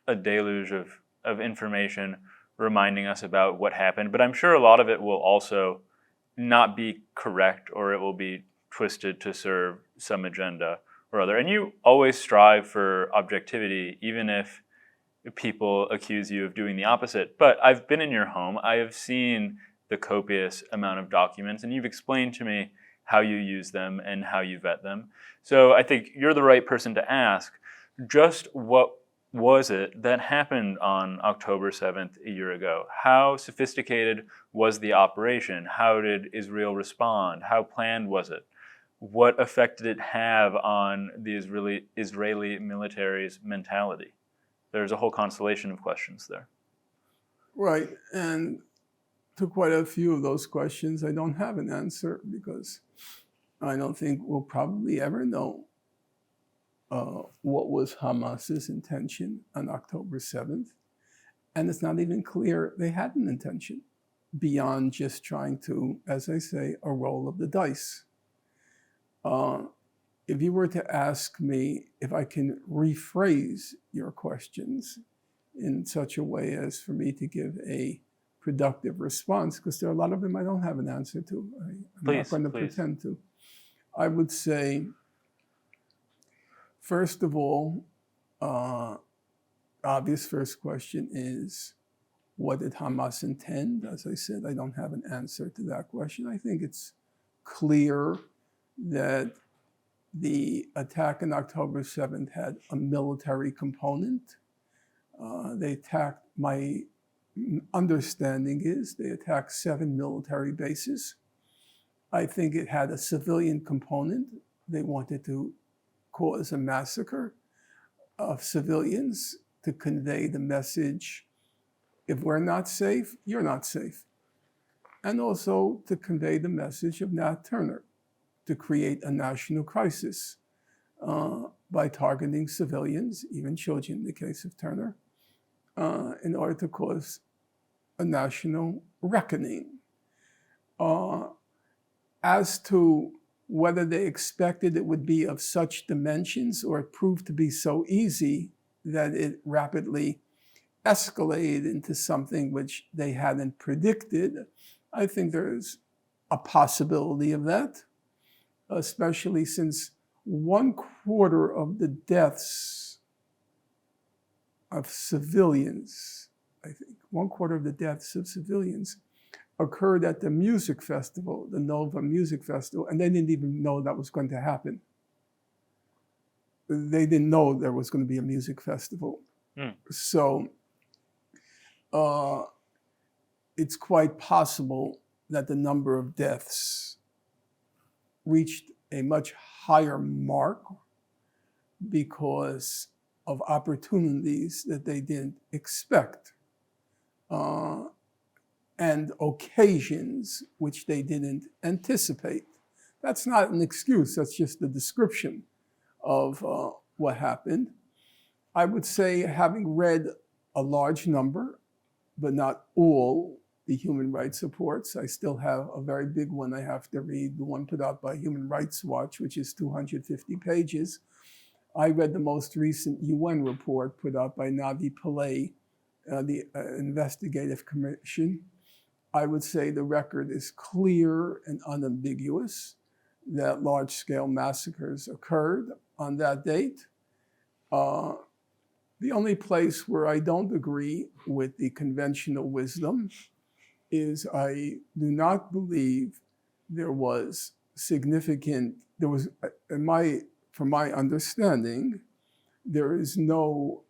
a deluge of information reminding us about what happened. But I'm sure a lot of it will also not be correct, or it will be twisted to serve some agenda or other. And you always strive for objectivity, even if people accuse you of doing the opposite. But I've been in your home. I have seen the copious amount of documents, and you've explained to me how you use them and how you vet them. So I think you're the right person to ask, just what was it that happened on October 7th a year ago? How sophisticated was the operation? How did Israel respond? How planned was it? What effect did it have on the Israeli military's mentality? There's a whole constellation of questions there. Right, and to quite a few of those questions, I don't have an answer because I don't think we'll probably ever know what was Hamas's intention on October 7th. And it's not even clear they had an intention beyond just trying to, as I say, a roll of the dice. If you were to ask me if I can rephrase your questions in such a way as for me to give a productive response, because there are a lot of them I don't have an answer to. I'm not going to pretend to. I would say, first of all, obvious first question is, what did Hamas intend? As I said, I don't have an answer to that question. I think it's clear that the attack on October 7th had a military component. They attacked, my understanding is, they attacked 7 military bases. I think it had a civilian component. They wanted to cause a massacre of civilians to convey the message, if we're not safe, you're not safe. And also to convey the message of Nat Turner, to create a national crisis by targeting civilians, even children in the case of Turner, in order to cause a national reckoning. As to whether they expected it would be of such dimensions, or it proved to be so easy that it rapidly escalated into something which they hadn't predicted, I think there's a possibility of that, especially since 1/4 of the deaths of civilians, I think, 1/4 of the deaths of civilians occurred at the music festival, the Nova Music Festival, and they didn't even know that was going to happen. They didn't know there was going to be a music festival. So it's quite possible that the number of deaths reached a much higher mark because of opportunities that they didn't expect and occasions which they didn't anticipate. That's not an excuse, that's just a description of what happened. I would say, having read a large number, but not all, the human rights reports, I still have a very big one I have to read, the one put out by Human Rights Watch, which is 250 pages. I read the most recent UN report put out by Navi Pillay, the Investigative Commission. I would say the record is clear and unambiguous that large-scale massacres occurred on that date. The only place where I don't agree with the conventional wisdom is I do not believe there was significant, from my understanding, there is no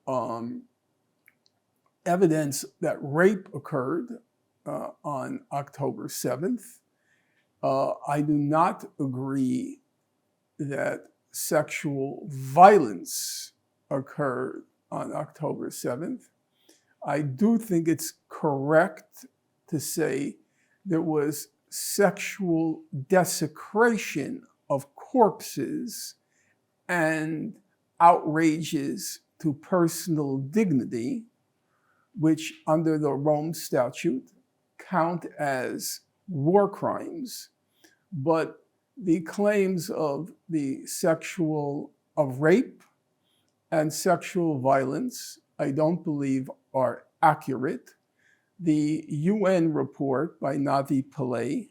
evidence that rape occurred on October 7th. I do not agree that sexual violence occurred on October 7th. I do think it's correct to say there was sexual desecration of corpses and outrages to personal dignity, which under the Rome Statute count as war crimes. But the claims of rape and sexual violence, I don't believe are accurate. The UN report by Navi Pillay,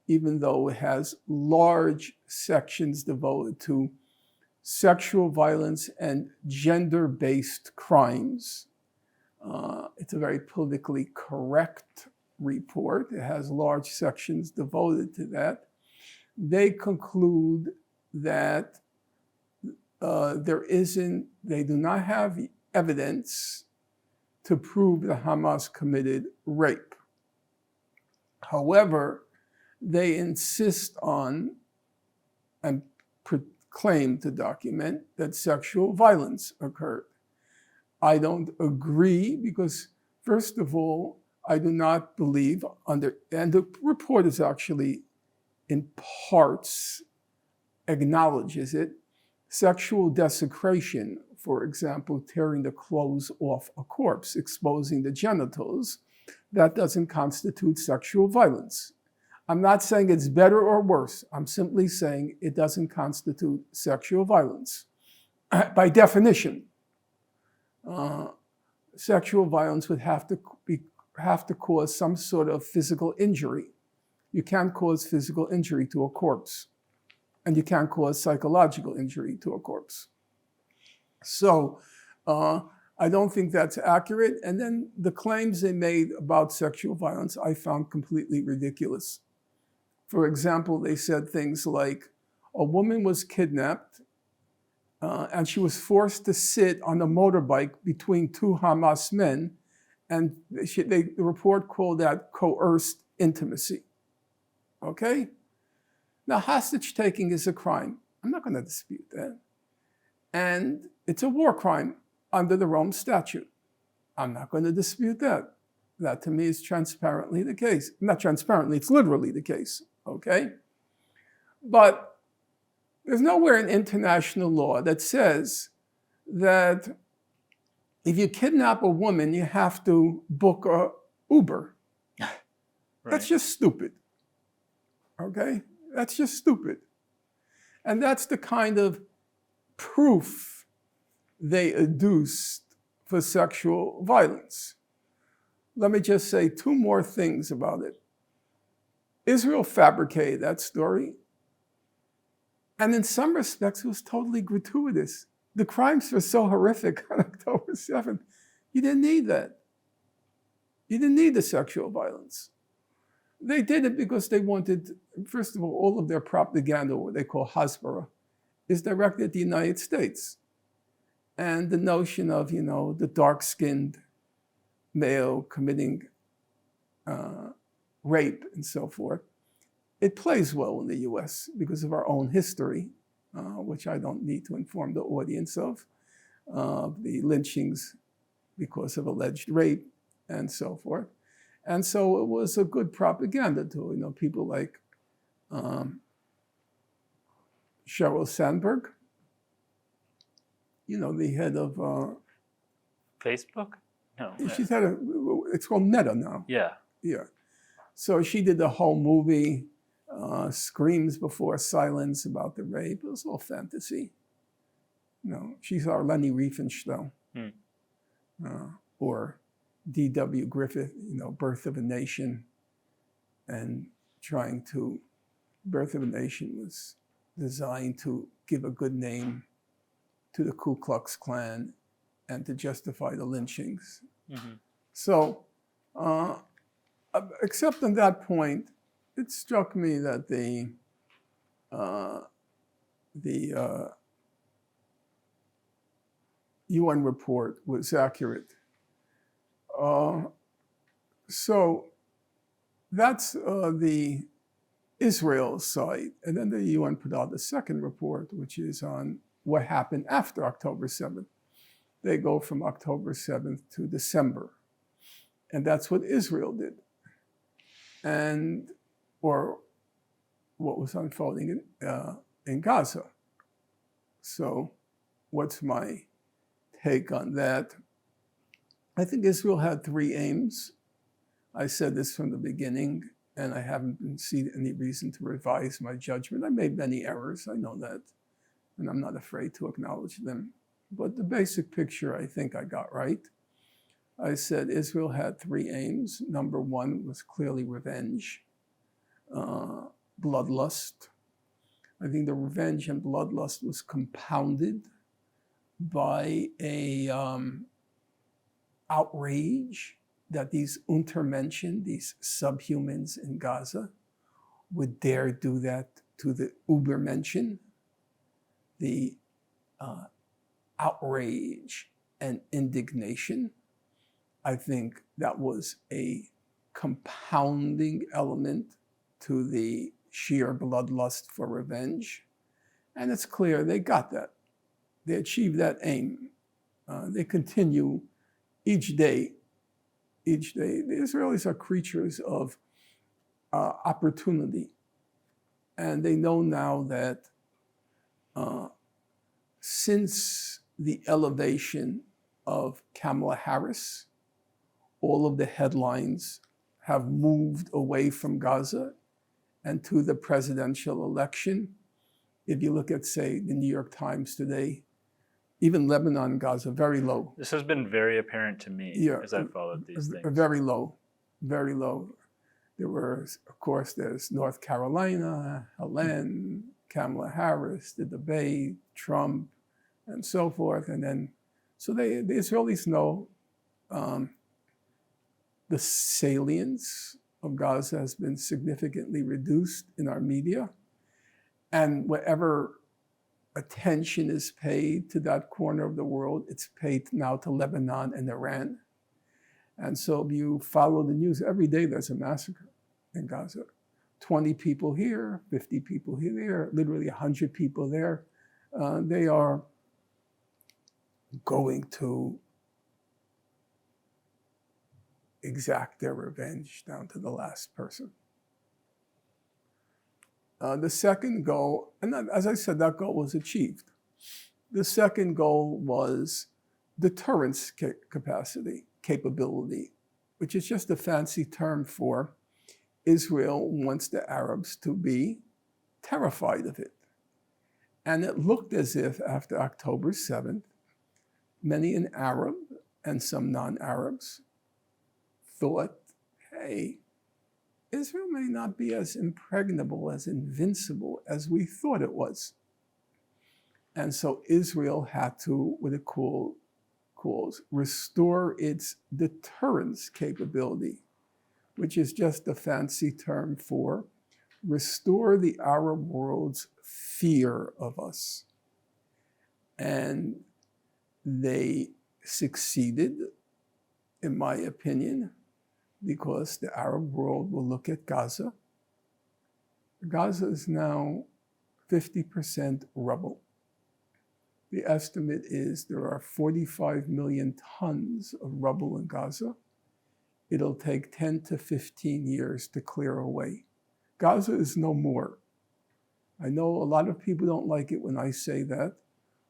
even though it has large sections devoted to sexual violence and gender-based crimes, it's a very politically correct report. It has large sections devoted to that. They conclude that they do not have evidence to prove that Hamas committed rape. However, they insist on and claim to document that sexual violence occurred. I don't agree because, first of all, I do not believe and the report is actually in parts acknowledges it, sexual desecration, for example, tearing the clothes off a corpse, exposing the genitals, that doesn't constitute sexual violence. I'm not saying it's better or worse. I'm simply saying it doesn't constitute sexual violence. By definition, sexual violence would have to cause some sort of physical injury. You can't cause physical injury to a corpse, and you can't cause psychological injury to a corpse. So I don't think that's accurate. And then the claims they made about sexual violence I found completely ridiculous. For example, they said things like, a woman was kidnapped and she was forced to sit on a motorbike between two Hamas men, and the report called that coerced intimacy. Okay? Now, hostage taking is a crime. I'm not going to dispute that. And it's a war crime under the Rome Statute. I'm not going to dispute that. That to me is transparently the case. Not transparently, it's literally the case. Okay? But there's nowhere in international law that says that if you kidnap a woman, you have to book a Uber. Right. That's just stupid. Okay? That's just stupid. And that's the kind of proof they adduced for sexual violence. Let me just say two more things about it. Israel fabricated that story. And in some respects, it was totally gratuitous. The crimes were so horrific on October 7th. You didn't need that. You didn't need the sexual violence. They did it because they wanted, first of all of their propaganda, what they call Hasbara, is directed at the United States. And the notion of, the dark-skinned male committing rape and so forth, it plays well in the US because of our own history, which I don't need to inform the audience of, the lynchings because of alleged rape and so forth. And so it was a good propaganda tool. People like Sheryl Sandberg, the head of Facebook? No. She's had it's called Meta now. Yeah. Yeah. So she did the whole movie, Screams Before Silence, about the rape. It was all fantasy. She's our Leni Riefenstahl. Or D.W. Griffith, Birth of a Nation. And Birth of a Nation was designed to give a good name to the Ku Klux Klan and to justify the lynchings. Mm-hmm. So, except on that point, it struck me that the UN report was accurate. So that's the Israel side. And then the UN put out the second report, which is on what happened after October 7th. They go from October 7th to December. And that's what Israel did. and or what was unfolding in Gaza. So what's my take on that? I think Israel had three aims. I said this from the beginning, and I haven't seen any reason to revise my judgment. I made many errors, I know that, and I'm not afraid to acknowledge them. But the basic picture I think I got right. I said Israel had three aims. Number one was clearly revenge, bloodlust. I think the revenge and bloodlust was compounded by a outrage that these Untermenschen, these subhumans in Gaza, would dare do that to the Übermenschen. The outrage and indignation, I think that was a compounding element to the sheer bloodlust for revenge. And it's clear they got that. They achieved that aim. They continue each day. The Israelis are creatures of opportunity. And they know now that since the elevation of Kamala Harris, all of the headlines have moved away from Gaza and to the presidential election. If you look at, say, the New York Times today, even Lebanon and Gaza, very low. This has been very apparent to me as I've followed these things. Very low, very low. There were, of course, there's North Carolina, Helen, Kamala Harris, the debate, Trump, and so forth. And then, so the Israelis know the salience of Gaza has been significantly reduced in our media. And whatever attention is paid to that corner of the world, it's paid now to Lebanon and Iran. And so if you follow the news, every day there's a massacre in Gaza. 20 people here, 50 people here, literally 100 people there. They are going to exact their revenge down to the last person. The second goal, and as I said, that goal was achieved. The second goal was deterrence capability, which is just a fancy term for Israel wants the Arabs to be terrified of it. And it looked as if after October 7th, many an Arab and some non-Arabs thought, hey, Israel may not be as impregnable, as invincible as we thought it was. And so Israel had to, what it calls, restore its deterrence capability, which is just a fancy term for restore the Arab world's fear of us. And they succeeded, in my opinion, because the Arab world will look at Gaza. Gaza is now 50% rubble. The estimate is there are 45 million tons of rubble in Gaza. It'll take 10 to 15 years to clear away. Gaza is no more. I know a lot of people don't like it when I say that,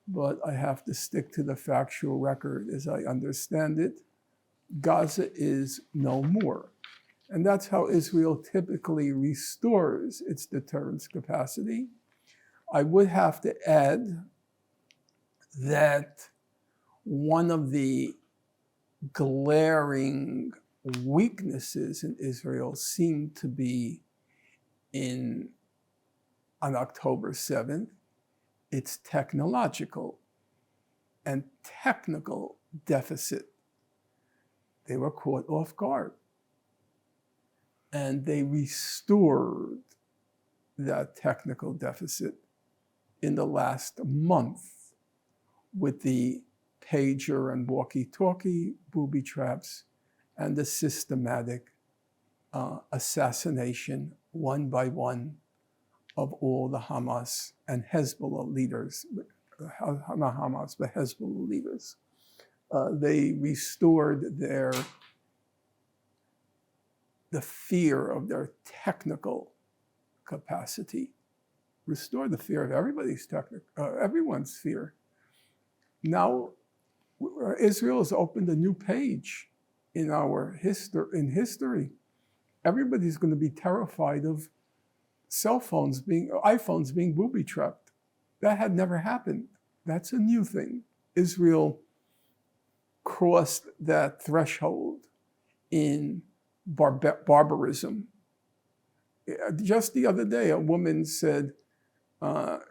but I have to stick to the factual record as I understand it. Gaza is no more. And that's how Israel typically restores its deterrence capacity. I would have to add that one of the glaring weaknesses in Israel seemed to be on October 7th, its technological and technical deficit. They were caught off guard. And they restored that technical deficit in the last month with the pager and walkie-talkie booby traps and the systematic assassination, one by one, of all the Hamas and Hezbollah leaders, not Hamas, but Hezbollah leaders. They restored their the fear of their technical capacity. Restore the fear of everyone's fear. Now, Israel has opened a new page in our history. Everybody's going to be terrified of iPhones being booby-trapped. That had never happened. That's a new thing. Israel crossed that threshold in barbarism. Just the other day, a woman said,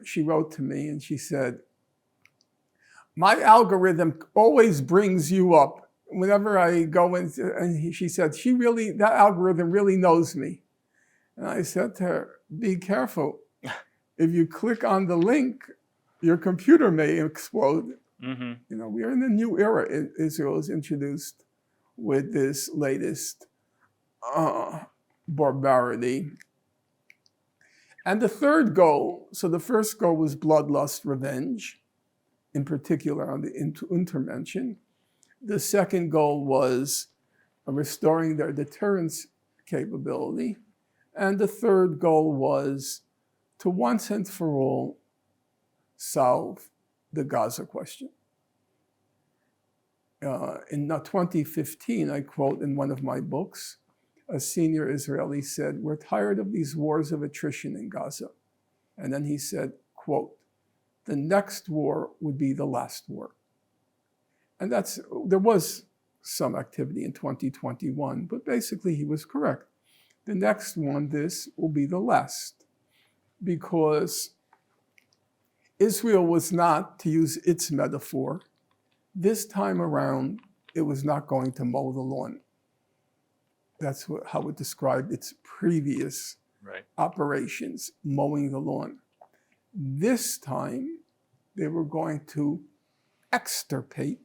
she wrote to me and she said, my algorithm always brings you up. Whenever I go in, and she said, that algorithm really knows me. And I said to her, be careful. If you click on the link, your computer may explode. Mm-hmm. You know, we are in a new era. Israel is introduced with this latest barbarity. And the third goal, so the first goal was bloodlust, revenge, in particular on the intervention. The second goal was restoring their deterrence capability. And the third goal was to once and for all solve the Gaza question. In 2015, I quote in one of my books, a senior Israeli said, we're tired of these wars of attrition in Gaza. And then he said, quote, the next war would be the last war. And there was some activity in 2021, but basically he was correct. The next one, this will be the last, because Israel was not, to use its metaphor, this time around, it was not going to mow the lawn. That's how it described its previous operations, mowing the lawn. This time, they were going to extirpate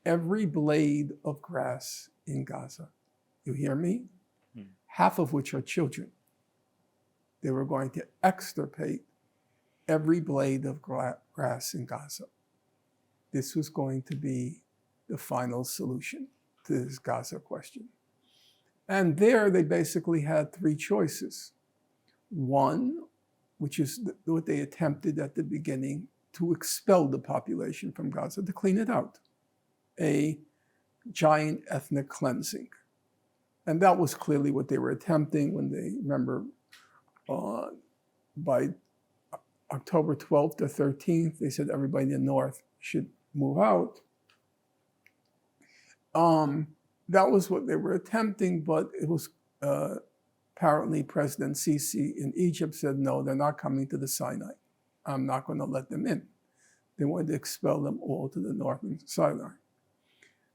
every blade of grass in Gaza. You hear me? Half of which are children. They were going to extirpate every blade of grass in Gaza. This was going to be the final solution to this Gaza question. And there they basically had three choices. One, which is what they attempted at the beginning, to expel the population from Gaza, to clean it out. A giant ethnic cleansing. And that was clearly what they were attempting when they, remember, by October 12th to 13th, they said everybody in the north should move out. That was what they were attempting, but it was apparently President Sisi in Egypt said, no, they're not coming to the Sinai. I'm not going to let them in. They wanted to expel them all to the northern Sinai.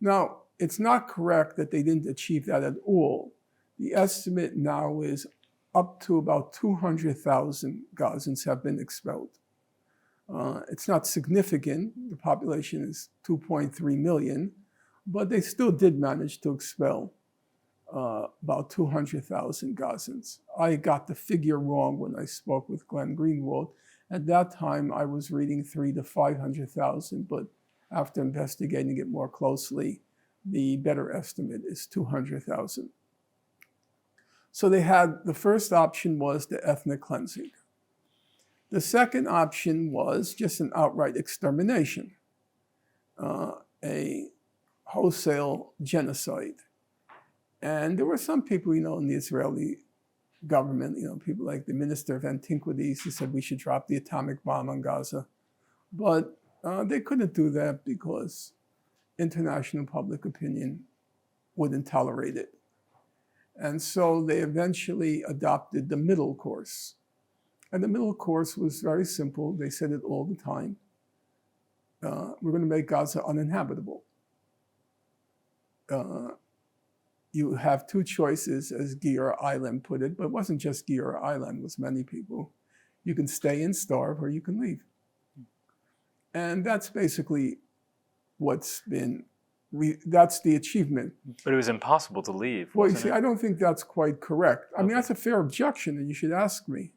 Now, it's not correct that they didn't achieve that at all. The estimate now is up to about 200,000 Gazans have been expelled. It's not significant. The population is 2.3 million, but they still did manage to expel about 200,000 Gazans. I got the figure wrong when I spoke with Glenn Greenwald. At that time, I was reading 300,000 to 500,000, but after investigating it more closely, the better estimate is 200,000. So they had, the first option was the ethnic cleansing. The second option was just an outright extermination, a wholesale genocide. And there were some people, in the Israeli government, people like the Minister of Antiquities who said we should drop the atomic bomb on Gaza. But they couldn't do that because international public opinion wouldn't tolerate it. And so they eventually adopted the middle course. And the middle course was very simple. They said it all the time. We're going to make Gaza uninhabitable. You have two choices, as Gior Island put it, but it wasn't just Gior Island, it was many people. You can stay and starve, or you can leave. And that's basically what's been, that's the achievement. But it was impossible to leave. Well, you see, I don't think that's quite correct. I mean, that's a fair objection, and you should ask me.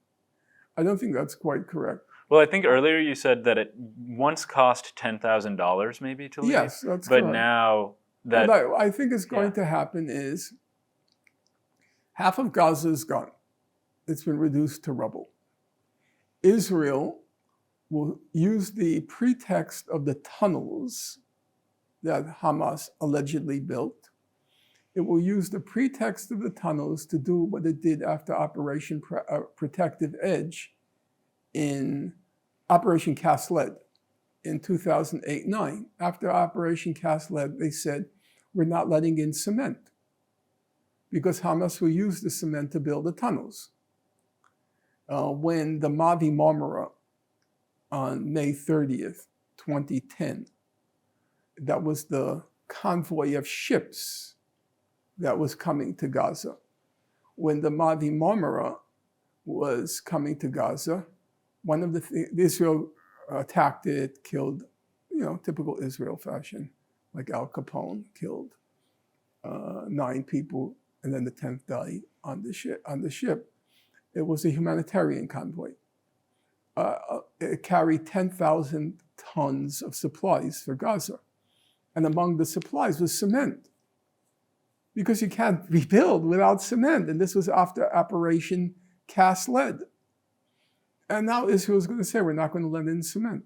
I don't think that's quite correct. Well, I think earlier you said that it once cost $10,000 maybe to leave. Yes, that's but correct. Now that... What I think is going to happen is Half of Gaza is gone. It's been reduced to rubble. Israel will use the pretext of the tunnels that Hamas allegedly built. It will use the pretext of the tunnels to do what it did after Operation Protective Edge in Operation Cast Lead in 2008-9. After Operation Cast Lead, they said, we're not letting in cement because Hamas will use the cement to build the tunnels. When the Mavi Marmara on May 30th, 2010, that was the convoy of ships that was coming to Gaza. When the Mavi Marmara was coming to Gaza, one of Israel attacked it, killed, typical Israel fashion, like Al Capone killed 9 people, and then the 10th died on the ship. It was a humanitarian convoy. It carried 10,000 tons of supplies for Gaza. And among the supplies was cement, because you can't rebuild without cement. And this was after Operation Cast Lead. And now Israel is going to say, we're not going to let in cement.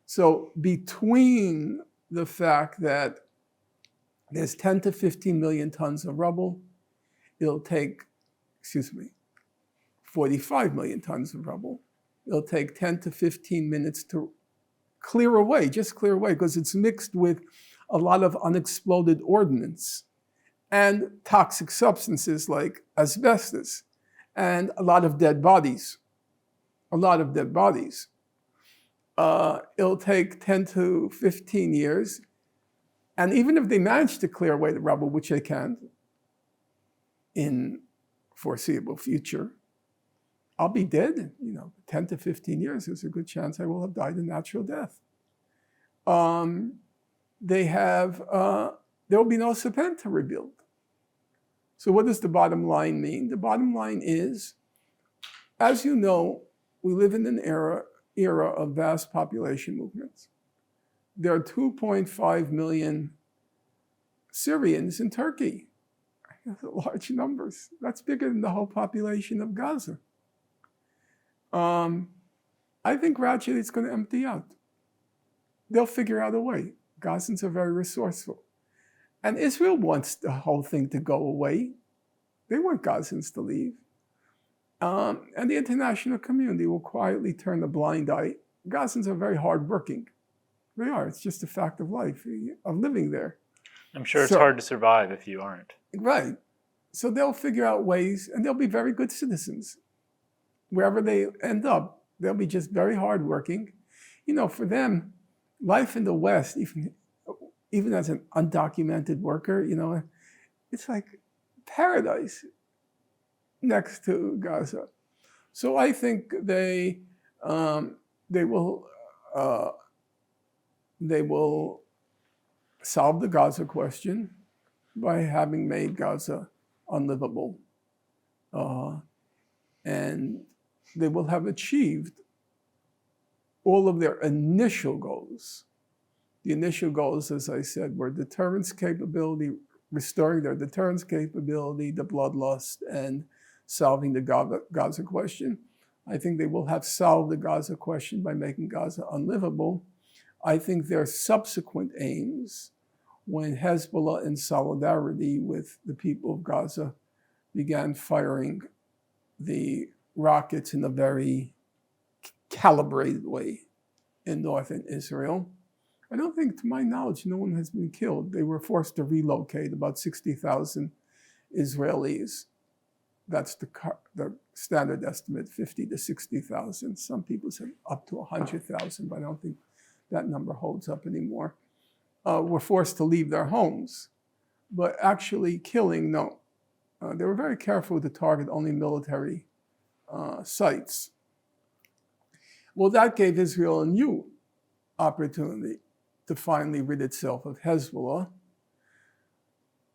So between the fact that there's 10 to 15 million tons of rubble, it'll take, 45 million tons of rubble. It'll take 10 to 15 minutes to clear away, just clear away, because it's mixed with a lot of unexploded ordnance and toxic substances like asbestos and a lot of dead bodies. It'll take 10 to 15 years. And even if they manage to clear away the rubble, which they can't in foreseeable future, I'll be dead. 10 to 15 years, there's a good chance I will have died a natural death. There will be no cement to rebuild. So what does the bottom line mean? The bottom line is, as you know, we live in an era of vast population movements. There are 2.5 million Syrians in Turkey. That's large numbers. That's bigger than the whole population of Gaza. I think gradually it's going to empty out. They'll figure out a way. Gazans are very resourceful. And Israel wants the whole thing to go away. They want Gazans to leave. And the international community will quietly turn a blind eye. Gazans are very hardworking. They are. It's just a fact of life, of living there. I'm sure it's hard to survive if you aren't. Right. So they'll figure out ways, and they'll be very good citizens. Wherever they end up, they'll be just very hardworking. For them, life in the West, even as an undocumented worker, it's like paradise next to Gaza. So I think they will solve the Gaza question by having made Gaza unlivable. And they will have achieved all of their initial goals. The initial goals, as I said, were deterrence capability, restoring their deterrence capability, the bloodlust, and solving the Gaza question. I think they will have solved the Gaza question by making Gaza unlivable. I think their subsequent aims, when Hezbollah, in solidarity with the people of Gaza, began firing the rockets in a very calibrated way in northern Israel, I don't think, to my knowledge, no one has been killed. They were forced to relocate about 60,000 Israelis. That's the standard estimate, 50 to 60,000. Some people said up to 100,000, but I don't think that number holds up anymore. Were forced to leave their homes. But actually killing, no. They were very careful to target only military sites. Well, that gave Israel a new opportunity to finally rid itself of Hezbollah.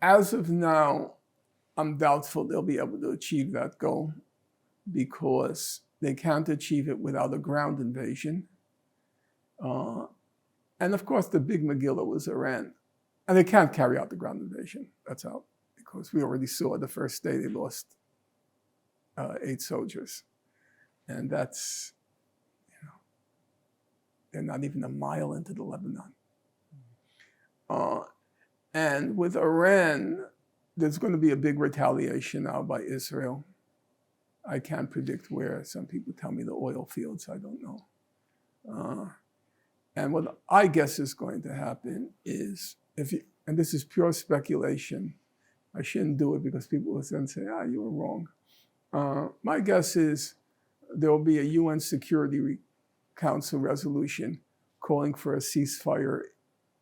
As of now, I'm doubtful they'll be able to achieve that goal because they can't achieve it without a ground invasion. And of course, the big Megillah was Iran. And they can't carry out the ground invasion. That's out. because we already saw the first day they lost 8 soldiers. And that's, they're not even a mile into the Lebanon. And with Iran, there's going to be a big retaliation now by Israel. I can't predict where. Some people tell me the oil fields. I don't know. And what I guess is going to happen is, and this is pure speculation. I shouldn't do it because people will then say, you were wrong. My guess is there will be a UN Security Council resolution calling for a ceasefire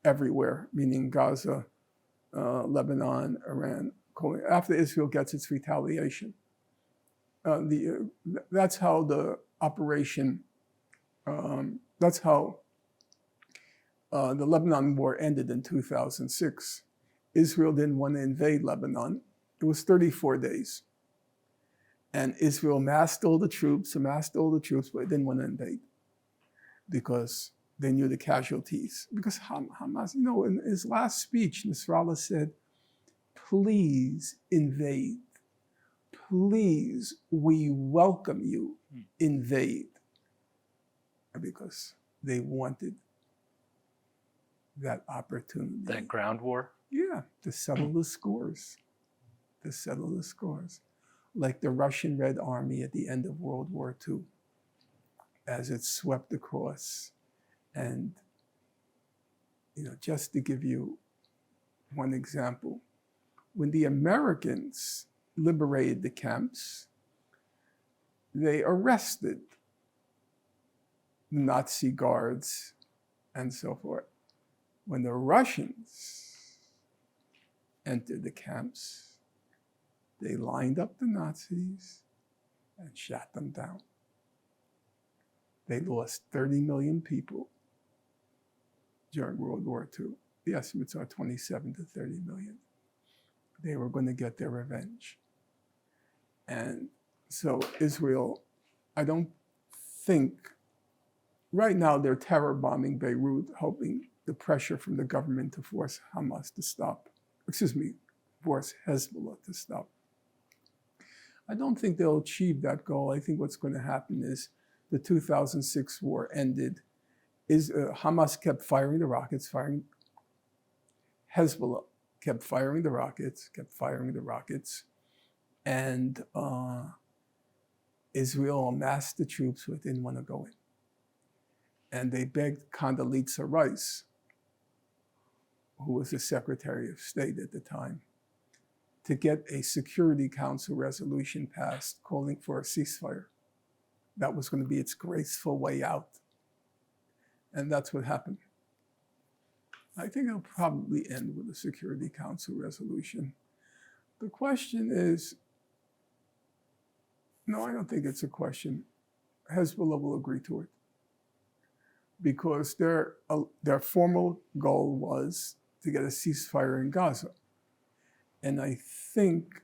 everywhere, meaning Gaza, Lebanon, Iran, after Israel gets its retaliation. That's how the operation, that's how the Lebanon war ended in 2006. Israel didn't want to invade Lebanon. It was 34 days. And Israel amassed all the troops, but it didn't want to invade because they knew the casualties. Because Hamas, in his last speech, Nasrallah said, please invade. Please, we welcome you, invade. Because they wanted that opportunity. That ground war? Yeah, to settle the scores. Like the Russian Red Army at the end of World War II, as it swept across. And, just to give you one example, when the Americans liberated the camps, they arrested Nazi guards and so forth. When the Russians entered the camps, they lined up the Nazis and shot them down. They lost 30 million people during World War II. The estimates are 27 to 30 million. They were going to get their revenge. And so Israel, I don't think, right now they're terror bombing Beirut, hoping the pressure from the government to force Hamas to stop, force Hezbollah to stop. I don't think they'll achieve that goal. I think what's going to happen is the 2006 war ended. Hamas kept firing the rockets, Hezbollah kept firing the rockets, and Israel amassed the troops who didn't want to go in. And they begged Condoleezza Rice, who was the Secretary of State at the time, to get a Security Council resolution passed calling for a ceasefire. That was going to be its graceful way out. And that's what happened. I think it'll probably end with a Security Council resolution. The question is, no, I don't think it's a question. Hezbollah will agree to it because their formal goal was to get a ceasefire in Gaza. And I think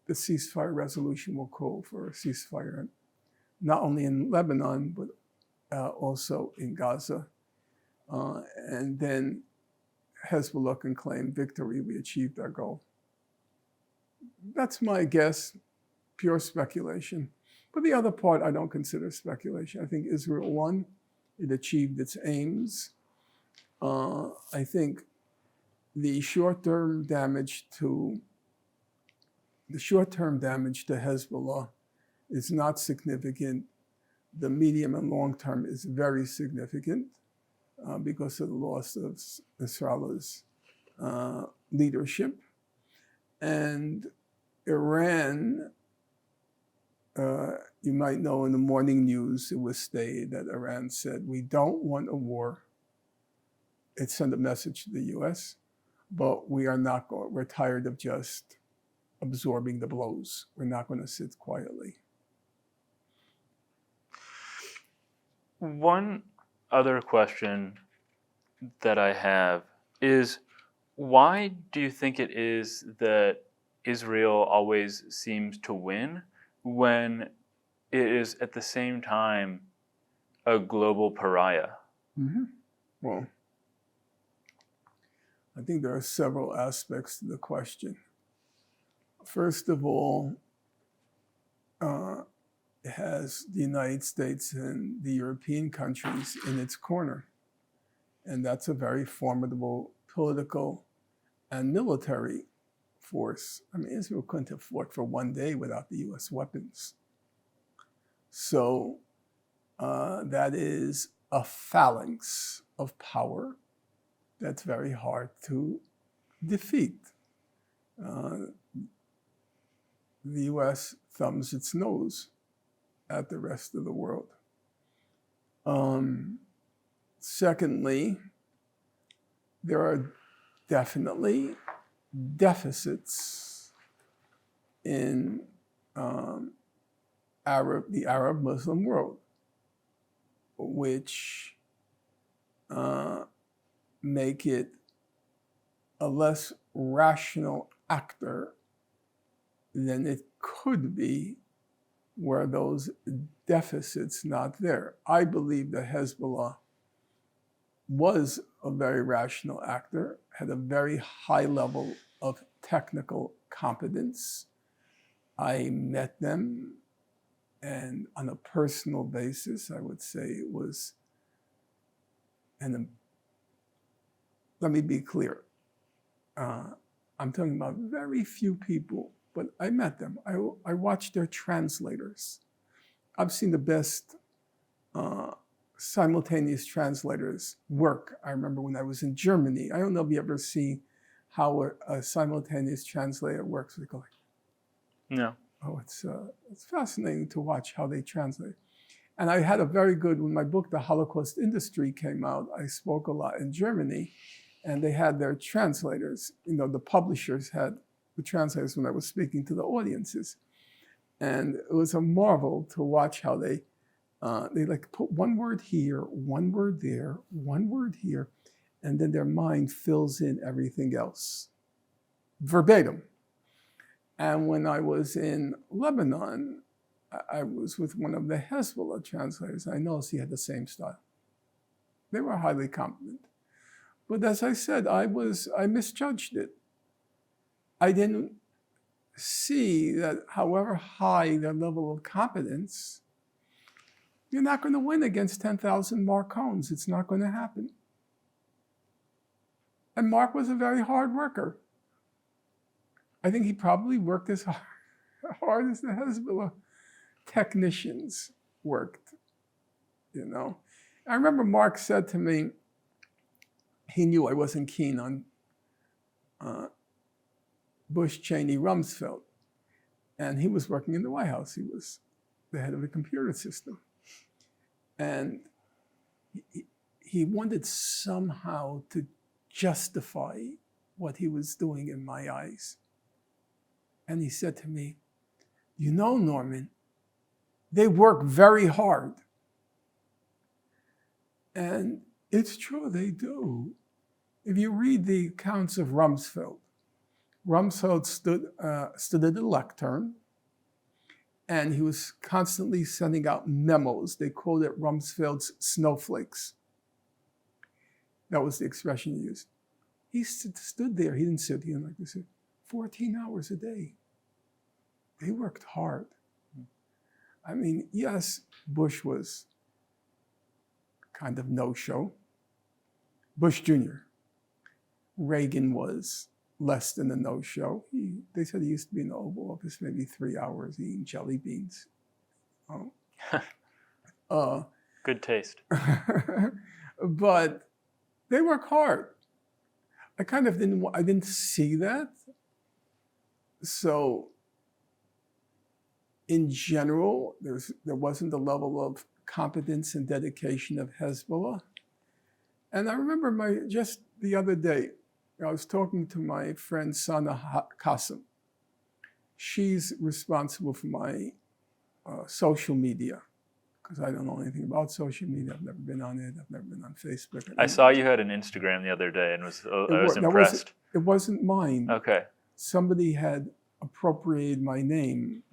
the ceasefire resolution will call for a ceasefire, not only in Lebanon, but also in Gaza. And then Hezbollah can claim victory, we achieved our goal. That's my guess, pure speculation. But the other part I don't consider speculation. I think Israel won, it achieved its aims. I think the short-term damage to Hezbollah is not significant. The medium and long term is very significant because of the loss of Nasrallah's leadership. And Iran, you might know in the morning news, it was stated that Iran said, we don't want a war. It sent a message to the US, but we're tired of just absorbing the blows. We're not going to sit quietly. One other question that I have is, why do you think it is that Israel always seems to win when it is at the same time a global pariah? Mm-hmm. Well, I think there are several aspects to the question. first of all, it has the United States and the European countries in its corner. And that's a very formidable political and military force. I mean, Israel couldn't have fought for one day without the US weapons. So that is a phalanx of power that's very hard to defeat. The US thumbs its nose at the rest of the world. Secondly, there are definitely deficits in the Arab Muslim world, which make it a less rational actor than it could be were those deficits not there. I believe that Hezbollah was a very rational actor, had a very high level of technical competence. I met them, and on a personal basis, I would say it was, and let me be clear, I'm talking about very few people, but I met them. I watched their translators. I've seen the best simultaneous translators work. I remember when I was in Germany. I don't know if you ever see how a simultaneous translator works. They go like, no. Oh, it's fascinating to watch how they translate. And I had a very good, when my book, The Holocaust Industry, came out, I spoke a lot in Germany, and they had their translators. You know, the publishers had the translators when I was speaking to the audiences. And it was a marvel to watch how they like put one word here, one word there, one word here, and then their mind fills in everything else, verbatim. And when I was in Lebanon, I was with one of the Hezbollah translators. I noticed he had the same style. They were highly competent. But as I said, I misjudged it. I didn't see that however high their level of competence, you're not going to win against 10,000 Marcones. It's not going to happen. And Mark was a very hard worker. I think he probably worked as hard as the Hezbollah technicians worked, you know. I remember Mark said to me, he knew I wasn't keen on Bush, Cheney, Rumsfeld. And he was working in the White House. He was the head of the computer system. And he wanted somehow to justify what he was doing in my eyes. And he said to me, you know, Norman, they work very hard. And it's true, they do. If you read the accounts of Rumsfeld stood at the lectern, and he was constantly sending out memos. They quoted Rumsfeld's snowflakes. That was the expression he used. He stood there. He didn't sit. He didn't like to sit. 14 hours a day. They worked hard. I mean, yes, Bush was kind of no-show. Bush Jr. Reagan was less than a no-show. They said he used to be in the Oval Office maybe 3 hours eating jelly beans. Good taste. But they work hard. I kind of didn't see that. So in general, there wasn't the level of competence and dedication of Hezbollah. And I remember just the other day, I was talking to my friend Sana Qasim. She's responsible for my social media, because I don't know anything about social media. I've never been on it. I've never been on Facebook. I saw you had an Instagram the other day and I was impressed. It wasn't mine. Okay. Somebody had appropriated my name.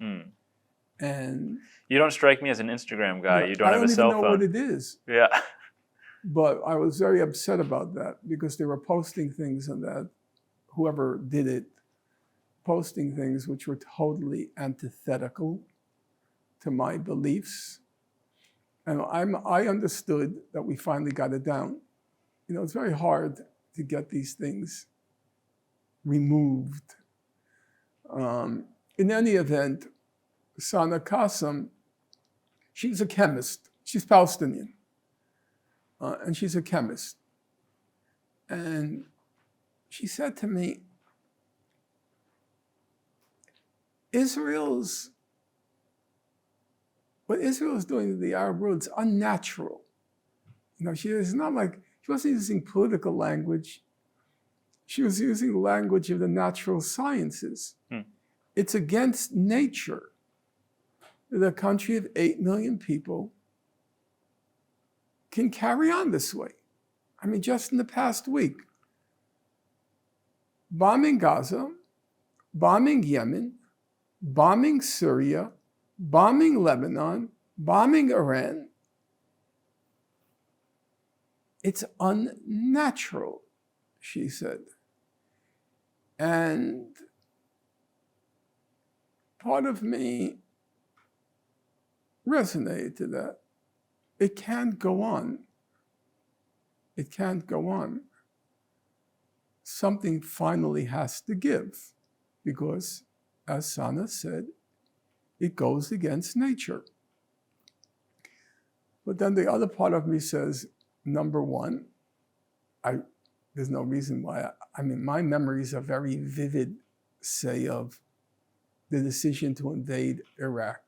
And you don't strike me as an Instagram guy. You don't have a cell phone. I don't even know what it is. Yeah. But I was very upset about that because they were posting things and that whoever did it posting things which were totally antithetical to my beliefs. And I understood that we finally got it down. You know, it's very hard to get these things removed. In any event, Sana Qasim, she's a chemist. She's Palestinian. And she's a chemist. And she said to me, what Israel is doing to the Arab world is unnatural. You know, it's not like, she wasn't using political language. She was using the language of the natural sciences. It's against nature that a country of 8 million people can carry on this way. I mean, just in the past week, bombing Gaza, bombing Yemen, bombing Syria, bombing Lebanon, bombing Iran. It's unnatural, she said. And part of me resonated to that. It can't go on. It can't go on. Something finally has to give because, as Sana said, it goes against nature. But then the other part of me says, number one, there's no reason why. My memories are very vivid, say, of the decision to invade Iraq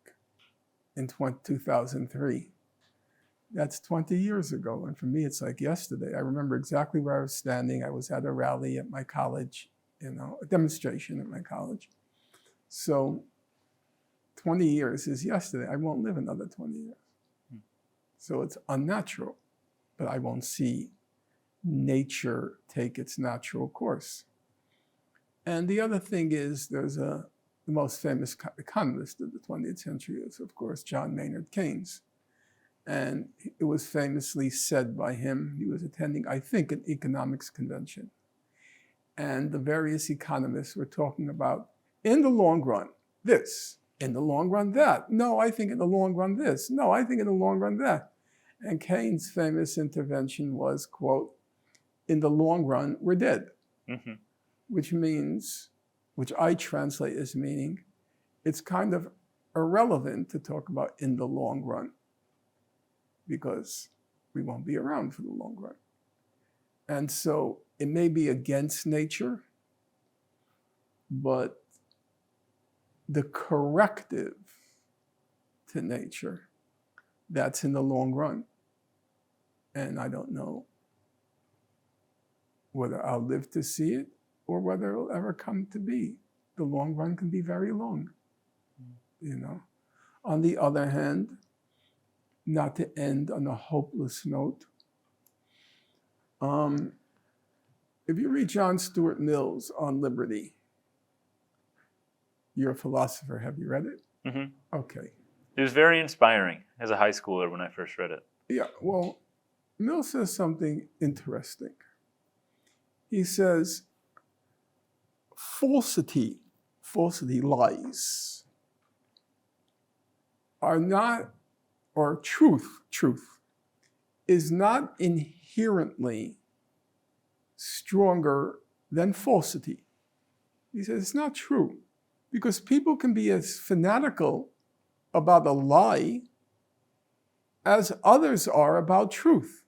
in 2003. That's 20 years ago. And for me, it's like yesterday. I remember exactly where I was standing. I was at a rally at my college, a demonstration at my college. So 20 years is yesterday. I won't live another 20 years. So it's unnatural, but I won't see nature take its natural course. And the other thing is the most famous economist of the 20th century is, of course, John Maynard Keynes. And it was famously said by him, he was attending, I think, an economics convention. And the various economists were talking about, in the long run, this, in the long run, that. No, I think in the long run, this. No, I think in the long run, that. And Keynes' famous intervention was, quote, in the long run, we're dead. Mm-hmm. Which I translate as meaning, it's kind of irrelevant to talk about in the long run because we won't be around for the long run. And so it may be against nature, but the corrective to nature, that's in the long run. And I don't know whether I'll live to see it or whether it'll ever come to be. The long run can be very long, On the other hand, not to end on a hopeless note, if you read John Stuart Mill's On Liberty, you're a philosopher, have you read it? Mm-hmm. Okay. It was very inspiring as a high schooler when I first read it. Yeah, well, Mill says something interesting. He says, falsity, lies, are not, or truth is not inherently stronger than falsity. He says it's not true because people can be as fanatical about a lie as others are about truth.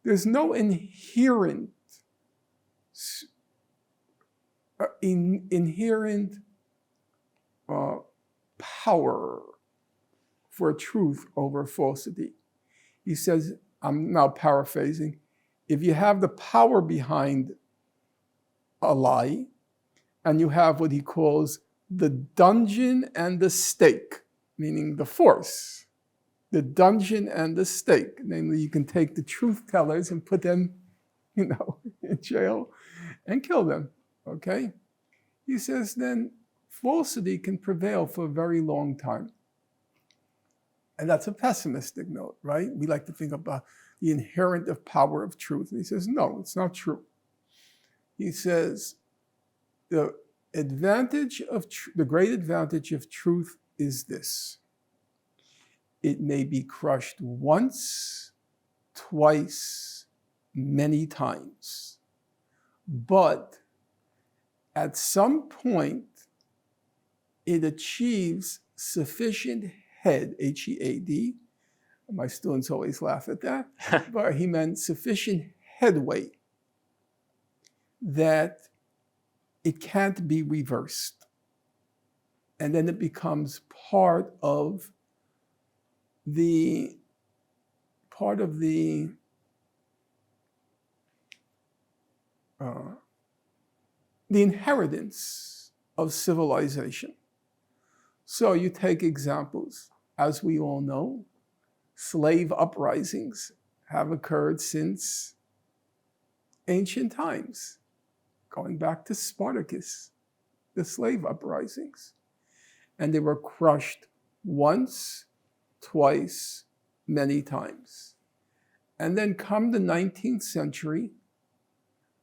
There's no inherent power for truth over falsity. He says, I'm now paraphrasing, if you have the power behind a lie, and you have what he calls the dungeon and the stake, meaning the force, the dungeon and the stake, namely you can take the truth tellers and put them, in jail and kill them, okay? He says then falsity can prevail for a very long time. And that's a pessimistic note, right? We like to think about the inherent power of truth. And he says, no, it's not true. He says, the great advantage of truth is this: it may be crushed once, twice, many times, but at some point it achieves sufficient head, H-E-A-D. My students always laugh at that, but he meant sufficient headway that it can't be reversed. And then it becomes part of the inheritance of civilization. So you take examples. As we all know, slave uprisings have occurred since ancient times, going back to Spartacus, the slave uprisings. And they were crushed once, twice, many times. And then come the 19th century,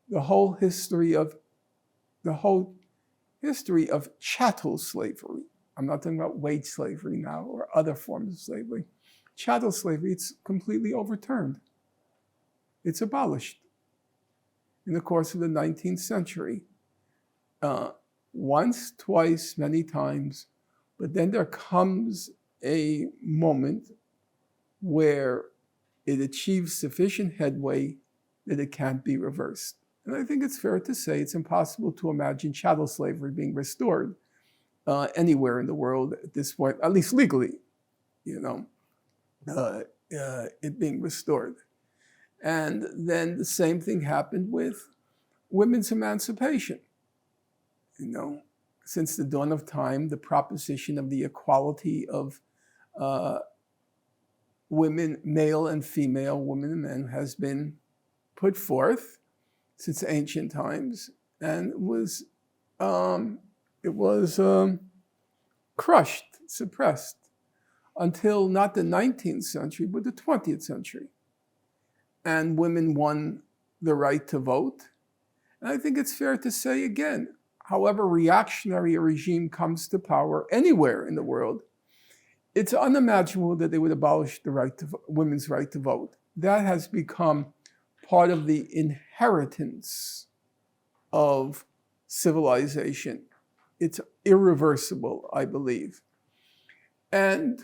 the whole history of chattel slavery. I'm not talking about wage slavery now or other forms of slavery. Chattel slavery, it's completely overturned. It's abolished in the course of the 19th century. Once, twice, many times, but then there comes a moment where it achieves sufficient headway that it can't be reversed. And I think it's fair to say it's impossible to imagine chattel slavery being restored anywhere in the world at this point, at least legally, it being restored. And then the same thing happened with women's emancipation. Since the dawn of time, the proposition of the equality of women, male and female, women and men, has been put forth since ancient times, and it was crushed, suppressed, until not the 19th century, but the 20th century. And women won the right to vote. And I think it's fair to say again, however reactionary a regime comes to power anywhere in the world, it's unimaginable that they would abolish the women's right to vote. That has become part of the inheritance of civilization. It's irreversible, I believe. And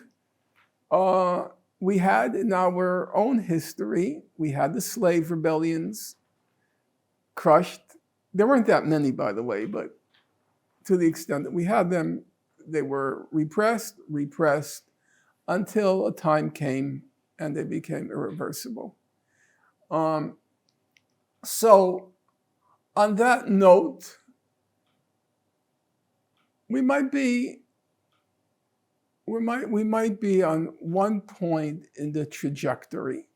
we had in our own history, we had the slave rebellions crushed. There weren't that many, by the way, but to the extent that we had them, they were repressed, until a time came and they became irreversible. So on that note, we might be on one point in the trajectory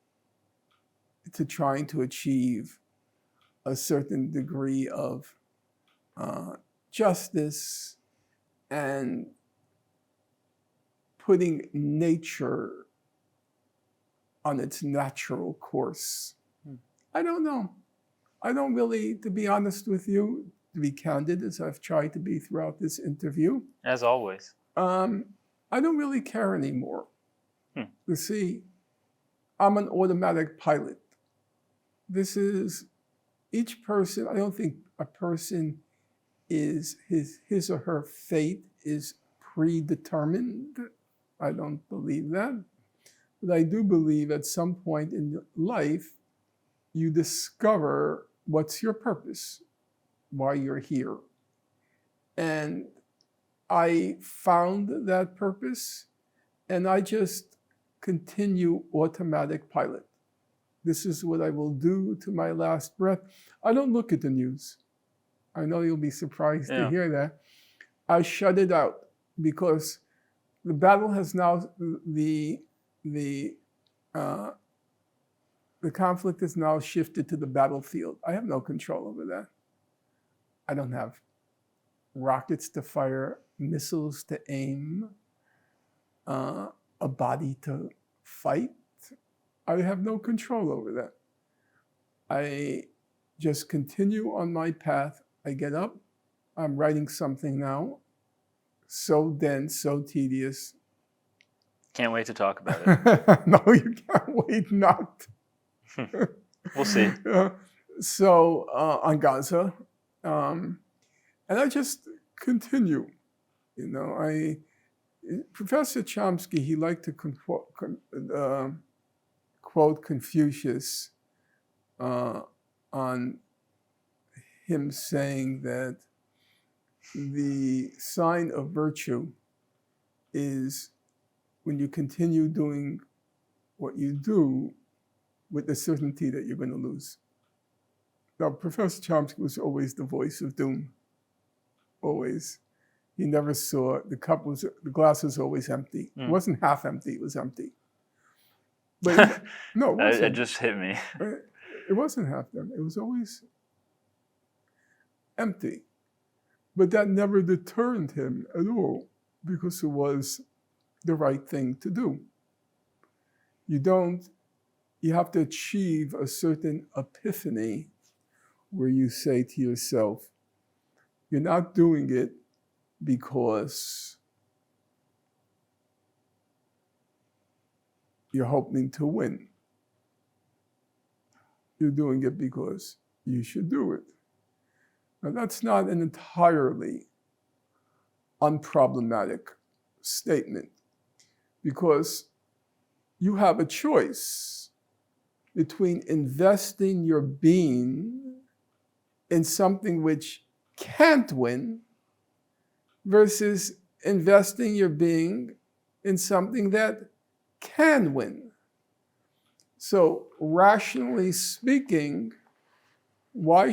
to trying to achieve a certain degree of justice and putting nature on its natural course. I don't know. I don't really, to be honest with you, to be candid, as I've tried to be throughout this interview. As always. I don't really care anymore. You see, I'm an automatic pilot. This is each person. I don't think a person is his or her fate is predetermined. I don't believe that. But I do believe at some point in life, you discover what's your purpose, why you're here. And I found that purpose, and I just continue automatic pilot. This is what I will do to my last breath. I don't look at the news. I know you'll be surprised to hear that. I shut it out because the battle has now, the conflict has now shifted to the battlefield. I have no control over that. I don't have rockets to fire, missiles to aim, a body to fight. I have no control over that. I just continue on my path. I get up, I'm writing something now, so dense, so tedious. Can't wait to talk about it. No, you can't wait not. We'll see. So on Gaza, and I just continue. You know, Professor Chomsky, he liked to quote Confucius on him saying that the sign of virtue is when you continue doing what you do with the certainty that you're going to lose. Now, Professor Chomsky was always the voice of doom. Always. He never saw, the glass was always empty. It wasn't half empty, it was empty. But no, it wasn't. It just hit me. It wasn't half empty, it was always empty. But that never deterred him at all, because it was the right thing to do. You have to achieve a certain epiphany where you say to yourself, you're not doing it because you're hoping to win. You're doing it because you should do it. Now, that's not an entirely unproblematic statement, because you have a choice between investing your being in something which can't win versus investing your being in something that can win. So, rationally speaking, why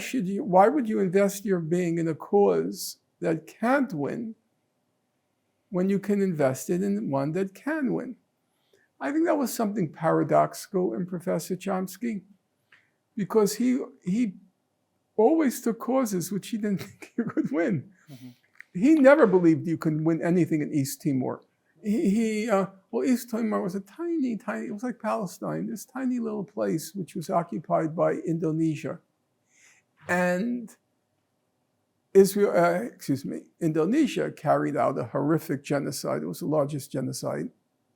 would you invest your being in a cause that can't win when you can invest it in one that can win? I think that was something paradoxical in Professor Chomsky, because he always took causes which he didn't think you could win. Mm-hmm. He never believed you could win anything in East Timor. East Timor was a tiny, it was like Palestine, this tiny little place which was occupied by Indonesia. And Indonesia carried out a horrific genocide. It was the largest genocide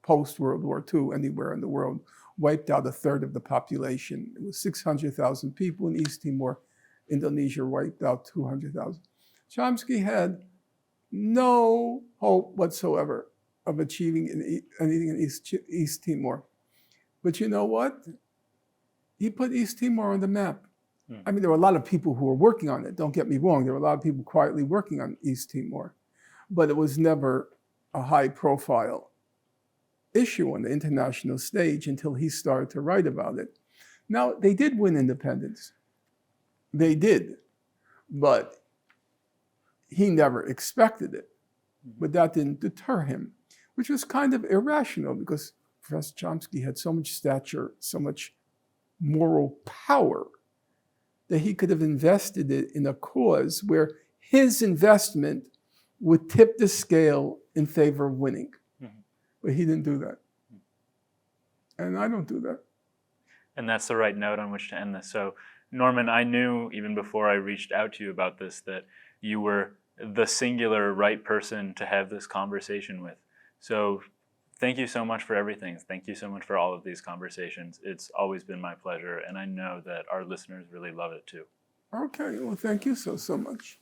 post-World War II anywhere in the world, wiped out a third of the population. It was 600,000 people in East Timor. Indonesia wiped out 200,000. Chomsky had no hope whatsoever of achieving anything in East Timor. But you know what? He put East Timor on the map. I mean, there were a lot of people who were working on it. Don't get me wrong. There were a lot of people quietly working on East Timor. But it was never a high-profile issue on the international stage until he started to write about it. Now, they did win independence. They did. But he never expected it. But that didn't deter him, which was kind of irrational, because Professor Chomsky had so much stature, so much moral power, that he could have invested it in a cause where his investment would tip the scale in favor of winning. Mm-hmm. But he didn't do that. And I don't do that. And that's the right note on which to end this. So, Norman, I knew even before I reached out to you about this that you were the singular right person to have this conversation with. So thank you so much for everything. Thank you so much for all of these conversations. It's always been my pleasure, and I know that our listeners really love it too. Okay, well, thank you so much.